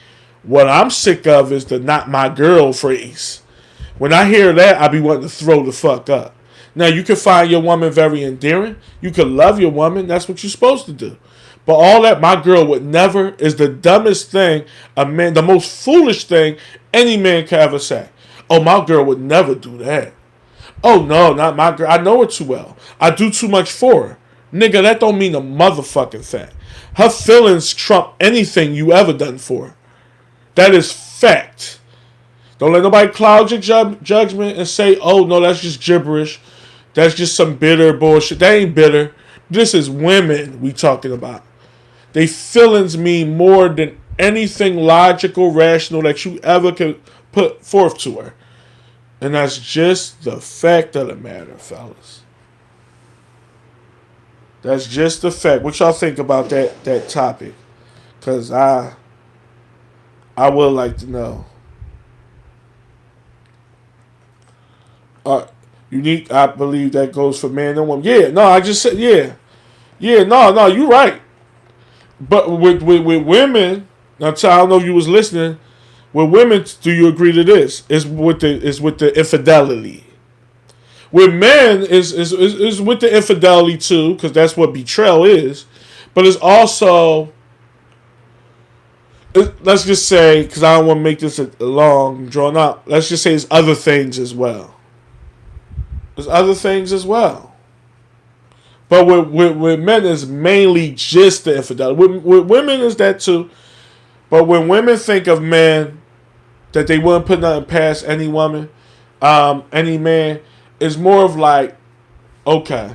What I'm sick of is the not my girl phrase. When I hear that, I be wanting to throw the fuck up. Now, you can find your woman very endearing. You can love your woman. That's what you're supposed to do. But all that my girl would never is the dumbest thing the most foolish thing any man could ever say. Oh, my girl would never do that. Oh no, not my girl. I know her too well. I do too much for her. Nigga, that don't mean a motherfucking thing. Her feelings trump anything you ever done for her. That is fact. Don't let nobody cloud your judgment and say, oh no, that's just gibberish. That's just some bitter bullshit. That ain't bitter. This is women we talking about. They feelings mean more than anything logical, rational that you ever could put forth to her. And that's just the fact of the matter, fellas. That's just the fact. What y'all think about that topic? Cause I would like to know. Unique, I believe that goes for man and woman. Yeah, no, I just said yeah, no, you're right. But with women, now I don't know if you was listening. With women, do you agree to this? It's with the infidelity. With men, is with the infidelity too, because that's what betrayal is. But it's also, let's just say, because I don't want to make this a long drawn out. Let's just say it's other things as well. There's other things as well. But with men, it's mainly just the infidelity. With women, is that too. But when women think of men, that they wouldn't put nothing past any woman, any man, it's more of like, okay,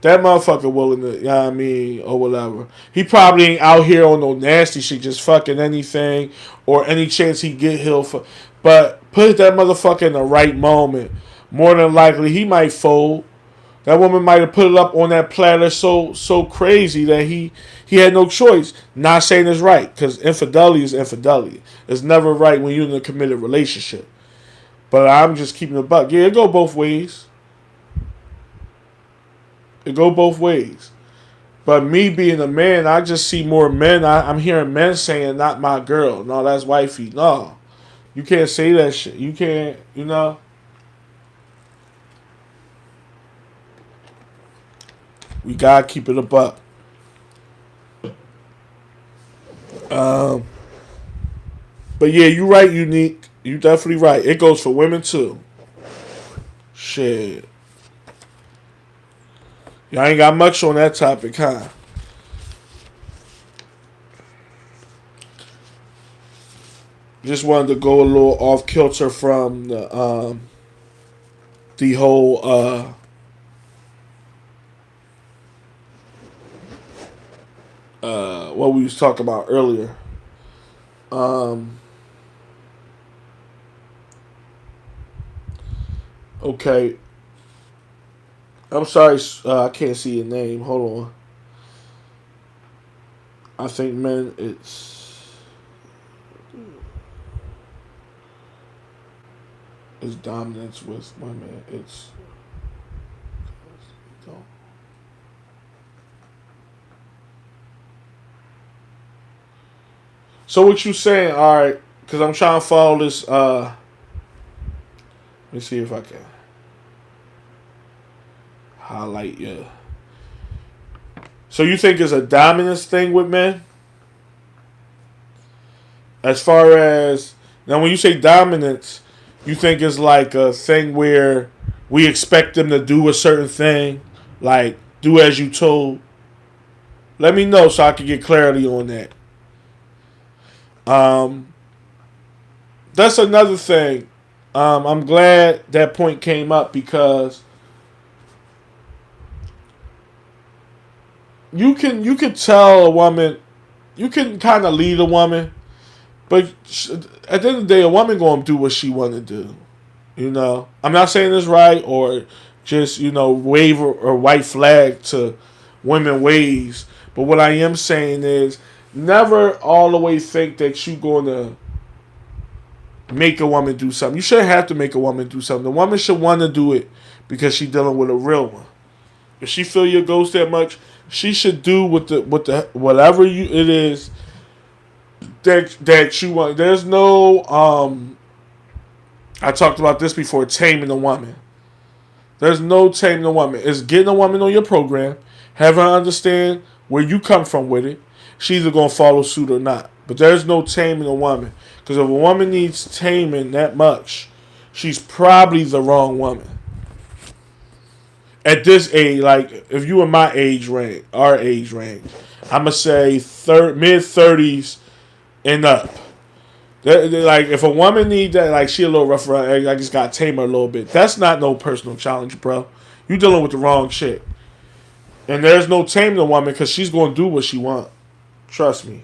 that motherfucker willing to, you know what I mean, or whatever. He probably ain't out here on no nasty shit, just fucking anything, or any chance he get he'll fuck. But put that motherfucker in the right moment. More than likely, he might fold. That woman might have put it up on that platter so crazy that he had no choice. Not saying it's right, because infidelity is infidelity. It's never right when you're in a committed relationship. But I'm just keeping it buck. Yeah, it go both ways. It go both ways. But me being a man, I just see more men. I'm hearing men saying, not my girl. No, that's wifey. No. You can't say that shit. You can't, We gotta keep it a buck. But yeah, you right, Unique. You definitely right. It goes for women too. Shit. Y'all ain't got much on that topic, huh? Just wanted to go a little off kilter from the whole what we was talking about earlier. Okay. I'm sorry, I can't see your name. Hold on. I think, men, it's dominance with women. It's so what you saying? All right, because I'm trying to follow this. Let me see if I can highlight you. So you think it's a dominance thing with men? As far as now, when you say dominance, you think it's like a thing where we expect them to do a certain thing, like do as you told. Let me know so I can get clarity on that. That's another thing. I'm glad that point came up because you can tell a woman, you can kind of lead a woman, but at the end of the day, a woman gonna do what she want to do. I'm not saying it's right or just wave or white flag to women ways, but what I am saying is never all the way think that you gonna make a woman do something. You shouldn't have to make a woman do something. The woman should want to do it because she's dealing with a real one. If she feel your ghost that much, she should do with the whatever it is that you want. There's no I talked about this before, taming a woman. There's no taming a woman. It's getting a woman on your program, have her understand where you come from with it. She's either gonna follow suit or not. But there's no taming a woman. Because if a woman needs taming that much, she's probably the wrong woman. at this age, like if you in my age range, our age range, I'ma say mid 30s and up. Like if a woman need that, like she a little rough around edge, I just got to tame her a little bit. That's not no personal challenge, bro. You dealing with the wrong shit. And there's no taming the woman because she's gonna do what she want. Trust me.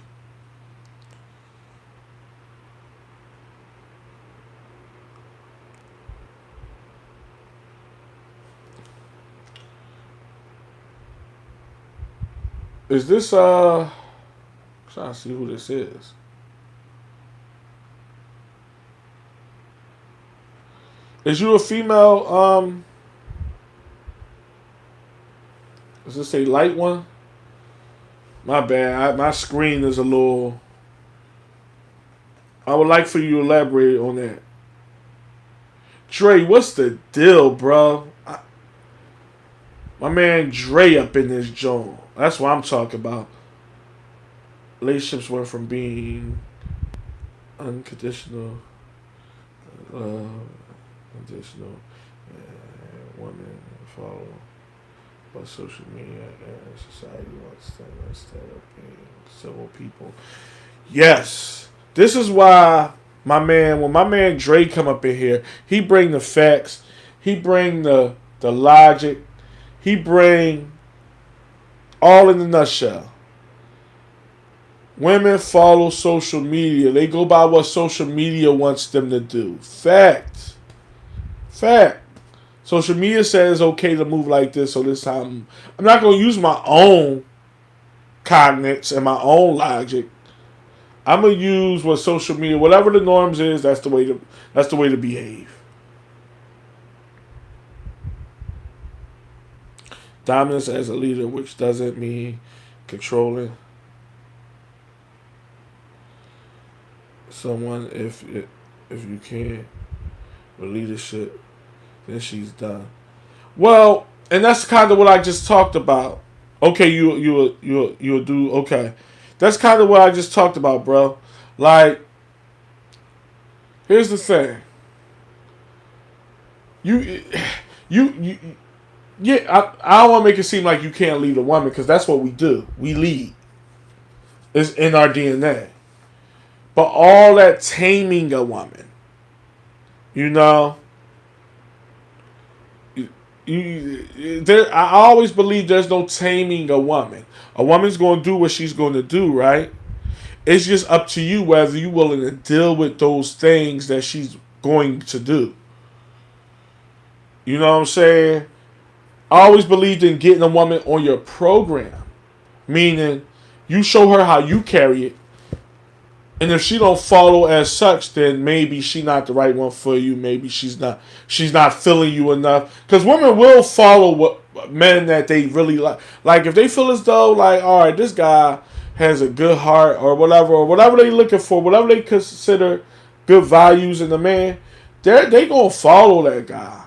Is this I'm trying to see who this is. Is you a female? Does this say light one? My bad. My screen is a little. I would like for you to elaborate on that. Dre, what's the deal, bro? My man Dre up in this joint. That's what I'm talking about. Relationships went from being unconditional, conditional, and women follow what social media and society wants them instead of being civil people. Yes, this is why when my man Dre come up in here, he bring the facts, he bring the logic, he bring all in a nutshell. Women follow social media. They go by what social media wants them to do. Fact. Social media says it's okay to move like this, so this time I'm not going to use my own cognates and my own logic. I'm gonna use what social media, whatever the norms is. That's the way to behave. Dominance as a leader, which doesn't mean controlling someone. If you can with leadership, then she's done. Well, and that's kind of what I just talked about. Okay, you'll do okay. That's kind of what I just talked about, bro. Like, here's the thing. You yeah. I don't want to make it seem like you can't lead a woman because that's what we do. We lead. It's in our DNA. But all that taming a woman, you know. I always believe there's no taming a woman. A woman's going to do what she's going to do, right? It's just up to you whether you're willing to deal with those things that she's going to do. You know what I'm saying? I always believed in getting a woman on your program. Meaning, you show her how you carry it. And if she don't follow as such, then maybe she's not the right one for you. Maybe she's not feeling you enough. Because women will follow what men that they really like. Like if they feel as though like, all right, this guy has a good heart or whatever they looking for, whatever they consider good values in a man, they gonna follow that guy.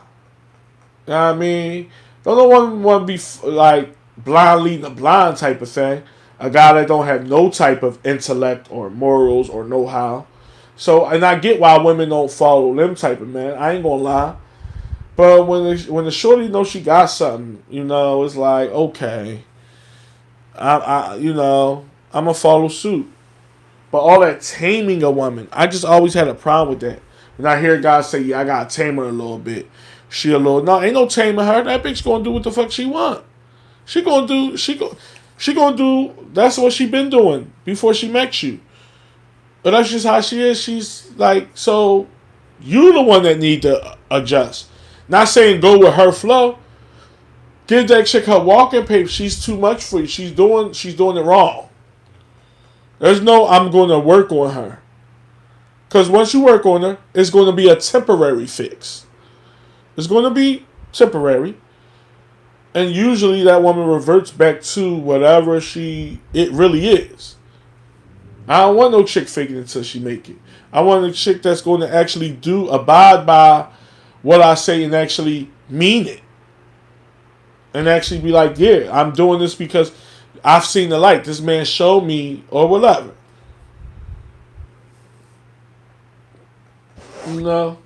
You know what I mean? Don't no one want to be like blind leading the blind type of thing. A guy that don't have no type of intellect or morals or know-how. So, and I get why women don't follow them type of men. I ain't gonna lie. But when the shorty knows she got something, you know, it's like, okay, I'm gonna follow suit. But all that taming a woman, I just always had a problem with that. When I hear guys say, yeah, I gotta tame her a little bit. No, ain't no taming her. That bitch gonna do what the fuck she want. She gonna do, that's what she been doing before she met you. But that's just how she is. She's like, so you the one that need to adjust. Not saying go with her flow. Give that chick her walking paper. She's too much for you. She's doing it wrong. There's no I'm going to work on her. Because once you work on her, it's going to be a temporary fix. It's going to be temporary. And usually that woman reverts back to whatever it really is. I don't want no chick faking until she make it. I want a chick that's going to actually abide by what I say and actually mean it. And actually be like, yeah, I'm doing this because I've seen the light. This man showed me or whatever. You know?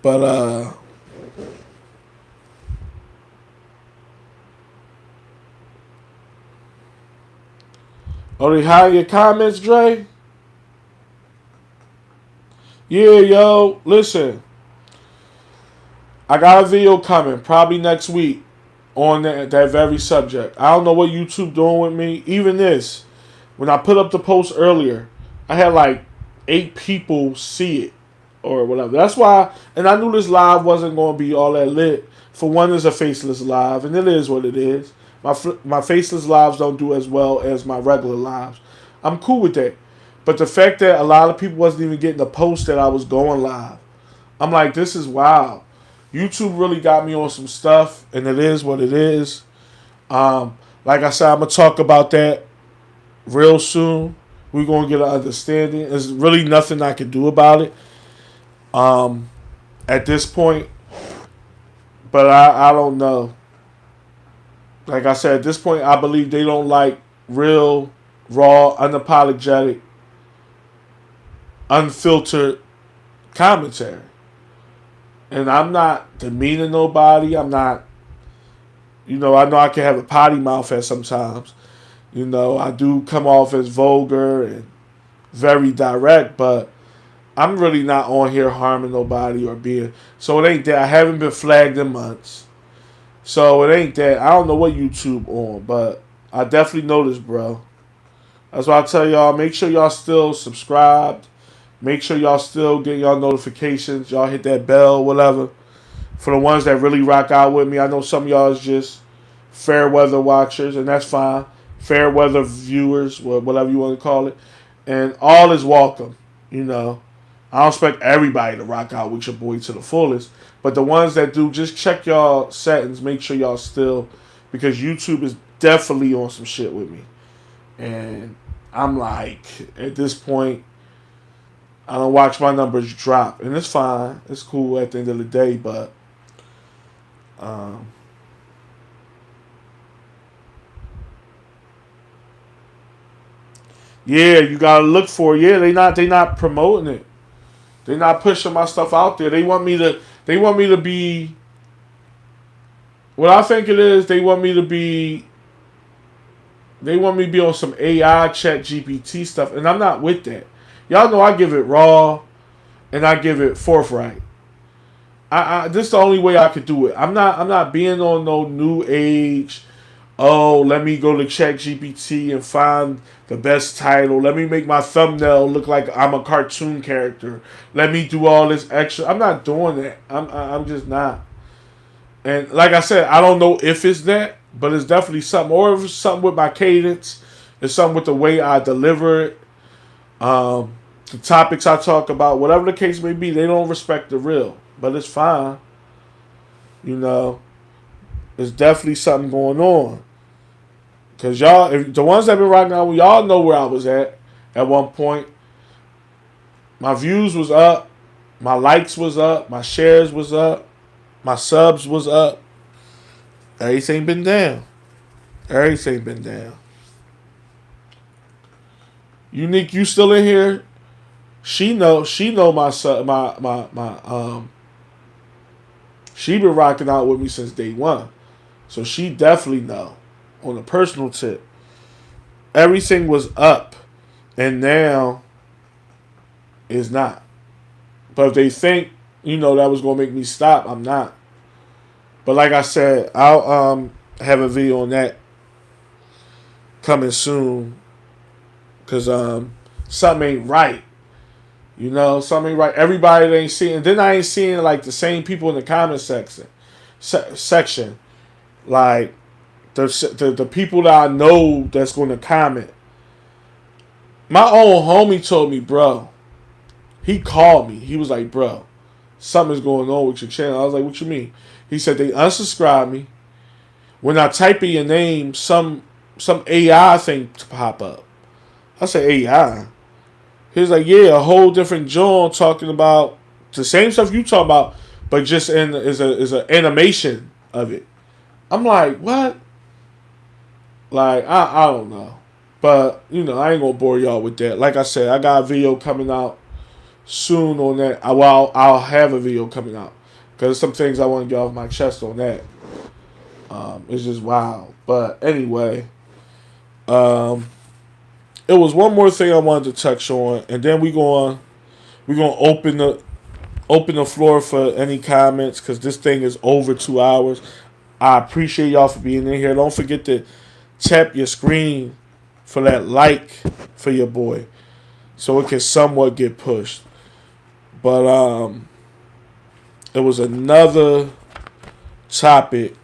But oh, they hide your comments, Dre? Yeah, yo, listen. I got a video coming probably next week on that very subject. I don't know what YouTube doing with me. Even this, when I put up the post earlier, I had like 8 people see it or whatever. That's why, and I knew this live wasn't going to be all that lit. For one, it's a faceless live, and it is what it is. My faceless lives don't do as well as my regular lives. I'm cool with that. But the fact that a lot of people wasn't even getting the post that I was going live, I'm like, this is wild. YouTube really got me on some stuff, and it is what it is. Like I said, I'm gonna talk about that real soon. We're gonna get an understanding. There's really nothing I can do about it at this point. But I don't know. Like I said, at this point, I believe they don't like real, raw, unapologetic, unfiltered commentary. And I'm not demeaning nobody. I'm not, I know I can have a potty mouth at sometimes. I do come off as vulgar and very direct, but I'm really not on here harming nobody or being. So it ain't that. I haven't been flagged in months. So it ain't that. I don't know what YouTube on, but I definitely noticed, bro. That's why I tell y'all, make sure y'all still subscribed. Make sure y'all still get y'all notifications. Y'all hit that bell, whatever. For the ones that really rock out with me, I know some of y'all is just fair weather watchers, and that's fine. Fair weather viewers, whatever you want to call it. And all is welcome, I don't expect everybody to rock out with your boy to the fullest. But the ones that do, just check y'all settings. Make sure y'all still, because YouTube is definitely on some shit with me. And I'm like, at this point, I don't watch my numbers drop. And it's fine. It's cool at the end of the day. But yeah, you gotta look for it. Yeah, they not promoting it. They're not pushing my stuff out there. They want me to be what I think it is. They want me to be on some AI chat GPT stuff, and I'm not with that. Y'all know I give it raw and I give it forthright. This is the only way I could do it. I'm not being on no new age. Oh, let me go to ChatGPT and find the best title. Let me make my thumbnail look like I'm a cartoon character. Let me do all this extra. I'm not doing that. I'm just not. And like I said, I don't know if it's that, but it's definitely something. Or if it's something with my cadence. It's something with the way I deliver it. The topics I talk about, whatever the case may be, they don't respect the real. But it's fine. There's definitely something going on. Because y'all, if the ones that been rocking out, y'all know where I was at one point. My views was up. My likes was up. My shares was up. My subs was up. Everything been down. Everything been down. Unique, you still in here? She know my she been rocking out with me since day one. So she definitely know. On a personal tip. Everything was up. And now is not. But if they think, that was gonna make me stop, I'm not. But like I said, I'll have a video on that coming soon. Cause something ain't right. Something ain't right. Everybody ain't seeing. Then I ain't seeing like the same people in the comment section. Like the people that I know that's going to comment. My own homie told me, bro. He called me. He was like, bro, something's going on with your channel. I was like, what you mean? He said they unsubscribed me. When I type in your name, some AI thing to pop up. I said, AI? He was like, yeah, a whole different John talking about the same stuff you talk about, but just is a animation of it. I'm like, what? Like, I don't know. But, I ain't going to bore y'all with that. Like I said, I got a video coming out soon on that. I'll have a video coming out because there's some things I want to get off my chest on that. It's just wild. But anyway, it was one more thing I wanted to touch on, and then we're gonna open the floor for any comments because this thing is over 2 hours. I appreciate y'all for being in here. Don't forget to tap your screen for that like for your boy, so it can somewhat get pushed. But it was another topic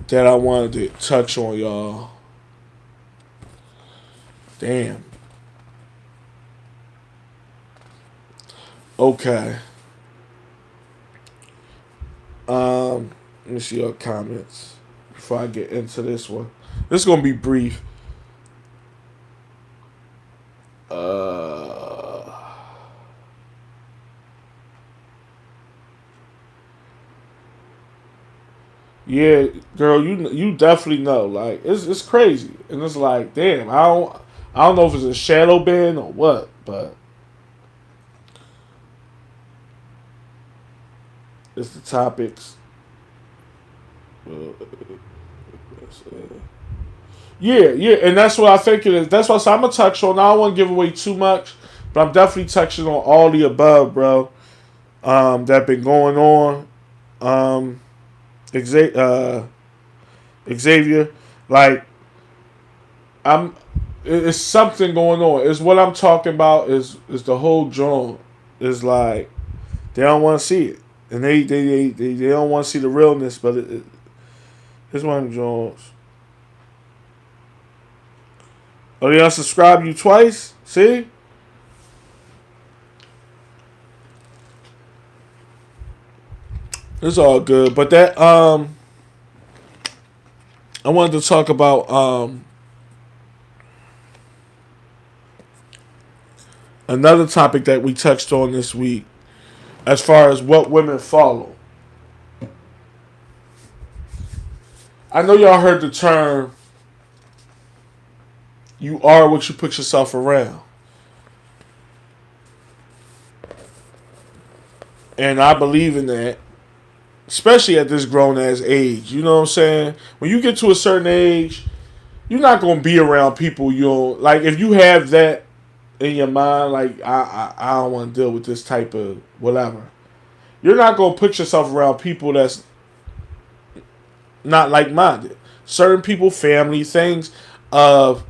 that I wanted to touch on, y'all. Damn. Okay. Let me see your comments before I get into this one. This is gonna be brief. Yeah, girl, you definitely know. Like it's crazy, and it's like, damn, I don't know if it's a shadow ban or what, but it's the topics. Yeah, and that's what I think it is. That's what I'm gonna touch on. I don't want to give away too much, but I'm definitely touching on all the above, bro. That been going on. Um, Xavier, like it's something going on. Is what I'm talking about. Is the whole drone? Is like they don't want to see it, and they don't want to see the realness. But it's one of them drones. Oh, they unsubscribe you twice. See? It's all good. But that I wanted to talk about another topic that we touched on this week as far as what women follow. I know y'all heard the term you are what you put yourself around. And I believe in that. Especially at this grown ass age. You know what I'm saying? When you get to a certain age, you're not gonna be around people you don't like. If you have that in your mind, like I don't want to deal with this type of whatever. You're not gonna put yourself around people that's not like minded. Certain people, family, things of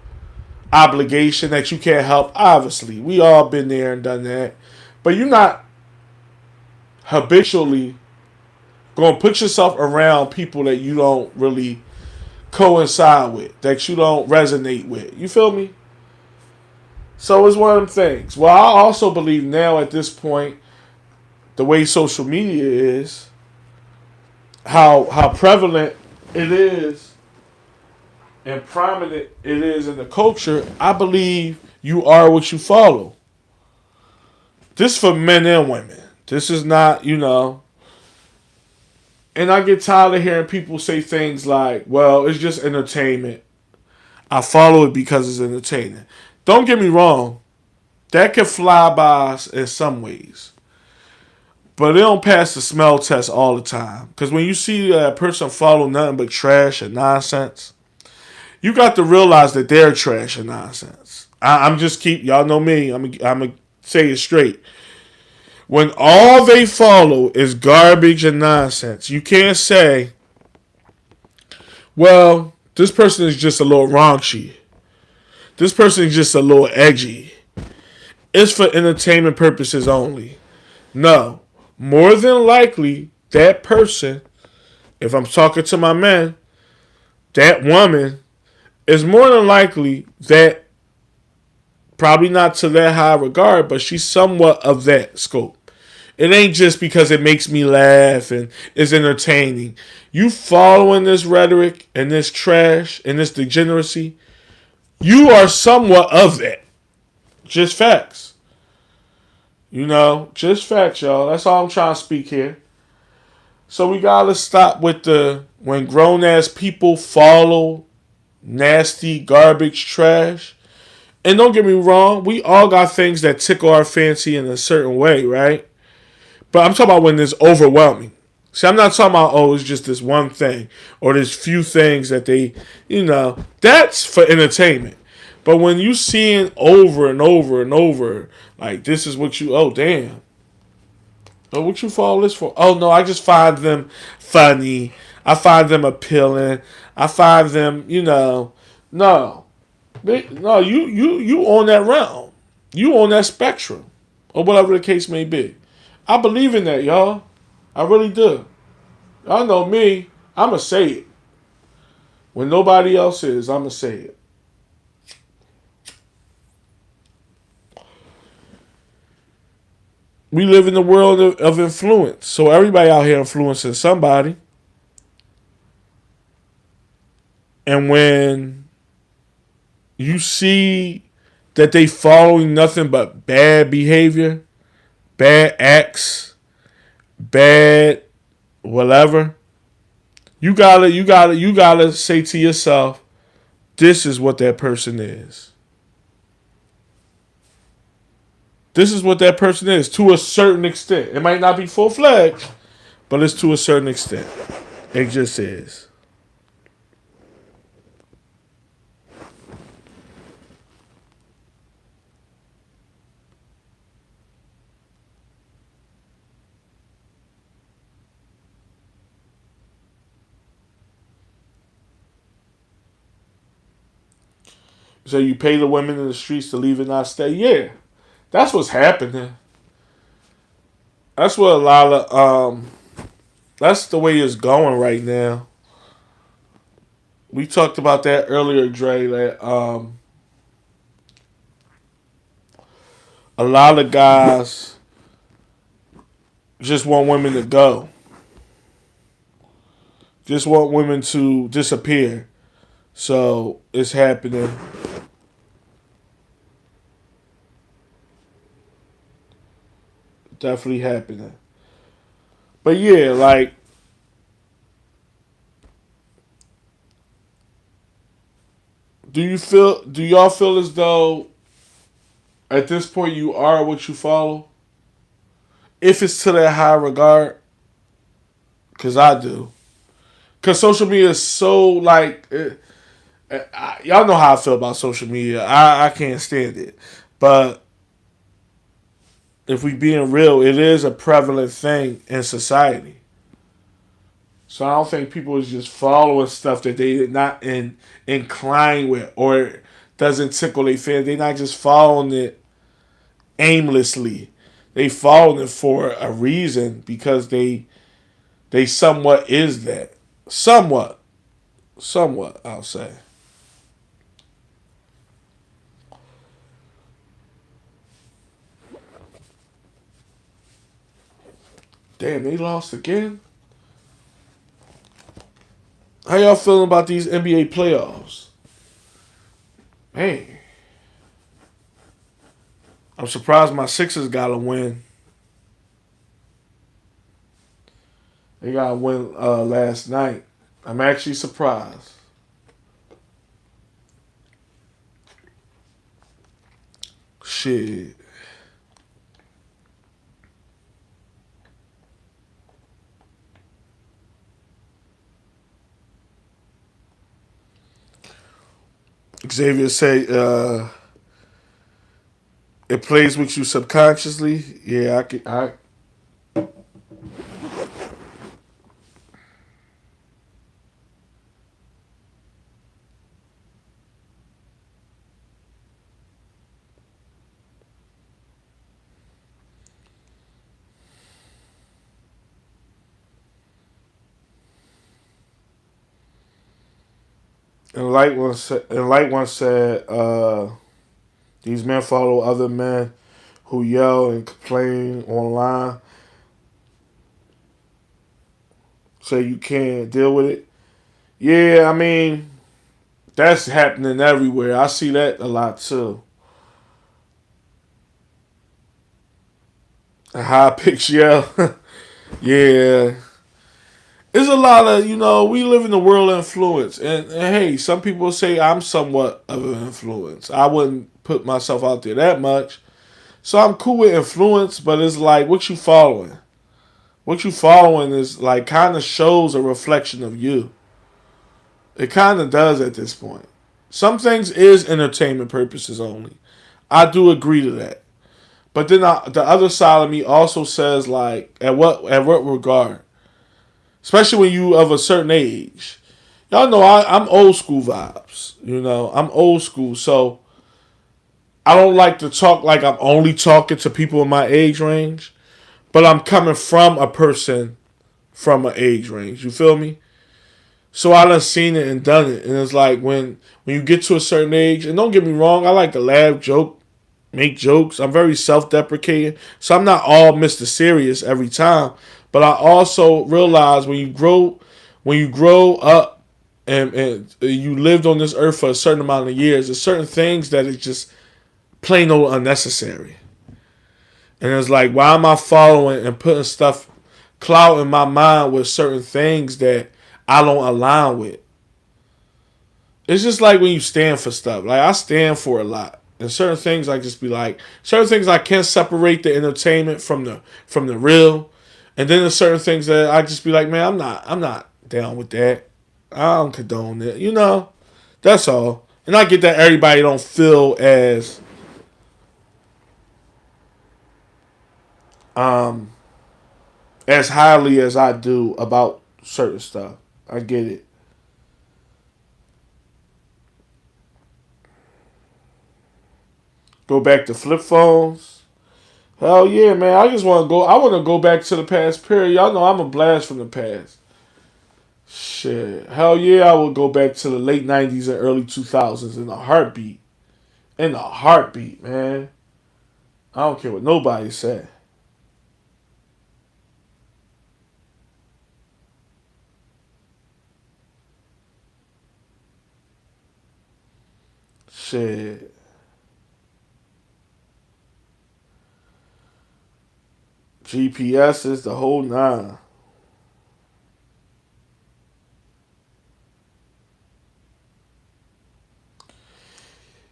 obligation that you can't help. Obviously, we all been there and done that, but you're not habitually gonna put yourself around people that you don't really coincide with, that you don't resonate with. You feel me? So it's one of them things. Well, I also believe now at this point, the way social media is, how prevalent it is and prominent it is in the culture, I believe you are what you follow. This for men and women. This is not, and I get tired of hearing people say things like, well, it's just entertainment. I follow it because it's entertaining. Don't get me wrong. That can fly by us in some ways. But it don't pass the smell test all the time. Because when you see a person follow nothing but trash and nonsense, you got to realize that they're trash and nonsense. I'm just y'all know me. I'm going to say it straight. When all they follow is garbage and nonsense, you can't say, well, this person is just a little raunchy. This person is just a little edgy. It's for entertainment purposes only. No. More than likely, that person, if I'm talking to my man, that woman is more than likely that, probably not to that high regard, but she's somewhat of that scope. It ain't just because it makes me laugh and is entertaining. You following this rhetoric and this trash and this degeneracy, you are somewhat of that. Just facts. Just facts, y'all. That's all I'm trying to speak here. So we gotta stop with when grown ass people follow nasty garbage trash. And don't get me wrong, we all got things that tickle our fancy in a certain way, right? But I'm talking about when it's overwhelming. See, I'm not talking about, oh, it's just this one thing or there's few things that they, that's for entertainment. But when you seeing over and over and over, like this is what you, oh damn, oh what you follow this for? Oh no, I just find them funny. I find them appealing. I find them, no, no, you on that realm, you on that spectrum, or whatever the case may be. I believe in that, y'all. I really do. Y'all know me. I'ma say it when nobody else is. I'ma say it. We live in the world of influence, so everybody out here influencing somebody. And when you see that they following nothing but bad behavior, bad acts, bad whatever, you gotta say to yourself, this is what that person is. This is what that person is to a certain extent. It might not be full fledged, but it's to a certain extent. It just is. So you pay the women in the streets to leave and not stay? Yeah. That's what's happening. That's what a lot of that's the way it's going right now. We talked about that earlier, Dre, that a lot of guys just want women to go. Just want women to disappear. So it's happening. Definitely happening. But yeah, like, do y'all feel as though at this point you are what you follow? If it's to that high regard, because I do. Because social media is so like, y'all know how I feel about social media. I can't stand it. But if we being real, it is a prevalent thing in society. So I don't think people is just following stuff that they not inclined with or doesn't tickle their fan. They not just following it aimlessly. They following it for a reason because they somewhat is that. Somewhat. Somewhat, I'll say. Damn, they lost again? How y'all feeling about these NBA playoffs? Man, I'm surprised my Sixers got a win. They got a win last night. I'm actually surprised. Shit. Xavier say it plays with you subconsciously. Yeah, I and like one said, these men follow other men who yell and complain online, so you can't deal with it. Yeah, I mean that's happening everywhere. I see that a lot too. High pitch yell. Yeah, it's a lot of, we live in the world of influence. And hey, some people say I'm somewhat of an influence. I wouldn't put myself out there that much. So I'm cool with influence, but it's like, what you following? What you following is like kind of shows a reflection of you. It kind of does at this point. Some things is entertainment purposes only. I do agree to that. But then the other side of me also says, like, at what regard? Especially when you of a certain age. Y'all know I'm old school vibes. I'm old school, so I don't like to talk like I'm only talking to people in my age range, but I'm coming from a person from an age range. You feel me? So I done seen it and done it, and it's like when you get to a certain age, and don't get me wrong, I like to laugh, joke, make jokes. I'm very self-deprecating, so I'm not all Mr. Serious every time. But I also realize when you grow up and you lived on this earth for a certain amount of years, there's certain things that is just plain old unnecessary. And it's like, why am I following and putting stuff, cloud in my mind with certain things that I don't align with? It's just like when you stand for stuff. Like, I stand for a lot. And certain things I just be like, certain things I can separate the entertainment from the real. And then there's certain things that I just be like, man, I'm not down with that. I don't condone it. That's all. And I get that everybody don't feel um as highly as I do about certain stuff. I get it. Go back to flip phones. Hell yeah, man. I just want to go. I want to go back to the past period. Y'all know I'm a blast from the past. Shit. Hell yeah, I would go back to the late 90s and early 2000s in a heartbeat. In a heartbeat, man. I don't care what nobody said. Shit. GPS is the whole nine.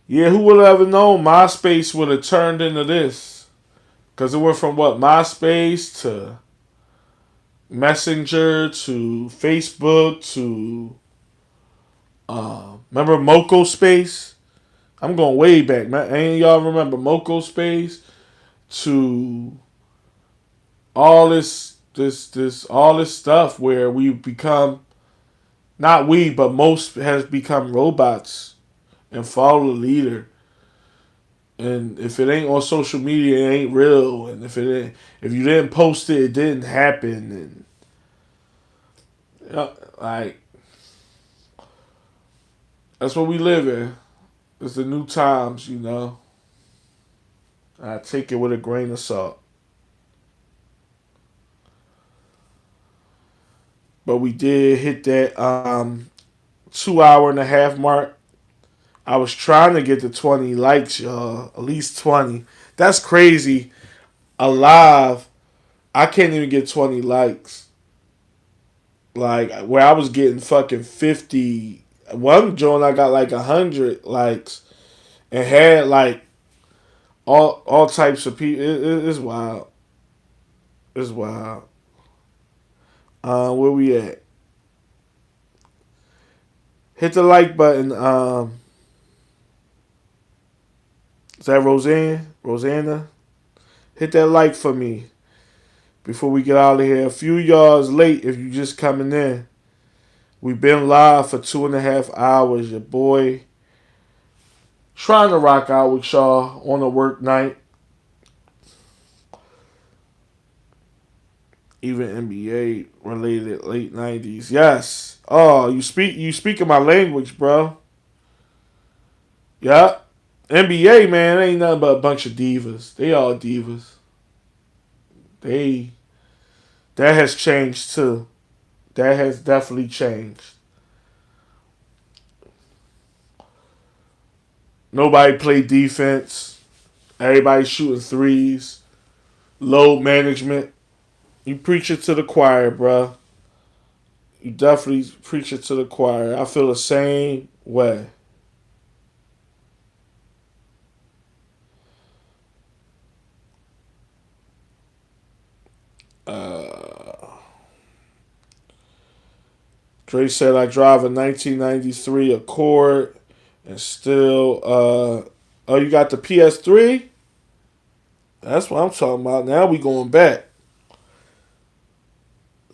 Yeah, who would have ever known MySpace would have turned into this? Because it went from what? MySpace to Messenger to Facebook to remember Moco Space? I'm going way back, man. Ain't y'all remember Moco Space? To all this stuff where we become, not we, but most has become robots and follow the leader. And if it ain't on social media, it ain't real. And if you didn't post it, it didn't happen. And like, that's what we live in. It's the new times. I take it with a grain of salt. But we did hit that 2 hour and a half mark. I was trying to get to 20 likes, y'all. At least 20. That's crazy. Alive, I can't even get 20 likes. Like, where I was getting fucking 50. One joint I got like 100 likes and had like all types of people. It's wild. It's wild. Where we at? Hit the like button. Is that Roseanne? Rosanna? Hit that like for me before we get out of here. A few yards late if you just coming in. We've been live for 2.5 hours. Your boy trying to rock out with y'all on a work night. Even NBA related late 90s. Yes. Oh, you speaking my language, bro. Yeah. NBA, man, ain't nothing but a bunch of divas. They all divas. They That has changed too. That has definitely changed. Nobody play defense. Everybody shooting threes. Load management. You preach it to the choir, bro. You definitely preach it to the choir. I feel the same way. Uh, Dre said I drive a 1993 Accord and still. Oh, you got the PS3? That's what I'm talking about. Now we going back.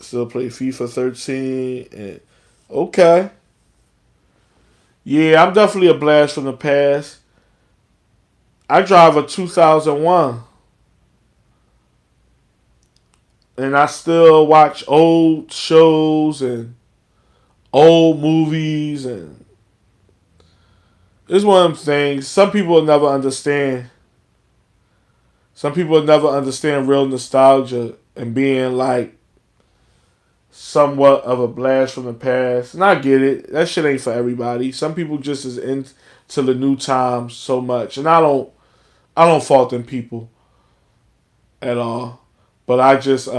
Still play FIFA 13 and okay. Yeah, I'm definitely a blast from the past. I drive a 2001 and I still watch old shows and old movies, and it's one of them things some people will never understand. Some people will never understand real nostalgia and being like somewhat of a blast from the past. And I get it. That shit ain't for everybody. Some people just is into the new times so much. And I don't fault them people at all. But I just you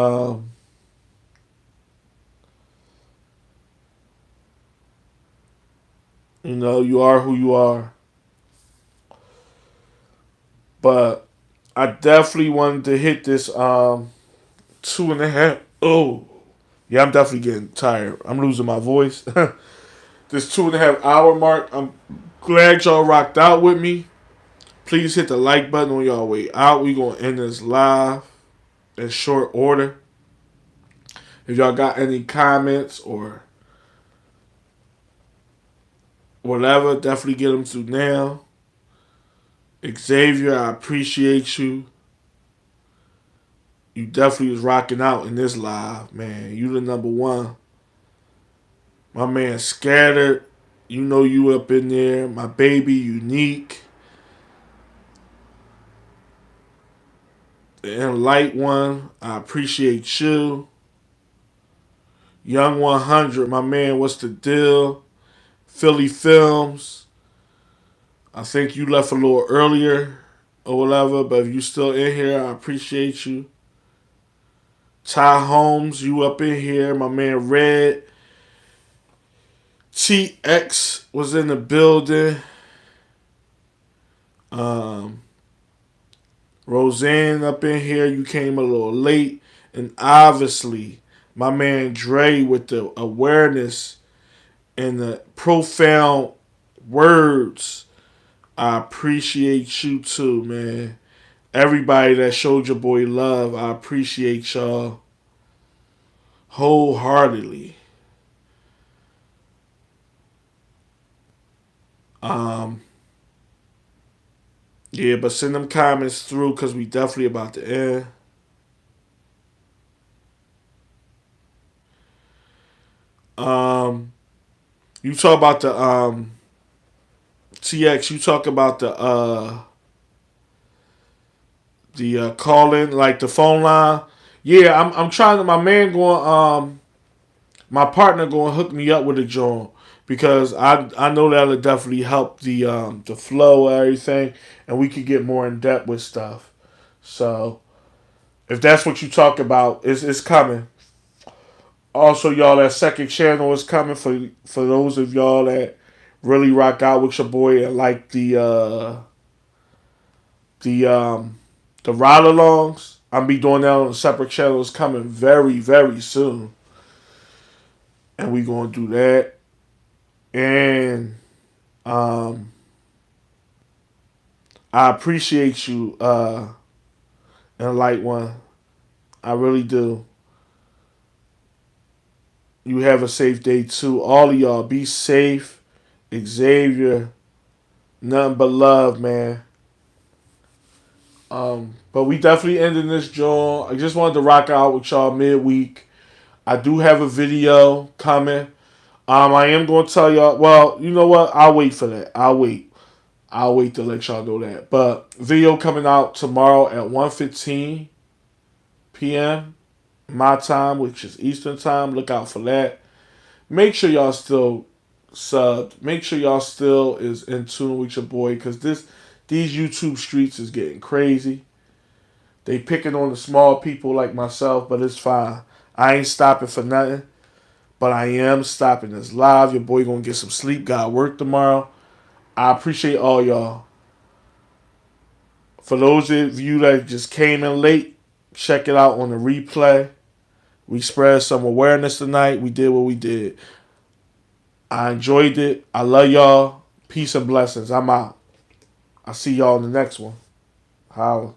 are who you are. But I definitely wanted to hit this 2.5. Oh, yeah, I'm definitely getting tired. I'm losing my voice. This 2.5 hour mark. I'm glad y'all rocked out with me. Please hit the like button on y'all way out. We gonna end this live in short order. If y'all got any comments or whatever, definitely get them through now. Xavier, I appreciate you. You definitely was rocking out in this live, man. You the number one. My man Scattered, you know you up in there. My baby Unique. And Light One, I appreciate you. Young 100, my man, what's the deal? Philly Films, I think you left a little earlier or whatever, but if you still in here, I appreciate you. Ty Holmes, you up in here. My man Red. TX was in the building. Um, Roseanne up in here. You came a little late. And obviously, my man Dre with the awareness and the profound words. I appreciate you too, man. Everybody that showed your boy love, I appreciate y'all wholeheartedly. Um, yeah, but send them comments through because we definitely about to end. Um, you talk about the TX. You talk about the call in, like the phone line. Yeah, I'm trying to. My man going my partner going to hook me up with a joint because I know that'll definitely help the flow of everything, and we could get more in depth with stuff. So if that's what you talk about, it's coming. Also, y'all, that second channel is coming for those of y'all that really rock out with your boy and like the the ride alongs. I'll be doing that on a separate channel. It's coming very, very soon. And we gonna do that. And um I appreciate you, and Light One. I really do. You have a safe day too. All of y'all be safe. Xavier, nothing but love, man. But we definitely ending this joint. I just wanted to rock out with y'all midweek. I do have a video coming. I am going to tell y'all. Well, you know what? I'll wait for that. I'll wait to let y'all know that. But video coming out tomorrow at 1:15 p.m. my time, which is Eastern time. Look out for that. Make sure y'all still subbed. Make sure y'all still is in tune with your boy because these YouTube streets is getting crazy. They picking on the small people like myself, but it's fine. I ain't stopping for nothing. But I am stopping this live. Your boy gonna get some sleep. Got work tomorrow. I appreciate all y'all. For those of you that just came in late, check it out on the replay. We spread some awareness tonight. We did what we did. I enjoyed it. I love y'all. Peace and blessings. I'm out. I'll see y'all in the next one. Holla.